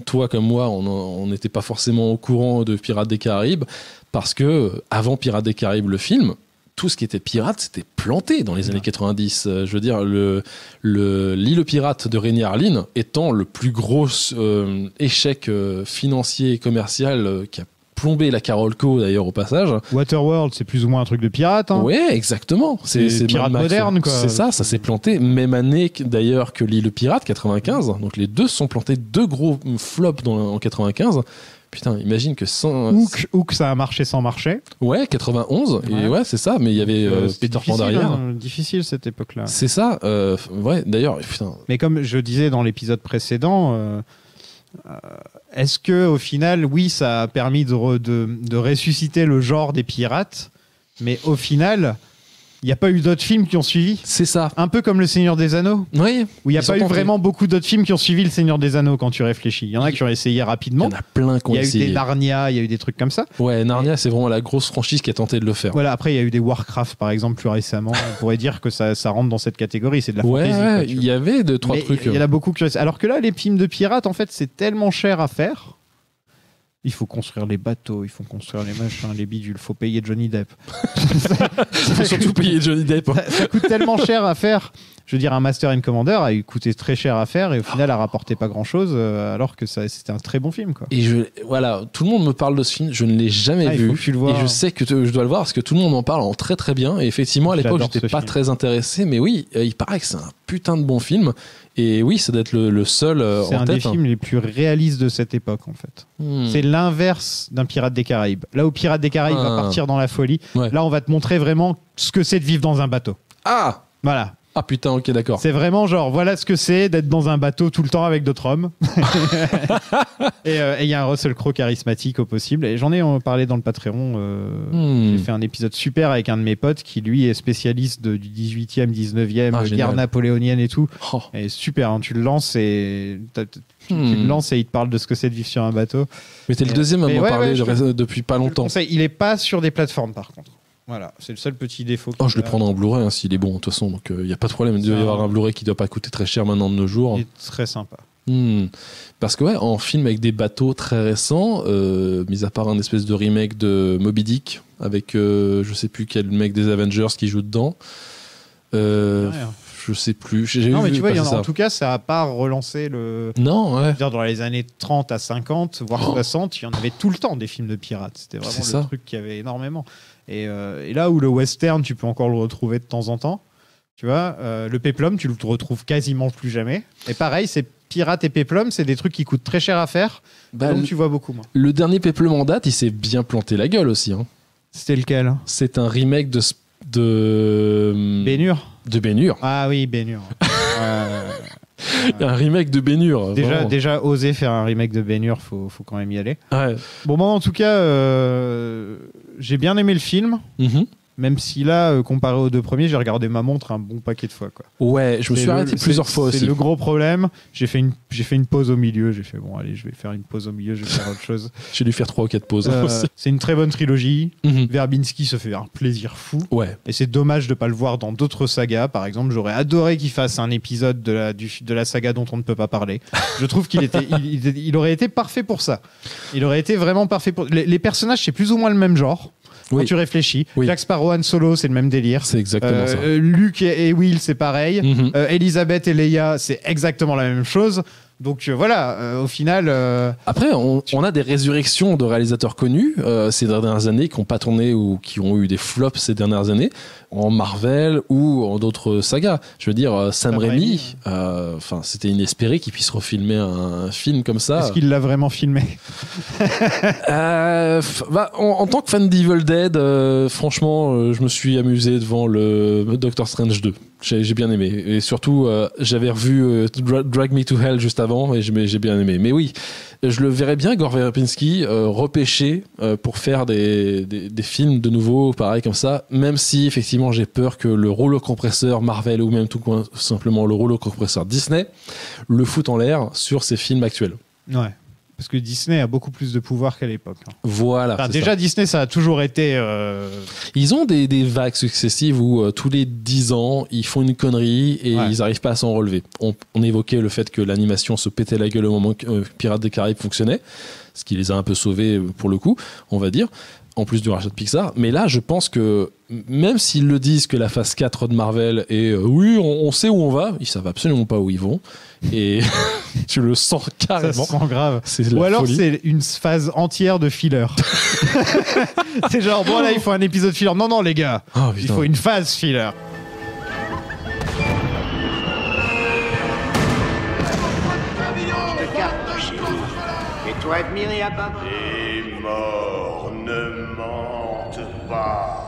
toi comme moi, on n'était pas forcément au courant de Pirates des Caraïbes parce que avant Pirates des Caraïbes, le film, tout ce qui était pirate, c'était planté dans les années 90. Je veux dire, l'île pirate de Rainy Harlin étant le plus gros échec financier et commercial qui a plombé la Carolco d'ailleurs au passage. Waterworld, c'est plus ou moins un truc de pirate. Hein. Ouais, exactement. C'est pirate moderne, quoi. C'est ça s'est planté. Même année d'ailleurs que l'île pirate, 95. Donc les deux se sont plantés, deux gros flops en 95. Putain, imagine que sans... Hook, ça a marché sans marché. Ouais, 91. Ouais. Et ouais, c'est ça. Mais il y avait Peter Pan derrière. Difficile cette époque-là. C'est ça. Ouais, d'ailleurs, putain. Mais comme je disais dans l'épisode précédent... est-ce que au final, oui, ça a permis de ressusciter le genre des pirates, mais au final, il n'y a pas eu d'autres films qui ont suivi. C'est ça. Un peu comme Le Seigneur des Anneaux. Oui. Où il n'y a pas eu vraiment beaucoup d'autres films qui ont suivi Le Seigneur des Anneaux quand tu réfléchis. Il y en a qui ont essayé rapidement. Il y en a plein qui ont essayé. Il y a eu des Narnia, il y a eu des trucs comme ça. Ouais, Narnia, c'est vraiment la grosse franchise qui a tenté de le faire. Voilà, après, il y a eu des Warcraft, par exemple, plus récemment. On pourrait dire que ça rentre dans cette catégorie. C'est de la fantasy. Ouais, il y avait 2-3 trucs. Il y en a beaucoup qui... Alors que là, les films de pirates, en fait, c'est tellement cher à faire. Il faut construire les bateaux, il faut construire les machins, les bidules, il faut payer Johnny Depp. Il faut surtout payer Johnny Depp. Ça coûte tellement cher à faire Je veux dire, un Master and Commander a coûté très cher à faire et au final a rapporté pas grand-chose, alors que c'était un très bon film, quoi. Et voilà, tout le monde me parle de ce film, je ne l'ai jamais vu. Il faut que tu le vois. Et je sais que je dois le voir parce que tout le monde en parle en très très bien. Et effectivement, à l'époque, J'adore j'étais ce pas film. très intéressé, mais oui, il paraît que c'est un putain de bon film. Et oui, ça doit être le seul C'est en un tête. des films les plus réalistes de cette époque, en fait. C'est l'inverse d'un Pirate des Caraïbes. Là où Pirate des Caraïbes va partir dans la folie, là, on va te montrer vraiment ce que c'est de vivre dans un bateau. Ah, voilà. Ah putain, ok, d'accord. C'est vraiment genre, voilà ce que c'est d'être dans un bateau tout le temps avec d'autres hommes. Et il y a un Russell Crowe charismatique au possible. Et j'en ai parlé dans le Patreon. J'ai fait un épisode super avec un de mes potes qui, lui, est spécialiste du 18e, 19e, guerre napoléonienne et tout. Oh. Et super, hein, tu le lances et... Tu le lances et il te parle de ce que c'est de vivre sur un bateau. Mais t'es le deuxième à m'en parler depuis pas longtemps. Il est pas sur des plateformes, par contre. Voilà, c'est le seul petit défaut. Oh, je le prendrai en Blu-ray hein, s'il est bon, de toute façon. Donc, il n'y a pas de problème. Il doit y avoir un Blu-ray qui ne doit pas coûter très cher maintenant de nos jours. Il est très sympa. Parce que, ouais, en film avec des bateaux très récents, mis à part un espèce de remake de Moby Dick, avec je sais plus quel mec des Avengers qui joue dedans. Je sais plus. Non, mais tu vois, en tout cas, ça n'a pas relancé le. Non, ouais. Je veux dire, dans les années 30 à 50, voire 60, il y en avait tout le temps des films de pirates. C'était vraiment le truc qu'il y avait énormément. Et là où le western, tu peux encore le retrouver de temps en temps, tu vois, le péplum, tu le retrouves quasiment plus jamais. Et pareil, c'est pirates et péplum, c'est des trucs qui coûtent très cher à faire, donc tu vois beaucoup moins. Le dernier péplum en date, il s'est bien planté la gueule aussi. Hein. C'était lequel ? C'est un remake de Ben-Hur. De Ben-Hur. Ah oui, Ben-Hur. Un remake de Ben-Hur. Déjà, oser faire un remake de Ben-Hur, faut quand même y aller. Ouais. Bon, moi, en tout cas, j'ai bien aimé le film. Même si là, comparé aux deux premiers, j'ai regardé ma montre un bon paquet de fois, quoi. Ouais, je me suis arrêté plusieurs fois aussi. C'est le gros problème. J'ai fait une pause au milieu. J'ai fait, bon, allez, je vais faire une pause au milieu, je vais faire autre chose. J'ai dû faire 3 ou 4 pauses. C'est une très bonne trilogie. Verbinski se fait un plaisir fou. Ouais. Et c'est dommage de ne pas le voir dans d'autres sagas. Par exemple, j'aurais adoré qu'il fasse un épisode de la saga dont on ne peut pas parler. Je trouve il aurait été parfait pour ça. Il aurait été vraiment parfait pour... Les personnages, c'est plus ou moins le même genre. Quand tu réfléchis, Jack Sparrow, Han Solo, c'est le même délire. C'est exactement ça. Luke et Will, c'est pareil. Elisabeth et Leia, c'est exactement la même chose. Donc voilà, au final... Après, on a des résurrections de réalisateurs connus ces dernières années qui n'ont pas tourné ou qui ont eu des flops ces dernières années, en Marvel ou en d'autres sagas. Je veux dire, Sam Raimi, c'était inespéré qu'il puisse refilmer un film comme ça. Est-ce qu'il l'a vraiment filmé? En tant que fan d'Evil Dead, franchement, je me suis amusé devant le Doctor Strange 2. J'ai bien aimé. Et surtout, j'avais revu Drag Me to Hell juste avant et j'ai bien aimé. Mais oui, je le verrais bien, Gore Verbinski, repêcher pour faire des films de nouveau, pareil comme ça, même si effectivement j'ai peur que le rouleau compresseur Marvel ou même tout simplement le rouleau compresseur Disney le foute en l'air sur ces films actuels. Ouais. Parce que Disney a beaucoup plus de pouvoir qu'à l'époque. Voilà. Enfin, déjà, Disney, ça a toujours été... Ils ont des vagues successives où tous les 10 ans, ils font une connerie et ils n'arrivent pas à s'en relever. On évoquait le fait que l'animation se pétait la gueule au moment que Pirates des Caraïbes fonctionnait, ce qui les a un peu sauvés pour le coup, on va dire, en plus du rachat de Pixar. Mais là, je pense que même s'ils le disent que la phase 4 de Marvel est oui, on sait où on va, ils savent absolument pas où ils vont. Et tu le sens carrément. Ça se sent grave. Ou alors c'est une phase entière de filler. C'est genre, bon là, il faut un épisode filler. Non, les gars, il faut une phase filler. Et toi, admiré à bas. Les morts ne mentent pas.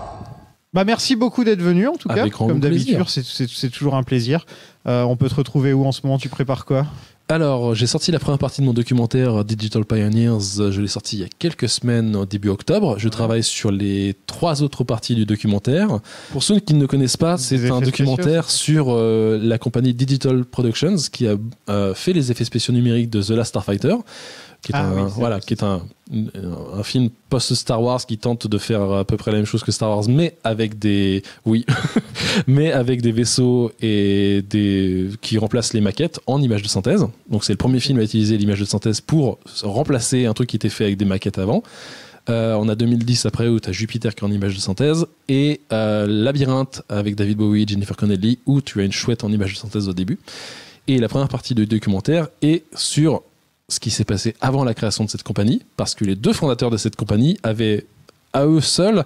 Bah merci beaucoup d'être venu en tout cas. Avec comme d'habitude, c'est toujours un plaisir. On peut te retrouver où en ce moment? Tu prépares quoi? Alors, j'ai sorti la première partie de mon documentaire Digital Pioneers. Je l'ai sorti il y a quelques semaines, début octobre. Je travaille sur les 3 autres parties du documentaire. Pour ceux qui ne connaissent pas, c'est un documentaire sur la compagnie Digital Productions qui a fait les effets spéciaux numériques de The Last Starfighter, qui est un film post-Star Wars qui tente de faire à peu près la même chose que Star Wars, mais avec des vaisseaux et qui remplacent les maquettes en images de synthèse. Donc c'est le premier film à utiliser l'image de synthèse pour remplacer un truc qui était fait avec des maquettes avant. On a 2010 après où tu as Jupiter qui est en image de synthèse et Labyrinthe avec David Bowie, Jennifer Connelly où tu as une chouette en image de synthèse au début. Et la première partie du documentaire est sur ce qui s'est passé avant la création de cette compagnie, parce que les 2 fondateurs de cette compagnie avaient à eux seuls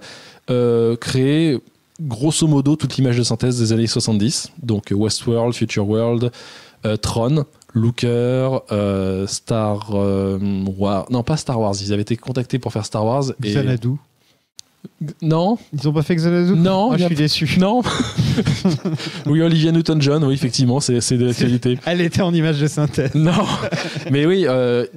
créé grosso modo toute l'image de synthèse des années 70, donc Westworld, Future World, Tron, Looker, Star Wars. Non, pas Star Wars. Ils avaient été contactés pour faire Star Wars. Xanadu. Non. Ils ont pas fait Xanadu? Non. Je suis déçu. Non. Oui, Olivia Newton-John, oui, effectivement, c'est de l'actualité. Elle était en image de synthèse. Non. Mais oui,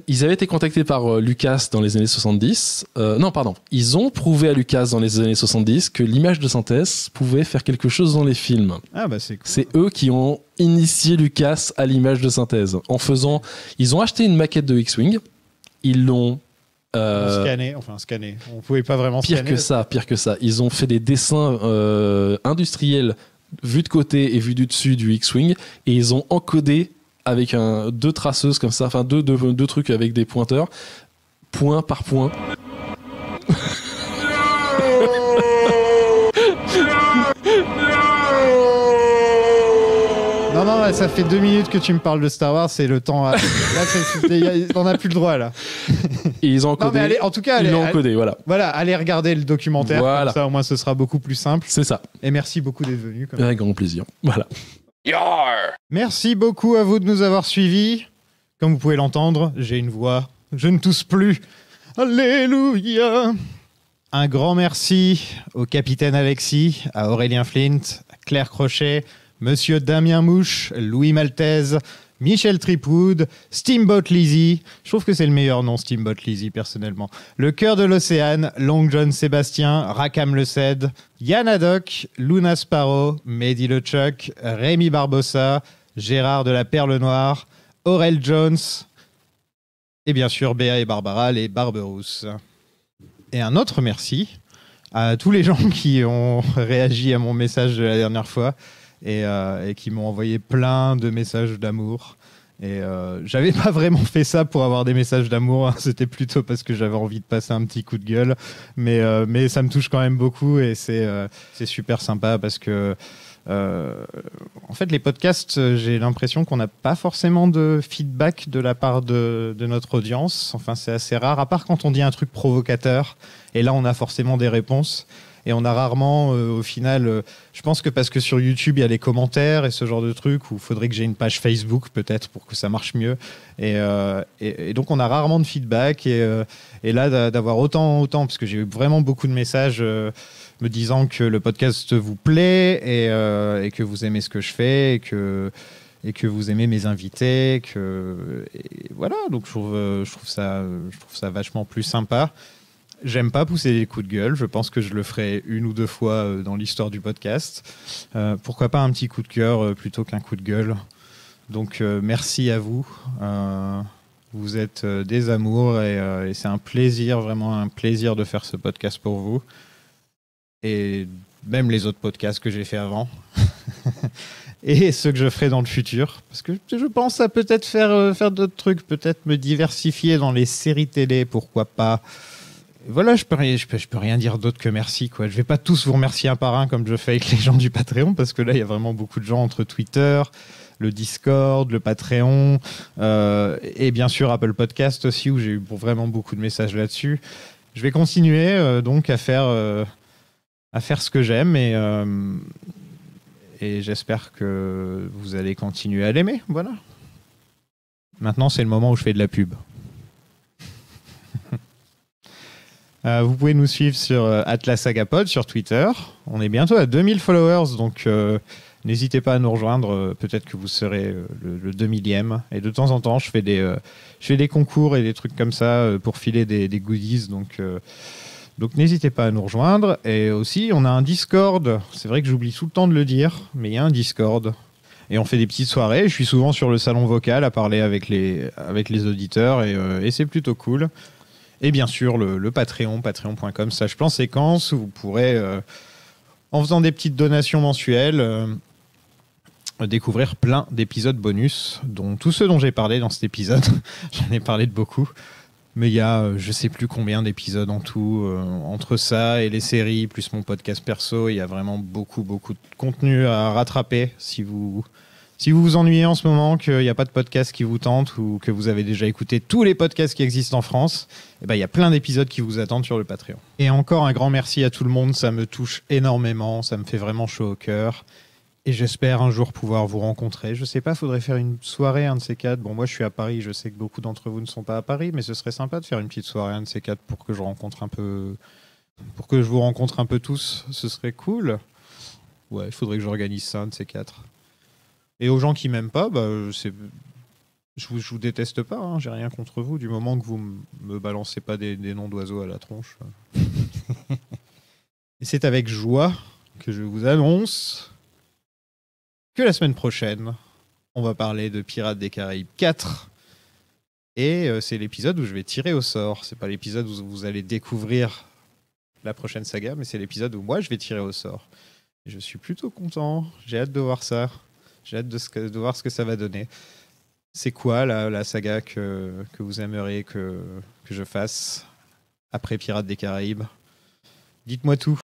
ils avaient été contactés par Lucas dans les années 70. Non, pardon. Ils ont prouvé à Lucas dans les années 70 que l'image de synthèse pouvait faire quelque chose dans les films. Ah bah c'est cool. C'est eux qui ont initié Lucas à l'image de synthèse. Ils ont acheté une maquette de X-Wing. Ils l'ont scanné. On pouvait pas vraiment pire scanner. Pire que ça. Ils ont fait des dessins industriels vus de côté et vus du dessus du X-Wing et ils ont encodé avec 2 traceuses comme ça, enfin deux trucs avec des pointeurs, point par point. Non, ça fait 2 minutes que tu me parles de Star Wars, c'est le temps. Là, on n'a plus le droit là. Et ils ont encodé. Non, mais allez, en tout cas, ils l'ont encodé, voilà. Voilà, allez regarder le documentaire. Voilà. Comme ça, au moins, ce sera beaucoup plus simple. C'est ça. Et merci beaucoup d'être venu. Avec grand plaisir. Voilà. Merci beaucoup à vous de nous avoir suivis. Comme vous pouvez l'entendre, j'ai une voix. Je ne tousse plus. Alléluia. Un grand merci au capitaine Alexis, à Aurélien Flint, à Claire Crochet, Monsieur Damien Mouche, Louis Maltese, Michel Tripwood, Steamboat Lizzie. Je trouve que c'est le meilleur nom, Steamboat Lizzie, personnellement. Le Cœur de l'Océan, Long John Sébastien, Rakam Le Ced, Yann Haddock, Luna Sparrow, Mehdi LeChuck, Rémi Barbossa, Gérard de la Perle Noire, Aurel Jones, et bien sûr Béa et Barbara, les Barberousse. Et un autre merci à tous les gens qui ont réagi à mon message de la dernière fois. Et qui m'ont envoyé plein de messages d'amour. Et j'avais pas vraiment fait ça pour avoir des messages d'amour, hein. C'était plutôt parce que j'avais envie de passer un petit coup de gueule. Mais ça me touche quand même beaucoup et c'est super sympa parce que en fait les podcasts, j'ai l'impression qu'on n'a pas forcément de feedback de la part de notre audience. Enfin, c'est assez rare, à part quand on dit un truc provocateur. Et là, on a forcément des réponses. Et on a rarement, au final, je pense que parce que sur YouTube, il y a les commentaires et ce genre de trucs où il faudrait que j'ai une page Facebook peut-être pour que ça marche mieux. Et donc, on a rarement de feedback. Et là, d'avoir autant, parce que j'ai eu vraiment beaucoup de messages me disant que le podcast vous plaît et que vous aimez ce que je fais et que vous aimez mes invités. Et voilà, donc je trouve ça vachement plus sympa. J'aime pas pousser des coups de gueule. Je pense que je le ferai 1 ou 2 fois dans l'histoire du podcast. Pourquoi pas un petit coup de cœur plutôt qu'un coup de gueule. Donc merci à vous. Vous êtes des amours et c'est un plaisir, vraiment un plaisir de faire ce podcast pour vous. Et même les autres podcasts que j'ai fait avant. Et ceux que je ferai dans le futur. Parce que je pense à peut-être faire d'autres trucs, peut-être me diversifier dans les séries télé, pourquoi pas. Voilà, je peux rien dire d'autre que merci, quoi. Je vais pas tous vous remercier un par un comme je fais avec les gens du Patreon, parce que là, il y a vraiment beaucoup de gens entre Twitter, le Discord, le Patreon, et bien sûr Apple Podcast aussi, où j'ai eu vraiment beaucoup de messages là-dessus. Je vais continuer donc à faire ce que j'aime, et j'espère que vous allez continuer à l'aimer. Voilà. Maintenant, c'est le moment où je fais de la pub. Vous pouvez nous suivre sur @sagapod sur Twitter. On est bientôt à 2000 followers, donc n'hésitez pas à nous rejoindre. Peut-être que vous serez le 2000e. Et de temps en temps, je fais des concours et des trucs comme ça pour filer des goodies. Donc n'hésitez pas à nous rejoindre. Et aussi, on a un Discord. C'est vrai que j'oublie tout le temps de le dire, mais il y a un Discord. Et on fait des petites soirées. Je suis souvent sur le salon vocal à parler avec les auditeurs et c'est plutôt cool. Et bien sûr, le Patreon, patreon.com/plan-séquence, où vous pourrez, en faisant des petites donations mensuelles, découvrir plein d'épisodes bonus, dont tous ceux dont j'ai parlé dans cet épisode. J'en ai parlé de beaucoup. Mais il y a je sais plus combien d'épisodes en tout. Entre ça et les séries, plus mon podcast perso, il y a vraiment beaucoup de contenu à rattraper. Si vous vous ennuyez en ce moment, qu'il n'y a pas de podcast qui vous tente ou que vous avez déjà écouté tous les podcasts qui existent en France, eh ben, il y a plein d'épisodes qui vous attendent sur le Patreon. Et encore un grand merci à tout le monde, ça me touche énormément, ça me fait vraiment chaud au cœur. Et j'espère un jour pouvoir vous rencontrer. Je sais pas, faudrait faire une soirée, un de ces quatre. Bon, moi je suis à Paris, je sais que beaucoup d'entre vous ne sont pas à Paris, mais ce serait sympa de faire une petite soirée, un de ces quatre, pour que je vous rencontre un peu tous. Ce serait cool. Ouais, il faudrait que j'organise ça, un de ces quatre. Et aux gens qui m'aiment pas, je vous déteste pas, hein, j'ai rien contre vous, du moment que vous me balancez pas des noms d'oiseaux à la tronche. Et c'est avec joie que je vous annonce que la semaine prochaine, on va parler de Pirates des Caraïbes 4. Et c'est l'épisode où je vais tirer au sort. C'est pas l'épisode où vous allez découvrir la prochaine saga, mais c'est l'épisode où moi je vais tirer au sort. Et je suis plutôt content, j'ai hâte de voir ça. J'ai hâte de voir ce que ça va donner. C'est quoi la saga que vous aimeriez que je fasse après Pirates des Caraïbes? Dites-moi tout.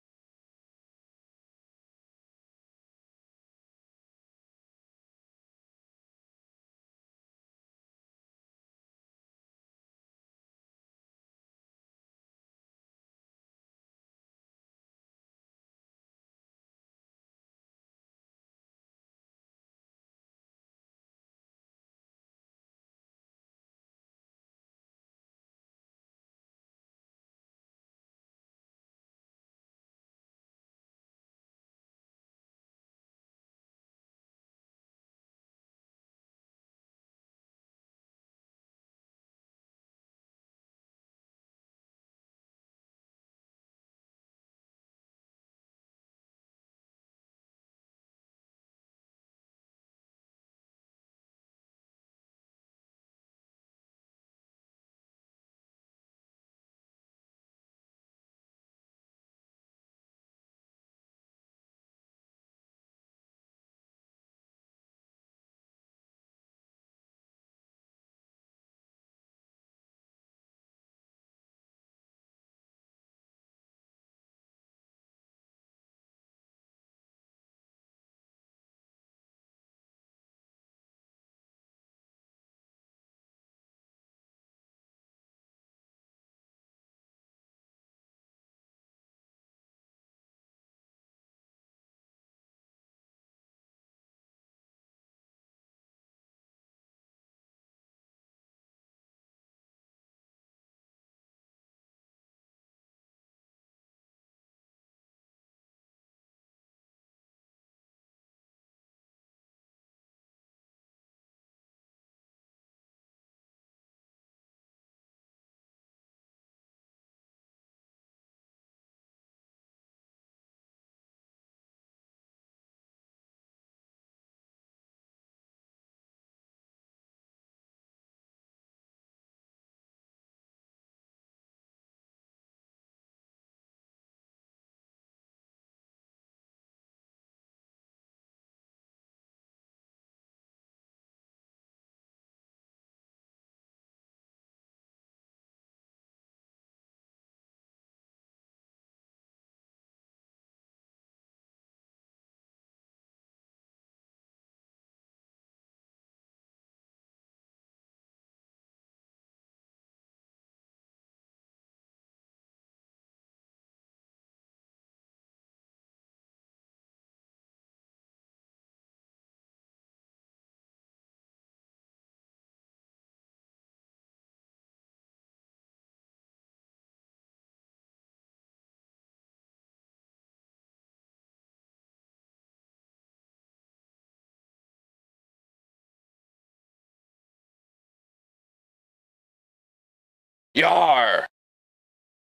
Yar!